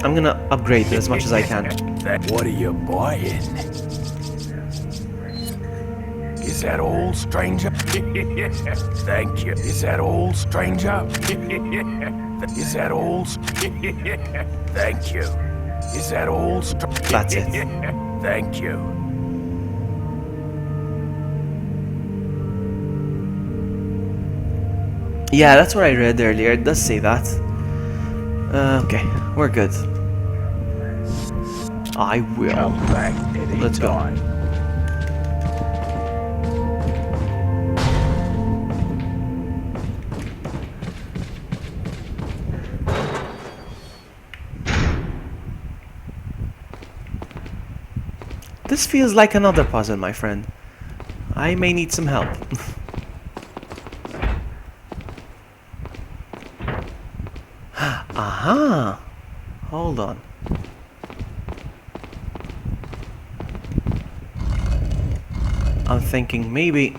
I'm gonna upgrade it as much as I can. What are you buying? Is that all, stranger? Thank you. Is that all, stranger? Is that all? Thank you. Is that all, stranger? That's it. Thank you. Yeah, that's what I read earlier. It does say that. Okay, we're good. I will. Come back anytime. Let's go. This feels like another puzzle, my friend. I may need some help. Aha! Hold on. I'm thinking maybe...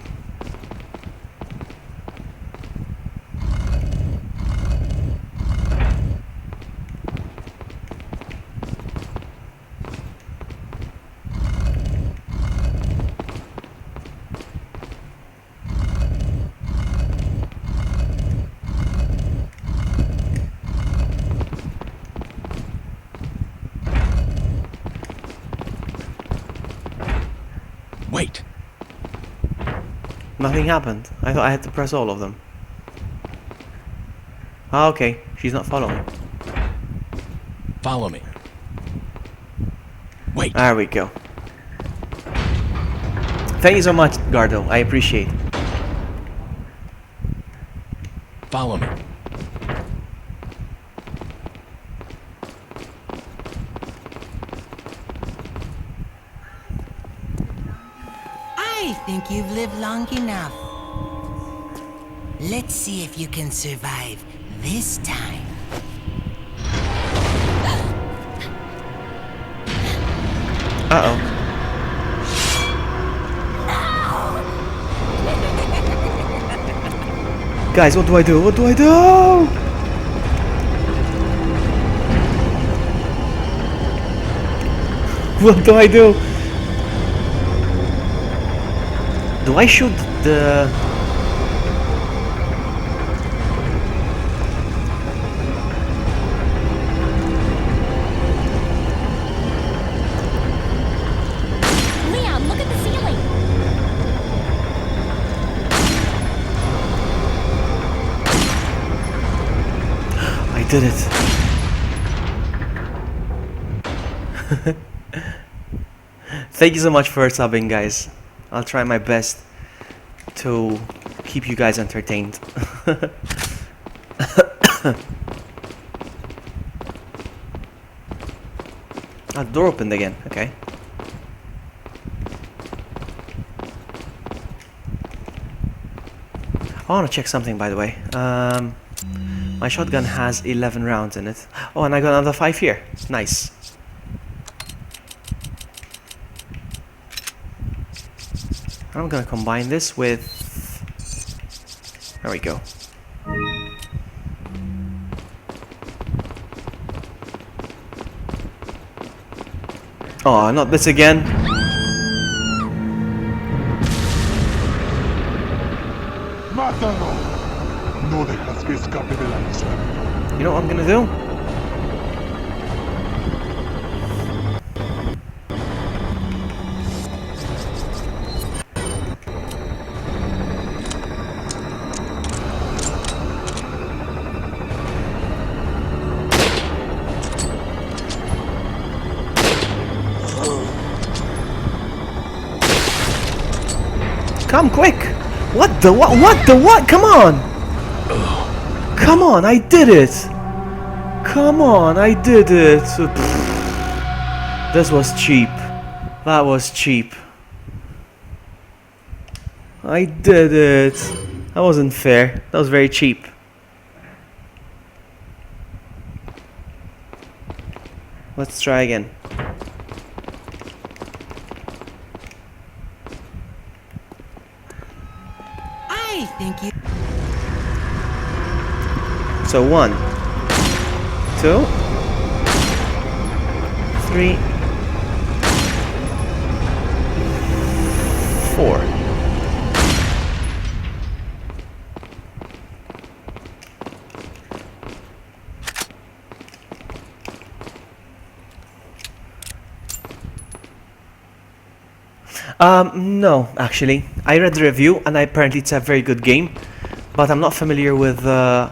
Wait. Nothing happened. I thought I had to press all of them. Ah, okay. She's not following. Follow me. Wait. There we go. Thank you so much, Gardo. I appreciate it. Follow me. I think you've lived long enough. Let's see if you can survive this time. Uh-oh. Guys, what do I do? What do I do? What do I do? Do I shoot the... Liam, look at the ceiling. I did it. Thank you so much for subbing, guys. I'll try my best to keep you guys entertained. Ah, the door opened again. Okay. I want to check something, by the way. My shotgun has 11 rounds in it. Oh, and I got another 5 here. Nice. I'm gonna combine this with... There we go. Oh, not this again. ¡Mátalo! No dejas que escape de la isla. You know what I'm gonna do? Come quick! What the what? What the what? Come on! Come on, I did it! Come on, I did it! This was cheap. That was cheap. I did it. That wasn't fair. That was very cheap. Let's try again. I think you... So 1, 2, 3, PS4. No, actually. I read the review and apparently it's a very good game, but I'm not familiar with the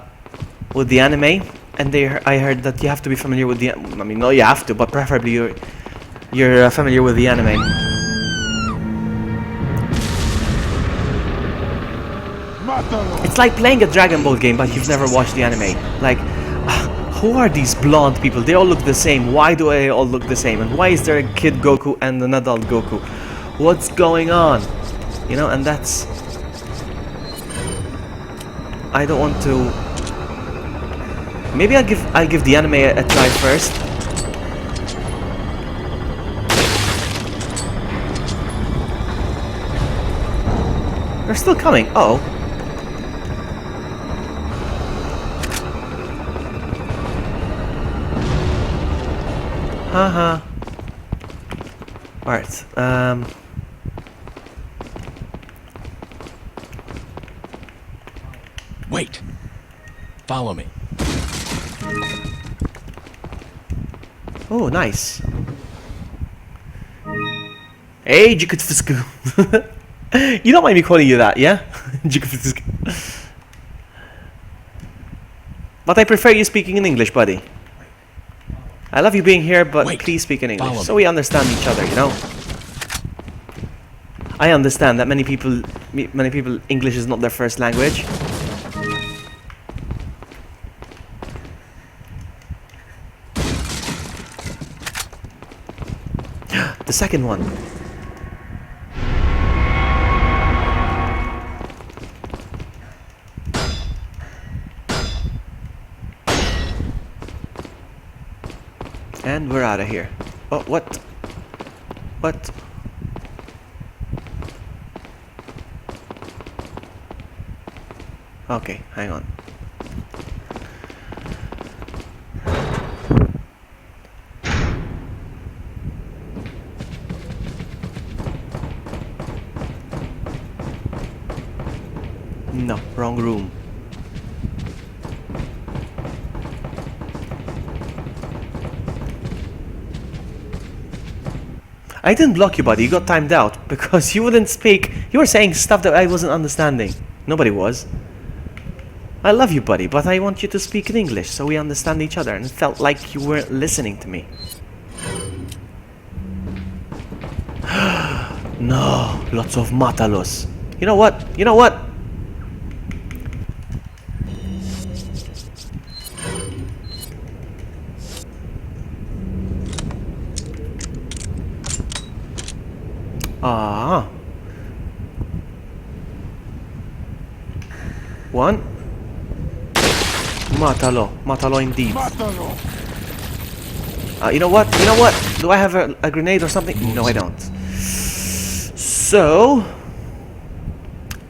anime. And I heard that you have to be familiar with the. I mean, no, you have to, but preferably you're familiar with the anime. It's like playing a Dragon Ball game, but you've never watched the anime. Like, who are these blonde people? They all look the same. Why do they all look the same? And why is there a kid Goku and an adult Goku? What's going on? You know, and that's... I don't want to... Maybe I'll give the anime a try first. They're still coming. Oh. Haha. Alright, Wait. Follow me. oh, nice. Hey, Jikutfisku. You don't mind me calling you that, yeah? Jikutfisku. But I prefer you speaking in English, buddy. I love you being here, but Wait, please speak in English, follow so me. we understand each other, you know? I understand that many people English is not their first language. The second one. And we're out of here. Oh, what? What? Okay, hang on. No, wrong room. I didn't block you, buddy. You got timed out because you wouldn't speak. You were saying stuff that I wasn't understanding. Nobody was. I love you, buddy, but I want you to speak in English so we understand each other, and it felt like you weren't listening to me. No, lots of matalos. You know what? You know what? Ah. One. Matalo. Matalo indeed. ¡Mátalo! You know what? You know what? Do I have a grenade or something? No, I don't. So...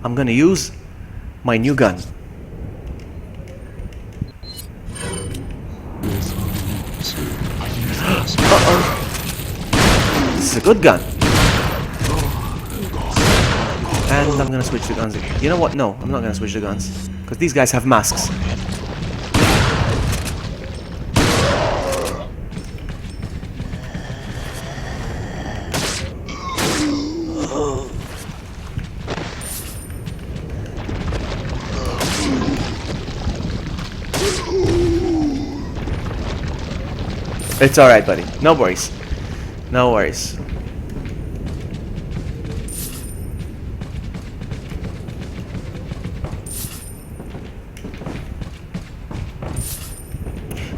I'm gonna use my new gun. Uh-oh. This is a good gun. And I'm gonna switch the guns again. You know what? No, I'm not gonna switch the guns. Because these guys have masks. It's alright, buddy. No worries. No worries.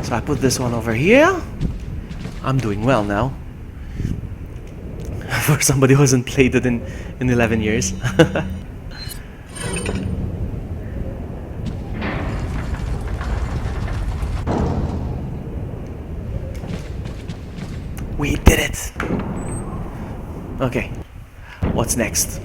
So I put this one over here. I'm doing well now. For somebody who hasn't played it in 11 years. We did it! Okay, what's next?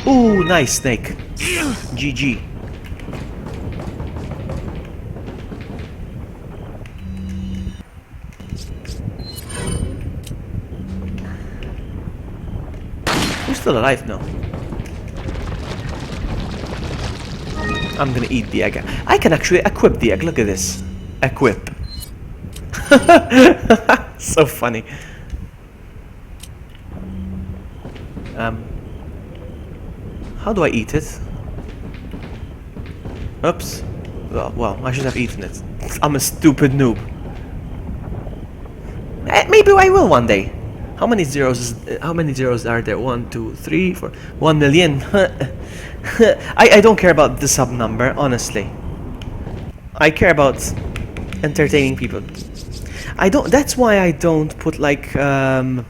Ooh, nice snake. GG. still alive? No. I'm gonna eat the egg. I can actually equip the egg. Look at this. Equip. So funny. How do I eat it? Oops. Well, I should have eaten it. I'm a stupid noob. Maybe I will one day. How many zeros are there? 1, 2, 3, 4. 1 million. I don't care about the sub number, honestly. I care about entertaining people. That's why I don't put like a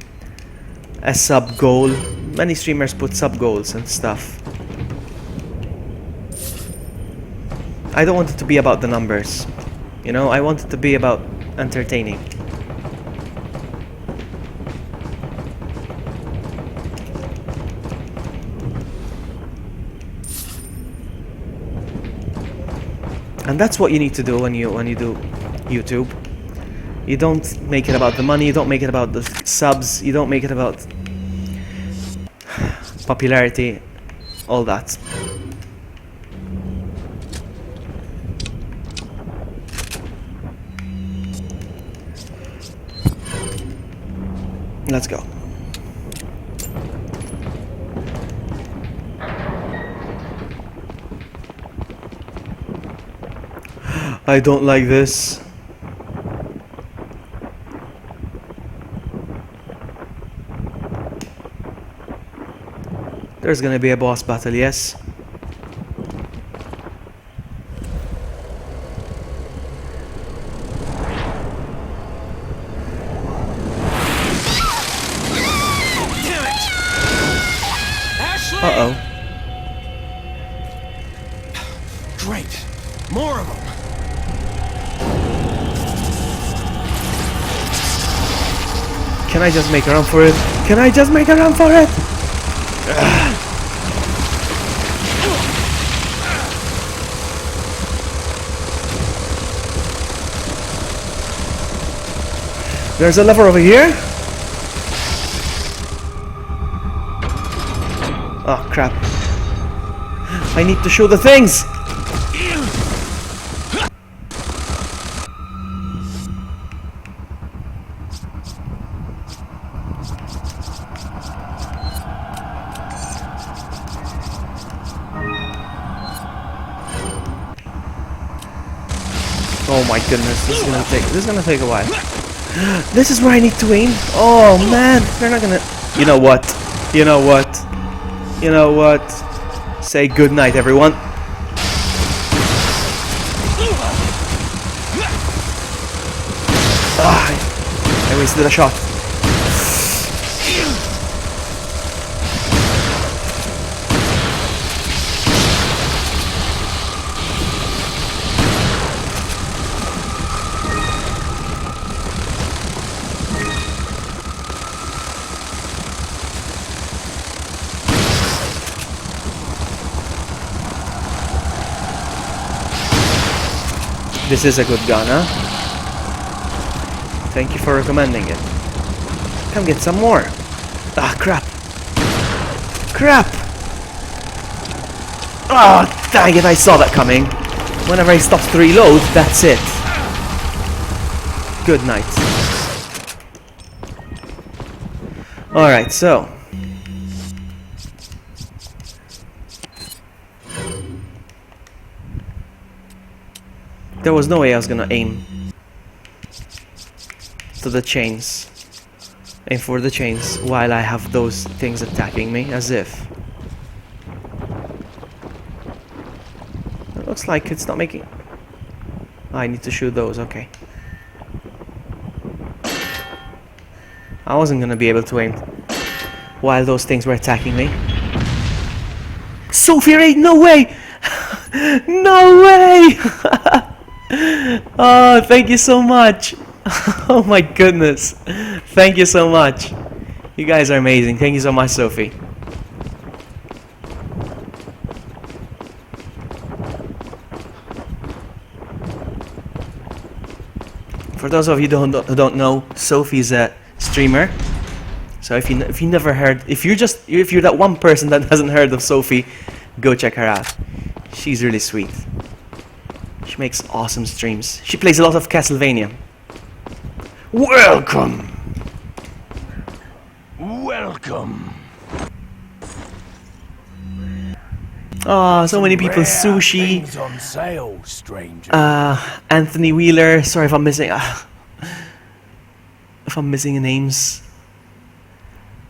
sub goal. Many streamers put sub goals and stuff. I don't want it to be about the numbers. You know, I want it to be about entertaining. And that's what you need to do when you do YouTube. You don't make it about the money, you don't make it about the subs, you don't make it about popularity, all that. Let's go. I don't like this. There's gonna be a boss battle, yes. Uh-oh. Great. More of them. Can I just make a run for it? Can I just make a run for it? There's a lever over here. Oh crap. I need to show the things. Oh my goodness, this is gonna take a while. This is where I need to aim. Oh man, they're not gonna. You know what? You know what? You know what? Say good night, everyone. I wasted a shot. This is a good gun, huh? Thank you for recommending it. Come get some more. Ah, crap. Crap! Ah, oh, dang it, I saw that coming. Whenever I stopped to reload, that's it. Good night. Alright, so. There was no way I was gonna aim to the chains. Aim for the chains while I have those things attacking me, as if. It looks like it's not making... I need to shoot those, okay. I wasn't gonna be able to aim while those things were attacking me. Sophie Ray, no way! No way! Oh, thank you so much. Oh my goodness. Thank you so much. You guys are amazing. Thank you so much, Sophie. For those of you who don't know, Sophie's a streamer. So if you never heard, if you're that one person that hasn't heard of Sophie, go check her out. She's really sweet. She makes awesome streams. She plays a lot of Castlevania. Welcome! Welcome. Oh, so many people. Rare Sushi. things on sale, stranger. Anthony Wheeler. Sorry if I'm missing. If I'm missing names.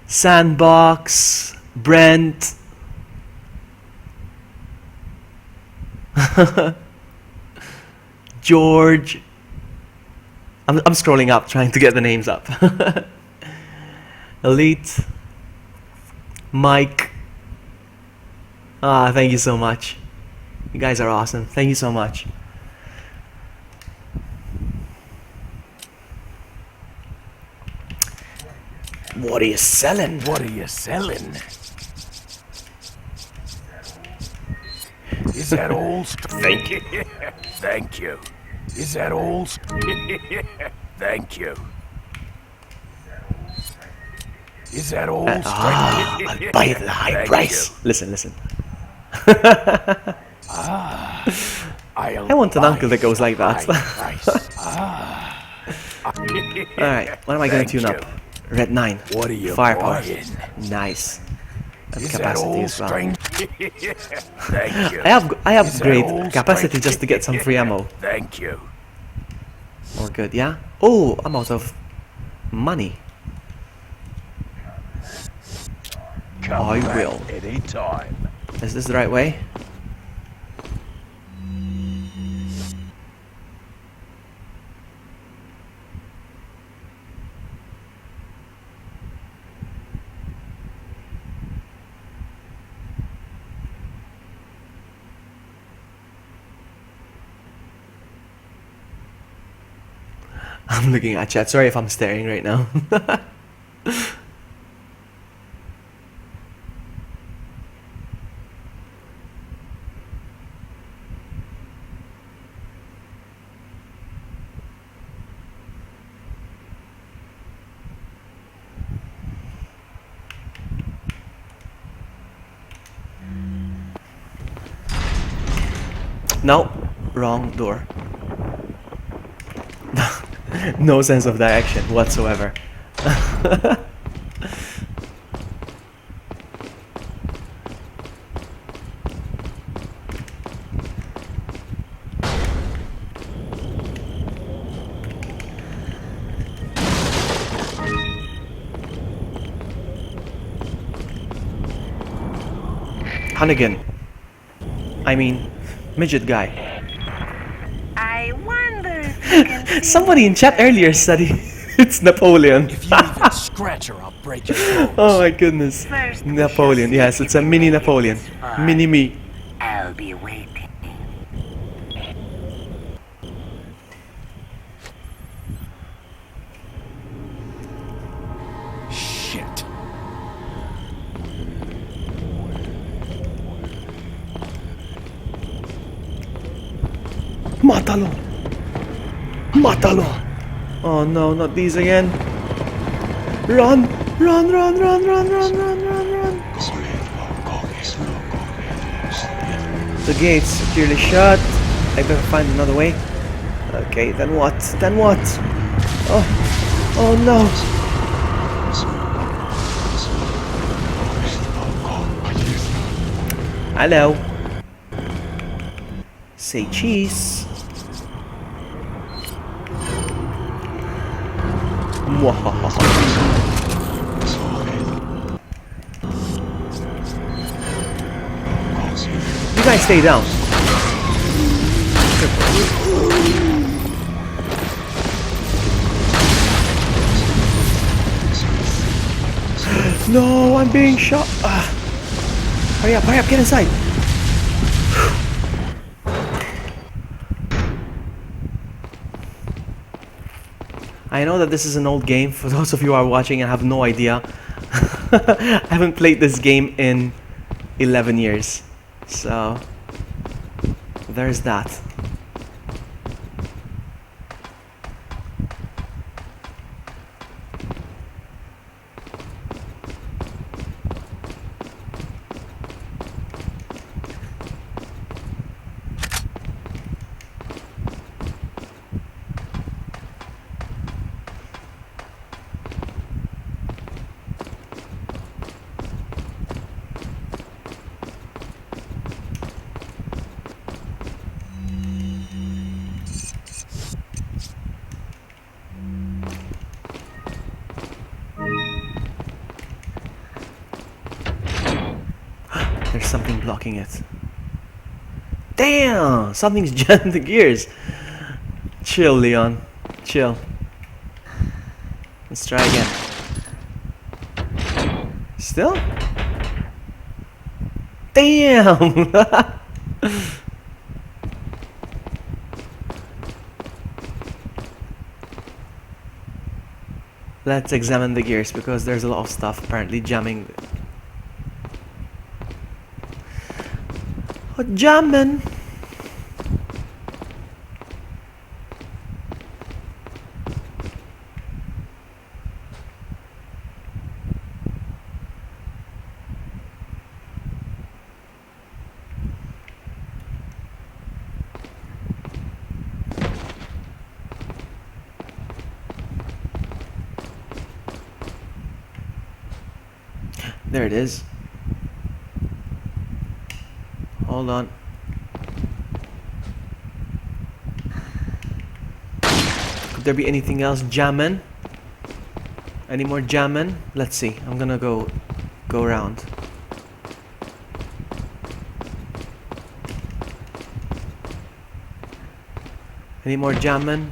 Sandbox. Brent. George. I'm scrolling up, trying to get the names up. Elite. Mike. Thank you so much. You guys are awesome. Thank you so much. What are you selling? What are you selling? Is that all? Thank you. Thank you. Is that all? Thank you. Is that all? I'll buy it at a high Thank price. you. Listen. I want an uncle that goes like that. Alright, what am I going to tune up? Red 9. What are you Firepower. buying? Nice. And Is that capacity all, as well. strange? Thank you. I Is that upgrade all, capacity strange? just to get some free ammo. Thank you. Or good, yeah? Oh, I'm out of money. Come I back will. any time. Is this the right way? I'm looking at chat. Sorry if I'm staring right now. No, wrong door. No sense of direction whatsoever. Hannigan. I mean, midget guy. I wonder if you can see Somebody in chat earlier said it's Napoleon. If you even scratch her, I'll break your bones. Oh my goodness. First, Napoleon, yes, it's a mini Napoleon. Mini me. I'll be waiting. Shit. Mátalo! Mátalo! Oh no, not these again. Run! Run, run, run, run, run, run, run, run! The gate's securely shut. I better find another way. Okay, then what? Then what? Oh, oh no! Hello. Say cheese. Mwahaha. You guys stay down. No, I'm being shot. Hurry up, get inside. I know that this is an old game for those of you who are watching and have no idea. I haven't played this game in 11 years. So there's that. There's something blocking it. Damn! Something's jammed the gears. Chill, Leon. Chill. Let's try again. Still? Damn! Let's examine the gears because there's a lot of stuff apparently jamming. Oh, jamming! There it is. Hold on. Could there be anything else jamming? Any more jamming? Let's see. I'm gonna go around. Any more jamming?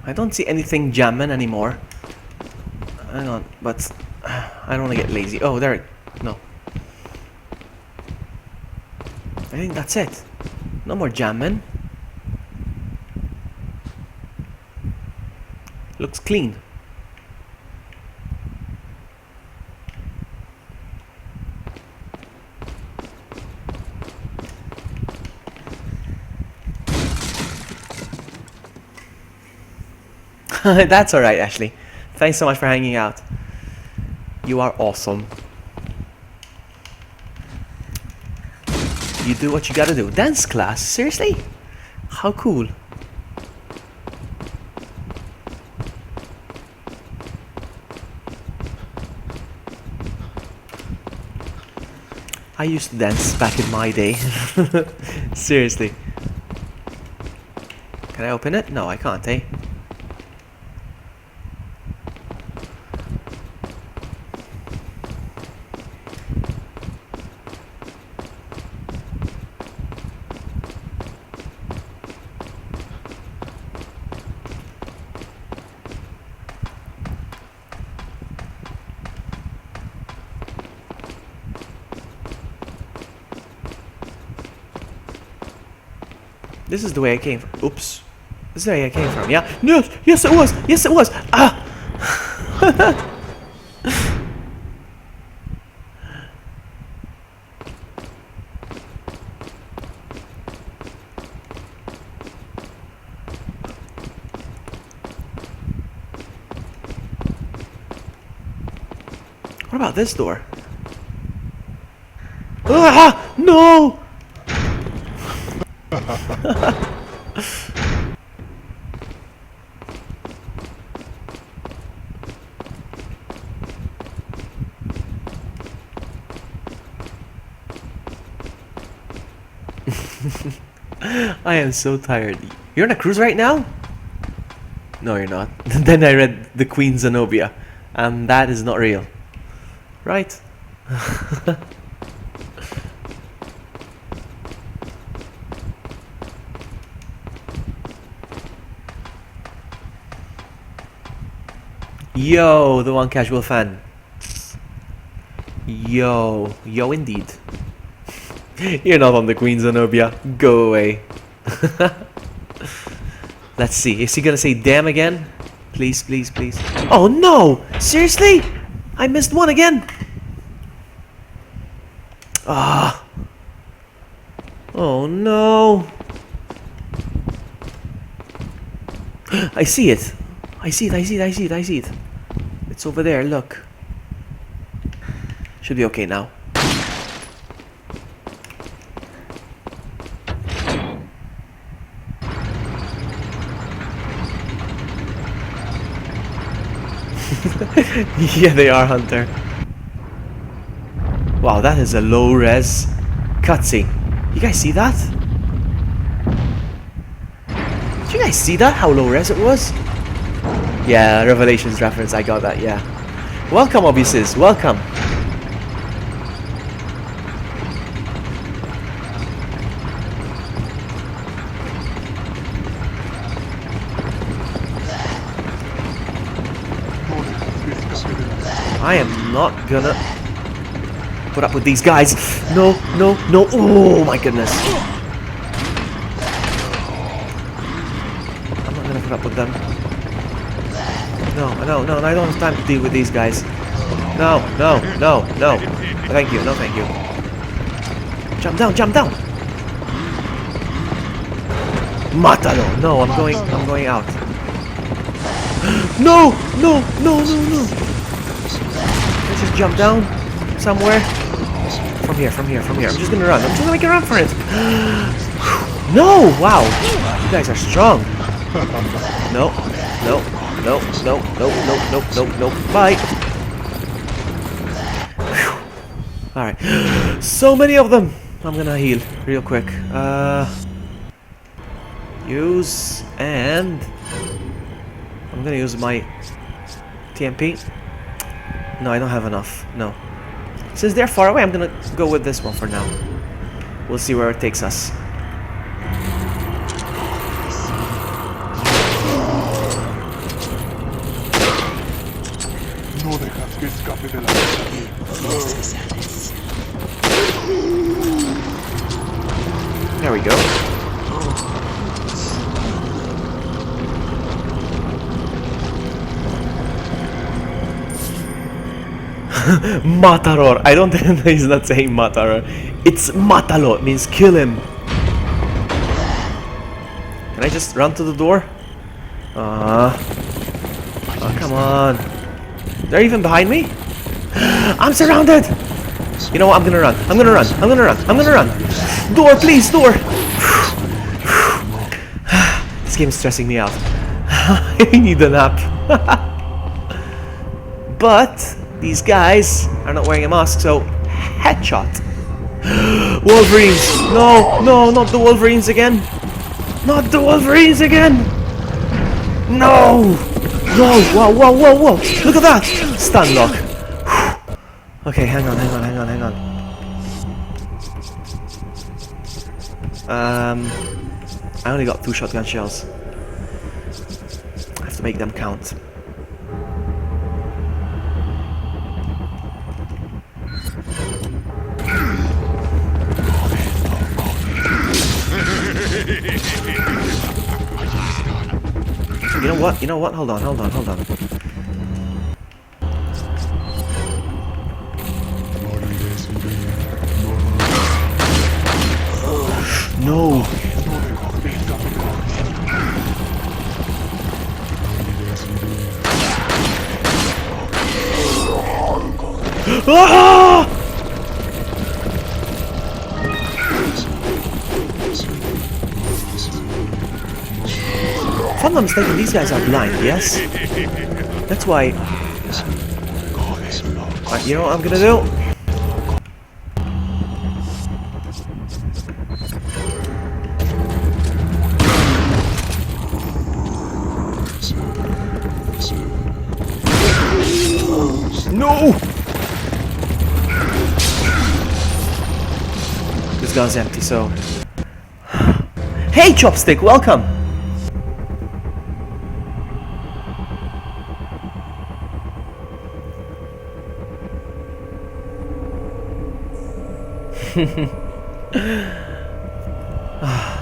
I don't see anything jamming anymore. Hang on, but I don't want to get lazy. Oh, there. No. I think that's it. No more jamming. Looks clean. That's alright, Ashley. Thanks so much for hanging out. You are awesome. You do what you gotta do. Dance class? Seriously? How cool. I used to dance back in my day. Seriously. Can I open it? No, I can't, eh? This is the way I came from. Oops. This is the way I came from, yeah? No! Yes, it was! Yes, it was! Ah! What about this door? Ah! No! I am so tired. You're on a cruise right now? No, you're not. Then I read The Queen Zenobia, and that is not real. Right? Yo, the one casual fan. Yo indeed. You're not on the Queen Zenobia. Go away. Let's see. Is he gonna say damn again? Please, please, please. Oh no! Seriously? I missed one again. Ah. Oh no. I see it. I see it. It's over there, look. Should be okay now. Yeah, they are, Hunter. Wow, that is a low-res cutscene. You guys see that? Did you guys see that? How low-res it was? Yeah, Revelations reference, I got that, yeah. Welcome, Obbises, welcome. I am not gonna put up with these guys. No, no, no. Oh my goodness. I'm not gonna put up with them. No, no, no, I don't have time to deal with these guys. No, no, no, no. Thank you, no thank you. Jump down, jump down. Matalo. No, I'm going out. No, no, no, no, no. Let's just jump down somewhere. From here, from here, from here. I'm just gonna run. I'm just gonna make a run for it. No! Wow! You guys are strong. No, no, no, no, no, no, no, no, no. Bye! Alright. So many of them! I'm gonna heal real quick. Use and I'm gonna use my TMP. No, I don't have enough. No. Since they're far away, I'm gonna go with this one for now. We'll see where it takes us. No dejas que escape de la There we go. Mataror. I don't think he's not saying Mataror. It's Matalo. It means kill him. Can I just run to the door? Oh, come on. They're even behind me? I'm surrounded! You know what? I'm gonna run. I'm gonna run. I'm gonna run. I'm gonna run. Door, please, door! This game is stressing me out. I need a nap. But these guys are not wearing a mask, so headshot. Wolverines! No, no, not the Wolverines again! Not the Wolverines again! No! No! Whoa, whoa, whoa, whoa! Look at that! Stun lock. Okay, hang on, hang on, hang on, hang on. I only got 2 shotgun shells. I have to make them count. You know what? You know what? Hold on, hold on, hold on. No! Ah! If I'm not mistaken, these guys are blind, yes? That's why... you know what I'm gonna do? No! This gun's empty, so... Hey, Chopstick, welcome!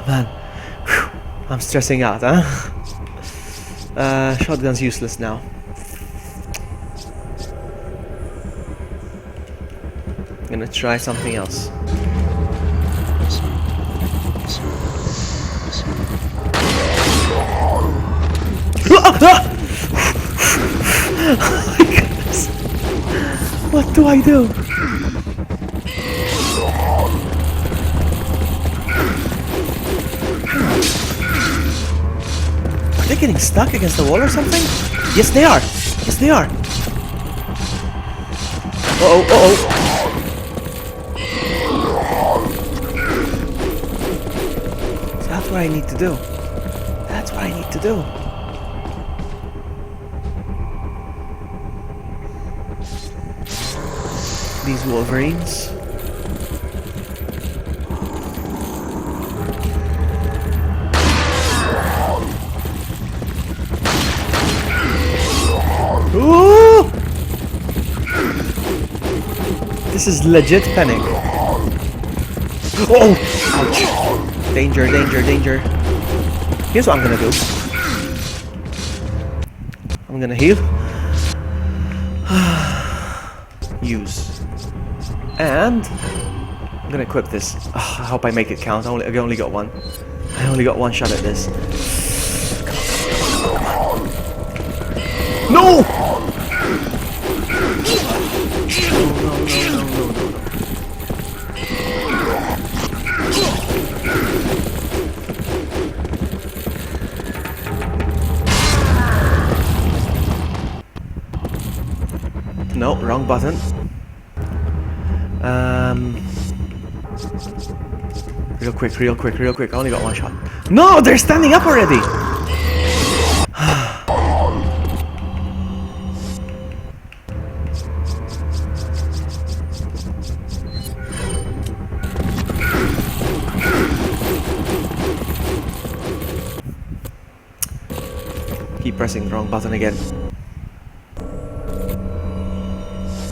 Man, whew. I'm stressing out, huh? Shotgun's useless now. I'm gonna try something else. do I do? Are they getting stuck against the wall or something? Yes, they are. Yes, they are. Uh-oh, uh-oh. So that's what I need to do. That's what I need to do. These wolverines. Ooh! This is legit panic. Oh! Ouch! Danger, danger, danger. Here's what I'm gonna do. I'm gonna heal. Use. And I'm gonna equip this. Oh, I hope I make it count. I only got one. I only got one shot at this. No! No, wrong button. Real quick, real quick, real quick. I only got one shot. No, they're standing up already. Keep pressing the wrong button again.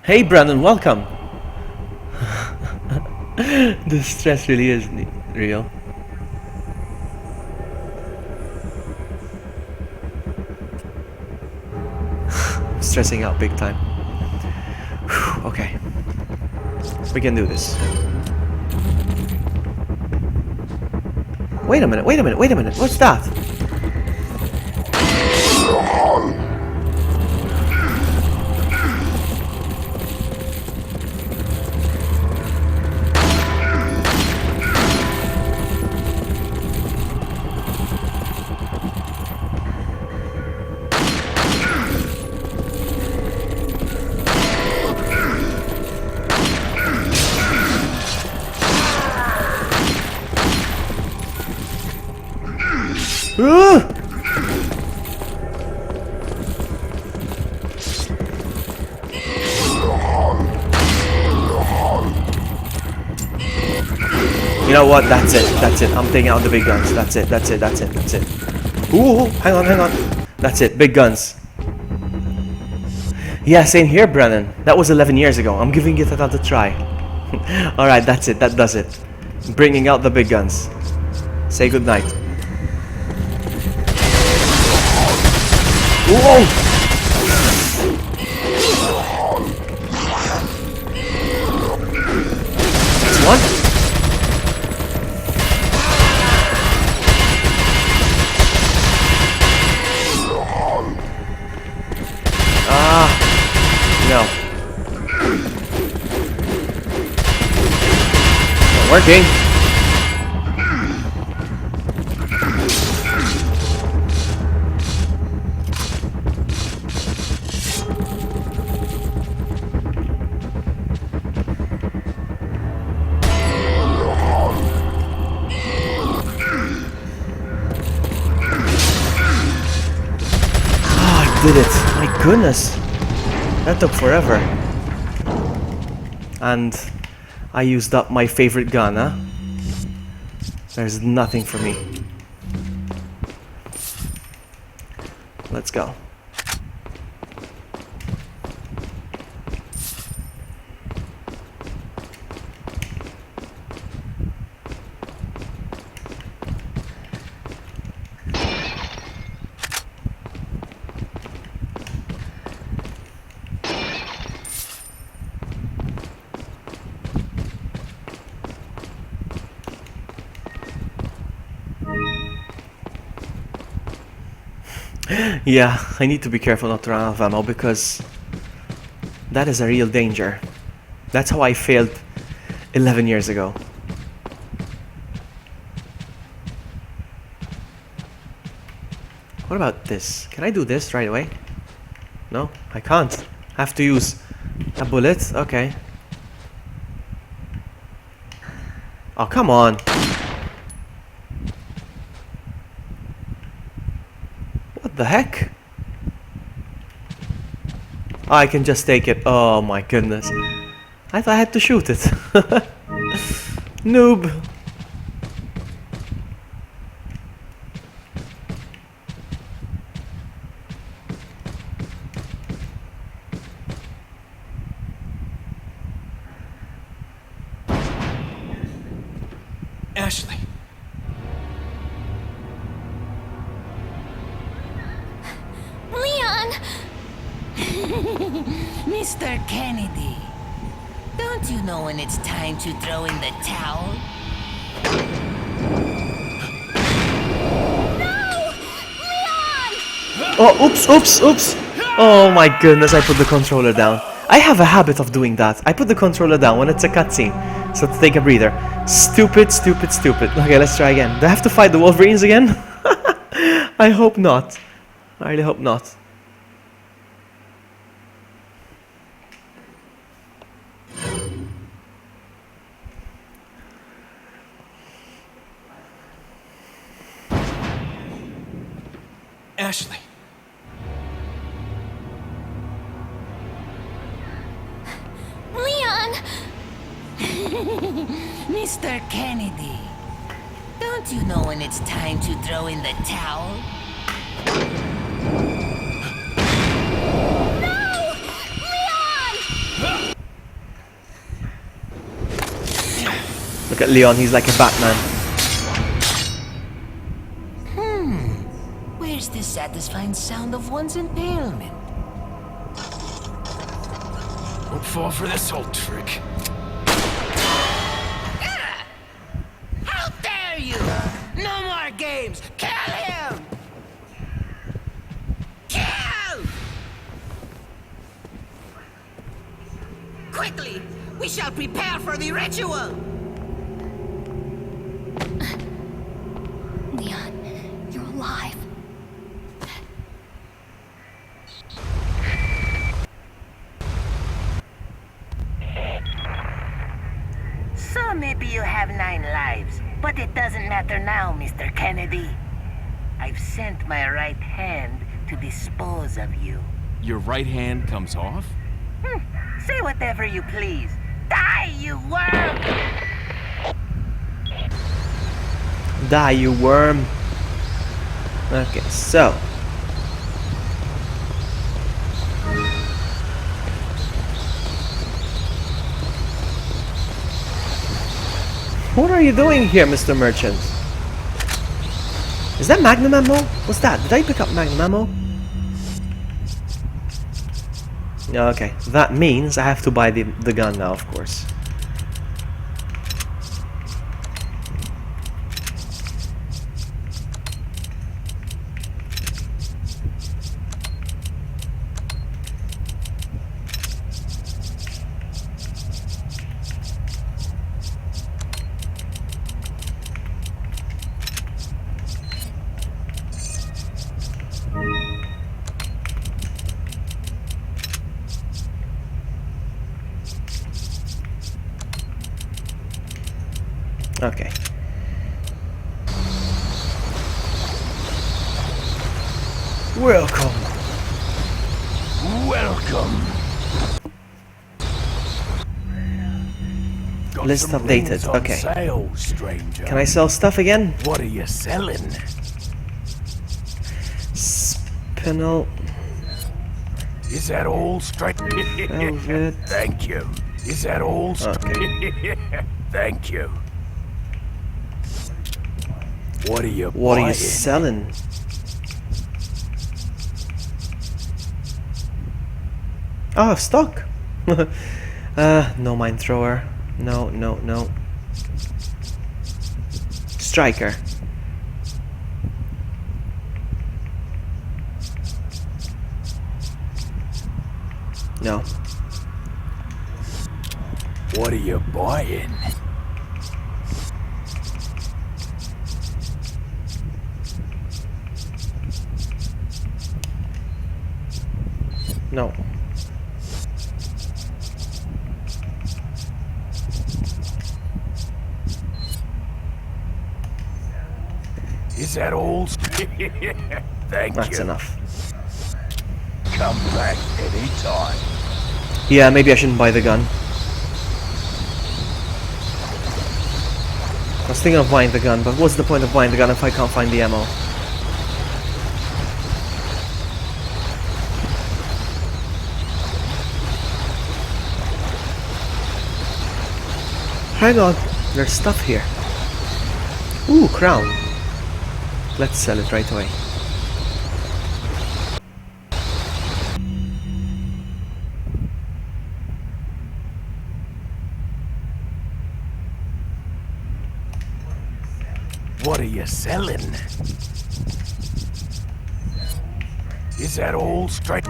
Hey Brandon, welcome! The stress really is real. I'm stressing out big time. Whew, okay. We can do this. Wait a minute, wait a minute, wait a minute. What's that? You know what? That's it. That's it. I'm taking out the big guns. That's it. That's it. That's it. That's it. Ooh, hang on, hang on. That's it. Big guns. Yeah, same here, Brennan. That was 11 years ago. I'm giving it another try. All right, that's it. That does it. Bringing out the big guns. Say goodnight. Whoa! That's one. No. Not working. Oh, I did it. My goodness. That took forever. And I used up my favorite gun, huh? There's nothing for me. Let's go. Yeah, I need to be careful not to run out of ammo because that is a real danger. That's how I failed 11 years ago. What about this? Can I do this right away? No, I can't. I have to use a bullet. Okay. Oh, come on. What the heck? Oh, I can just take it. Oh my goodness. I thought I had to shoot it. Noob. Ashley. Leon! Mr. Kennedy, don't you know when it's time to throw in the towel? No! Leon! Oh, oops. Oh my goodness, I put the controller down. I have a habit of doing that. I put the controller down when it's a cutscene. So to take a breather. Stupid. Okay, let's try again. Do I have to fight the Wolverines again? I hope not. I really hope not. Ashley. Leon! Mr. Kennedy, don't you know when it's time to throw in the towel? No! Leon! Look at Leon, he's like a Batman. Where's the satisfying sound of one's impalement? Won't fall for this old trick. How dare you! No more games! Kill him! Kill! Quickly! We shall prepare for the ritual! Leon, you're alive. So maybe you have 9 lives, but it doesn't matter now, Mr. Kennedy. I've sent my right hand to dispose of you. Your right hand comes off? Say whatever you please. Die, you worm! Die, you worm. Okay, so. What are you doing here, Mr. Merchant? Is that Magnum ammo? What's that? Did I pick up Magnum ammo? Okay, that means I have to buy the gun now, of course. Okay. Welcome. Got List some updated, rings on okay. sale, stranger. Can I sell stuff again? What are you selling? Spinel. Is that all, stranger? Velvet. Thank you. Is that all, Thank you. What are you What are buying? you selling? Oh, stock. No mine thrower. No. Striker. No. What are you buying? No. Is that all? Thank That's you. enough. Come back anytime. Yeah, maybe I shouldn't buy the gun. I was thinking of buying the gun, but what's the point of buying the gun if I can't find the ammo? Hang on, there's stuff here. Ooh, crown. Let's sell it right away. What are you selling? Is that all straight?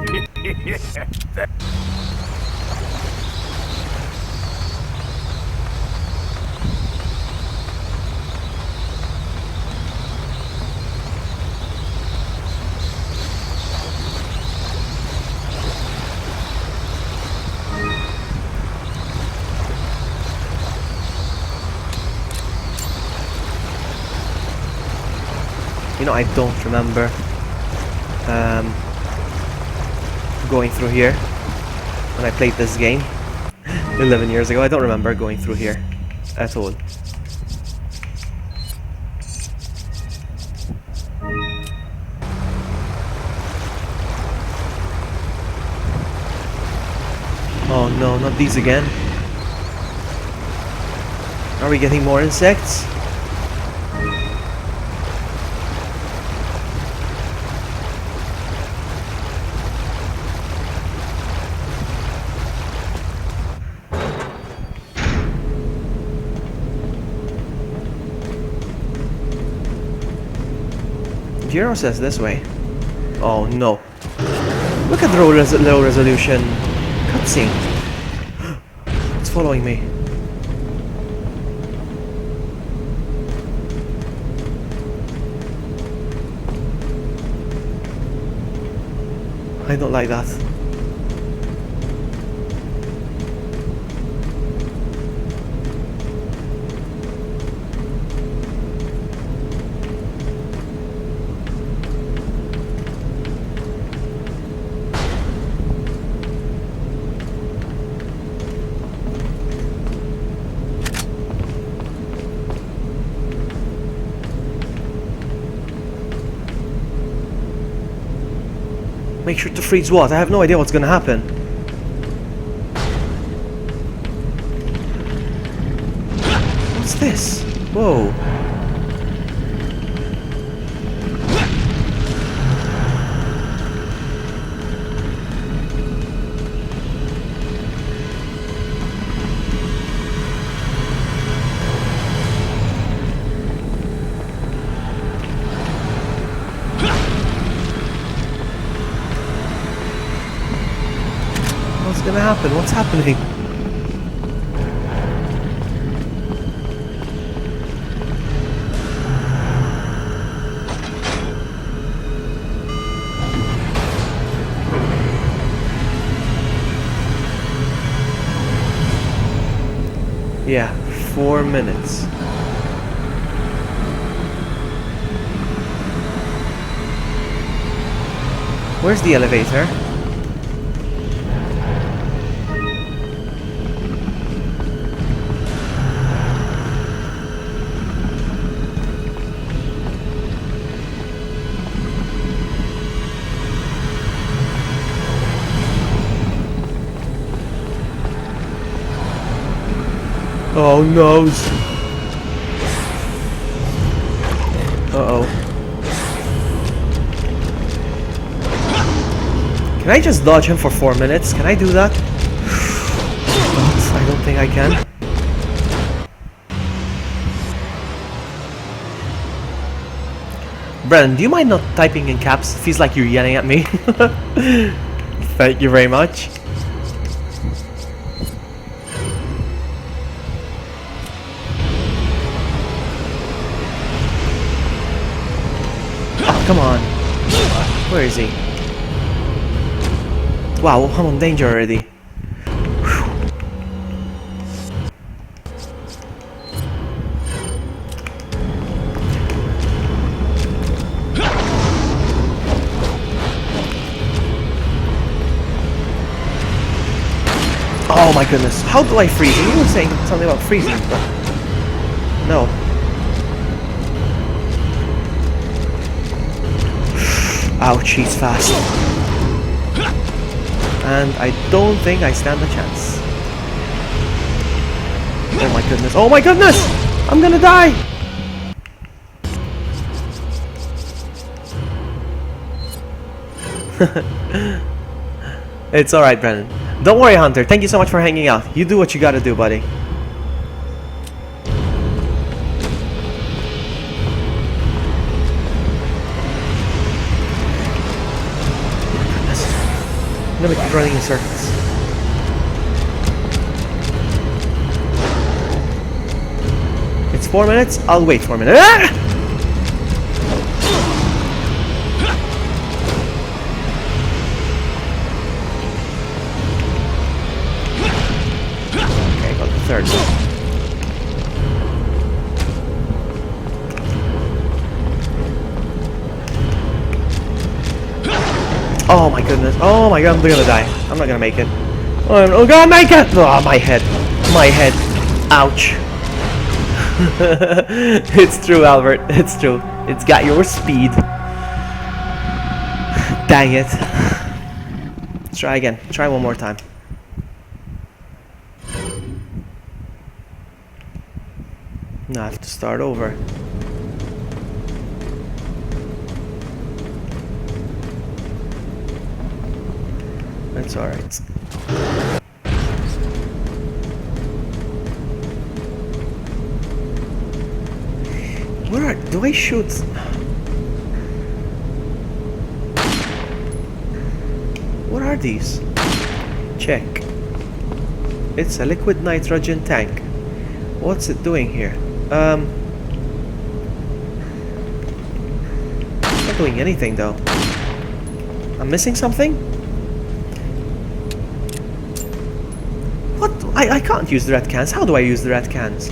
You know, I don't remember going through here when I played this game 11 years ago. I don't remember going through here at all. Oh no, not these again. Are we getting more insects? Giro says this way. Oh no. Look at the low resolution cutscene. It's following me. I don't like that. Make sure to freeze what? I have no idea what's gonna happen. What's this? Whoa. What's gonna happen? What's happening? Yeah, 4 minutes. Where's the elevator? Oh no! Uh-oh. Can I just dodge him for 4 minutes? Can I do that? I don't think I can. Brennan, do you mind not typing in caps? It feels like you're yelling at me. Thank you very much. come on. Where is he? Wow, I'm in danger already. Oh my goodness, how do I freeze? You were saying something about freezing, but no. Ouch, he's fast. And I don't think I stand a chance. Oh my goodness, oh my goodness! I'm gonna die! It's alright, Brennan. Don't worry, Hunter. Thank you so much for hanging out. You do what you gotta do, buddy. I'm gonna keep running in circles. It's 4 minutes. I'll wait for a minute. Ah! Third. Oh my goodness. Oh my god, I'm gonna die. I'm not gonna make it. I'm not gonna make it! Oh, my head. My head. Ouch. It's true, Albert. It's true. It's got your speed. Dang it. Let's try again. Try one more time. Now I have to start over. That's alright. Where are... do I shoot... what are these? Check. It's a liquid nitrogen tank. What's it doing here? Not doing anything though. I'm missing something? What? I can't use the red cans. How do I use the red cans?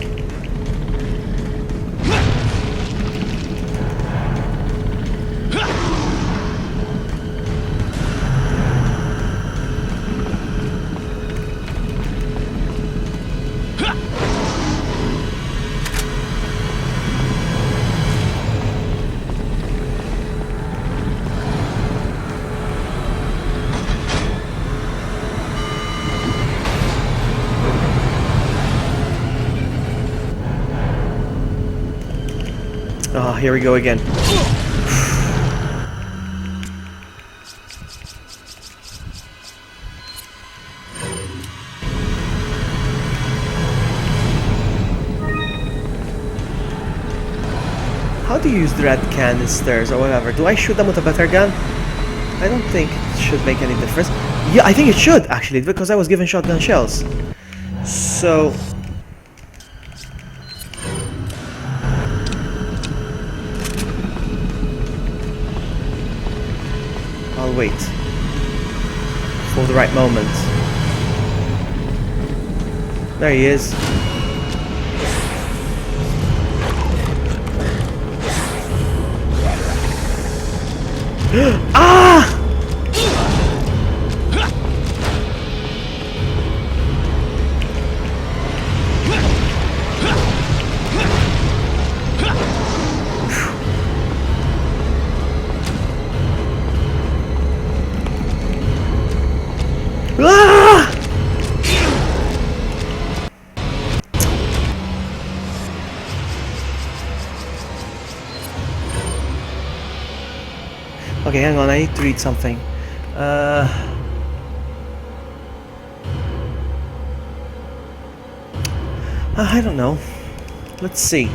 Oh, here we go again. How do you use the red canisters or whatever? Do I shoot them with a better gun? I don't think it should make any difference. Yeah, I think it should actually, because I was given shotgun shells. So... I'll wait for the right moment. There he is. Ah! Ah! Okay, hang on, I need to read something. I don't know. Let's see.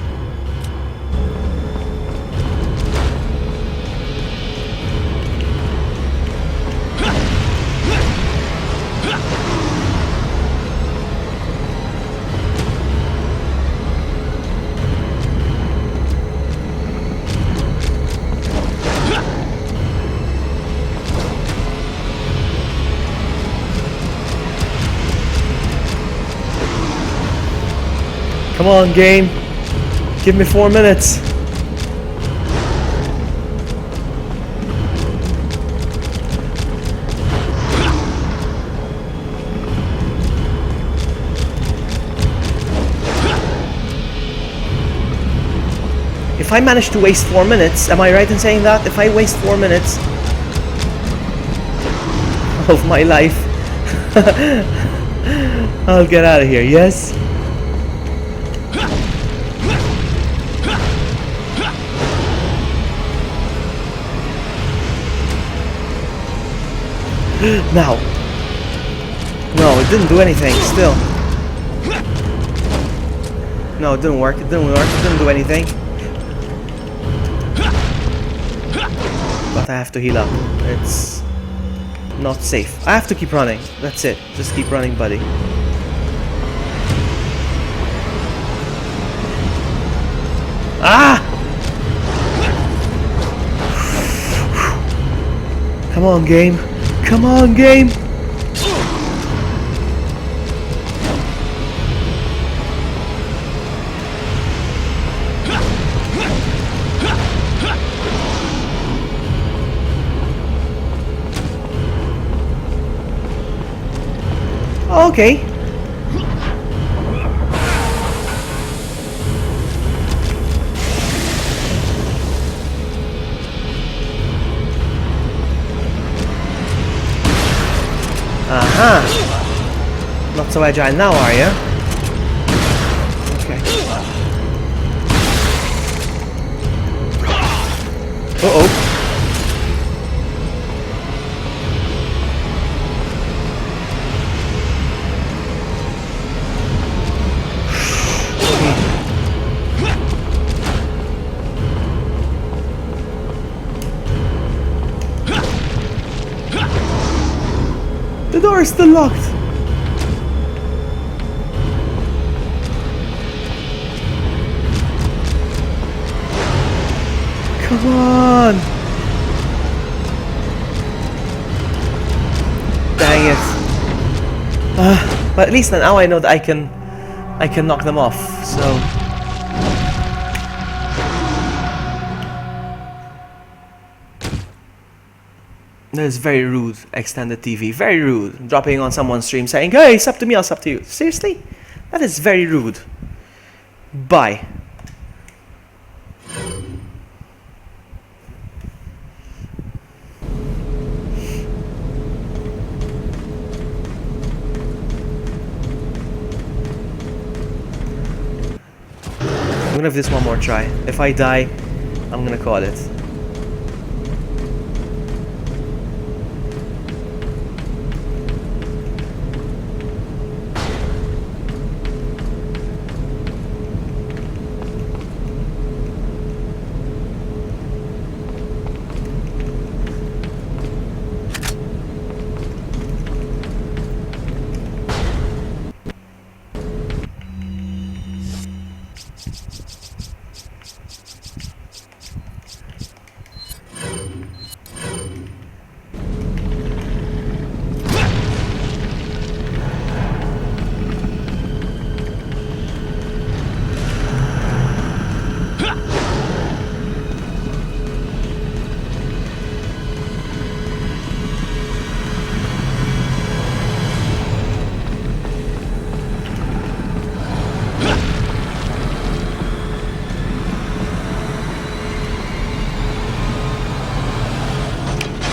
Come on, game. Give me 4 minutes. If I manage to waste 4 minutes, am I right in saying that? If I waste 4 minutes of my life, I'll get out of here, yes? Now. No, it didn't do anything, still. No, it didn't work, it didn't work, it didn't do anything. But I have to heal up. It's not safe. I have to keep running. That's it. Just keep running, buddy. Ah! Come on, game. Come on, game. Okay. Aha. Not so agile now, are you? Okay. Uh-oh. The door is still locked. Come on. Dang it. But at least now I know that I can knock them off. So that is very rude, extended TV. Very rude. Dropping on someone's stream saying, hey, it's up to me, I'll up to you. Seriously? That is very rude. Bye. I'm gonna have this one more try. If I die, I'm gonna call it.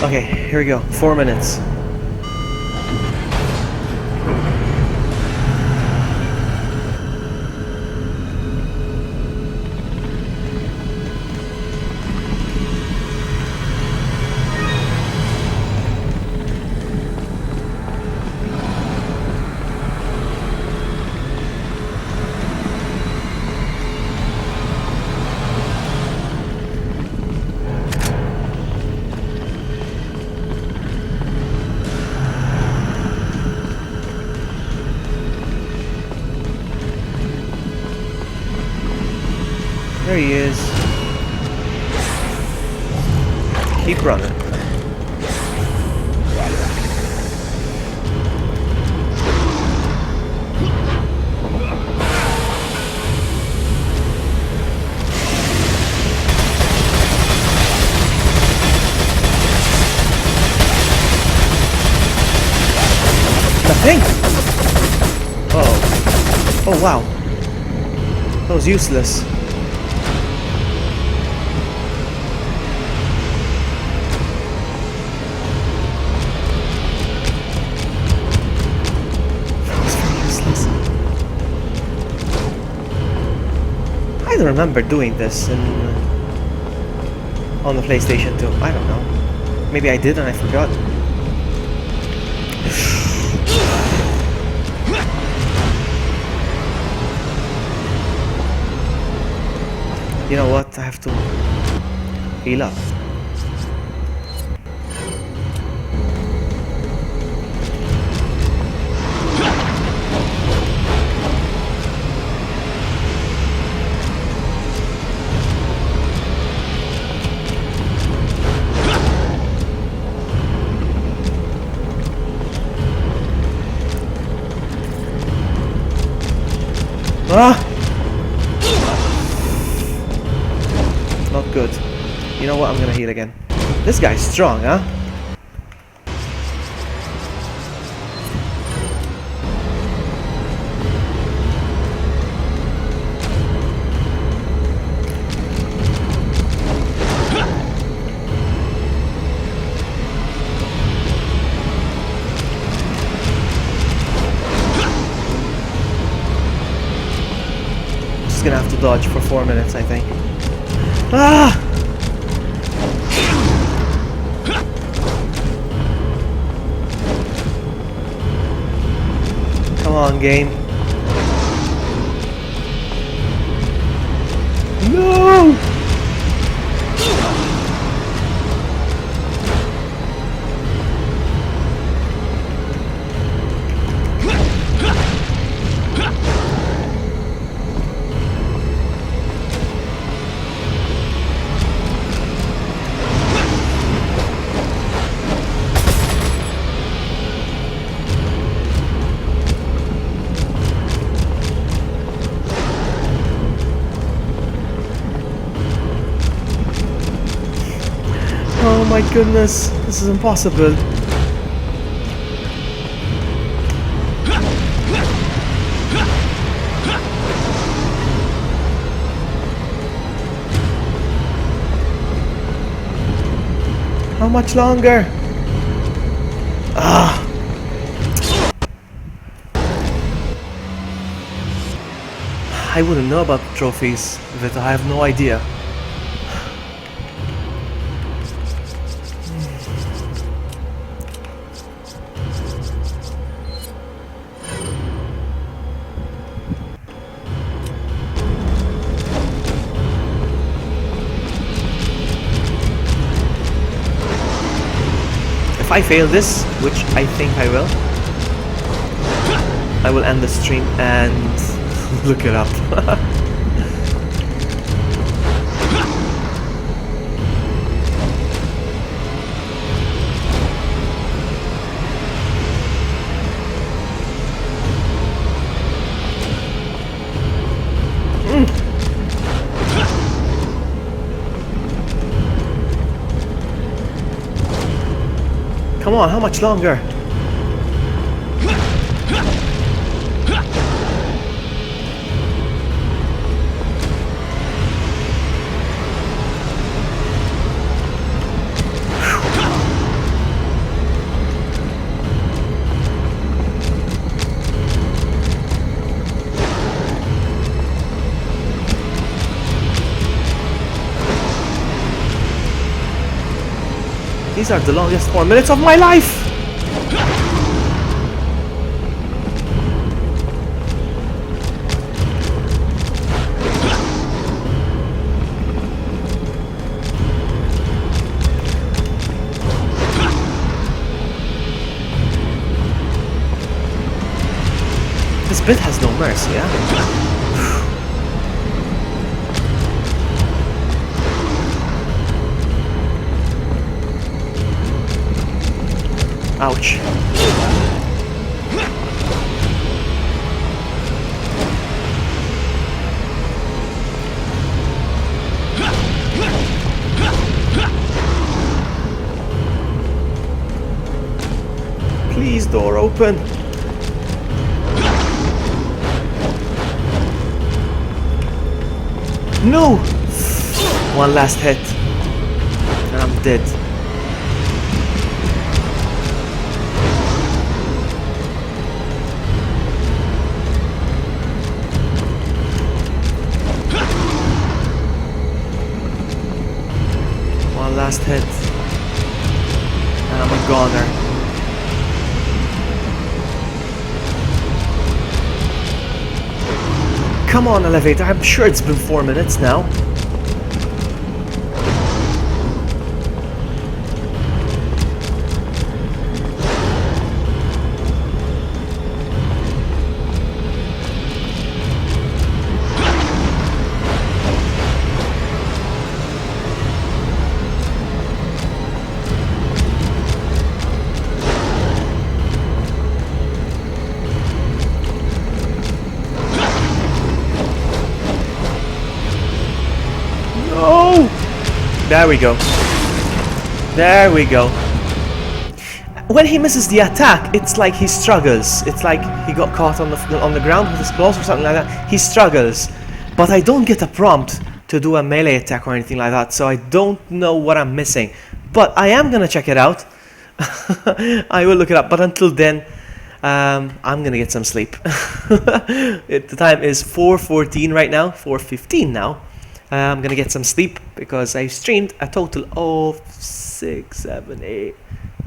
Okay, here we go. 4 minutes. There he is. Keep running. Nothing? Oh. Oh wow. That was useless. That was very useless. I don't remember doing this on the PlayStation 2. I don't know. Maybe I did and I forgot. You know what? I have to heal up. Ah! Not good. You know what? I'm gonna heal again. This guy's strong, huh? Just gonna have to dodge for 4 minutes, I think. Ah! Come on, game. No! Oh my goodness, this is impossible. How much longer? Ah! I wouldn't know about the trophies, that I have no idea. If I fail this, which I think I will end the stream and look it up. Come on, how much longer? These are the longest 4 minutes of my life! This bit has no mercy, yeah? Ouch. Please, door open. No! One last hit. And I'm dead. One last hit. And I'm a goner. Come on, elevator. I'm sure it's been 4 minutes now. There we go. There we go. When he misses the attack, it's like he struggles. It's like he got caught on the ground with his claws or something like that. He struggles. But I don't get a prompt to do a melee attack or anything like that, so I don't know what I'm missing. But I am gonna check it out. I will look it up, but until then, I'm gonna get some sleep. The time is 4:14 right now, 4:15 now. I'm gonna get some sleep because I streamed a total of 6, 7, 8.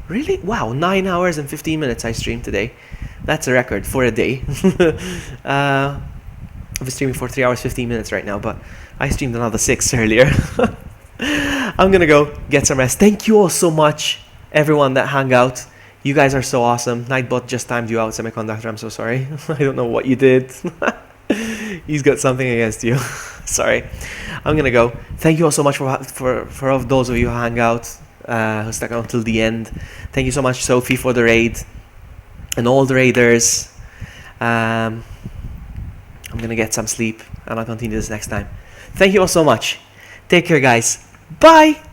Really? Wow, 9 hours and 15 minutes I streamed today. That's a record for a day. I've been streaming for 3 hours 15 minutes right now, but I streamed another 6 earlier. I'm gonna go get some rest. Thank you all so much, everyone that hung out. You guys are so awesome. Nightbot just timed you out, Semiconductor. I'm so sorry. I don't know what you did. He's got something against you. Sorry. I'm gonna go. Thank you all so much for all those of you who hung out, who stuck out until the end. Thank you so much, Sophie, for the raid, and all the raiders. I'm gonna get some sleep, and I'll continue this next time. Thank you all so much. Take care, guys. Bye.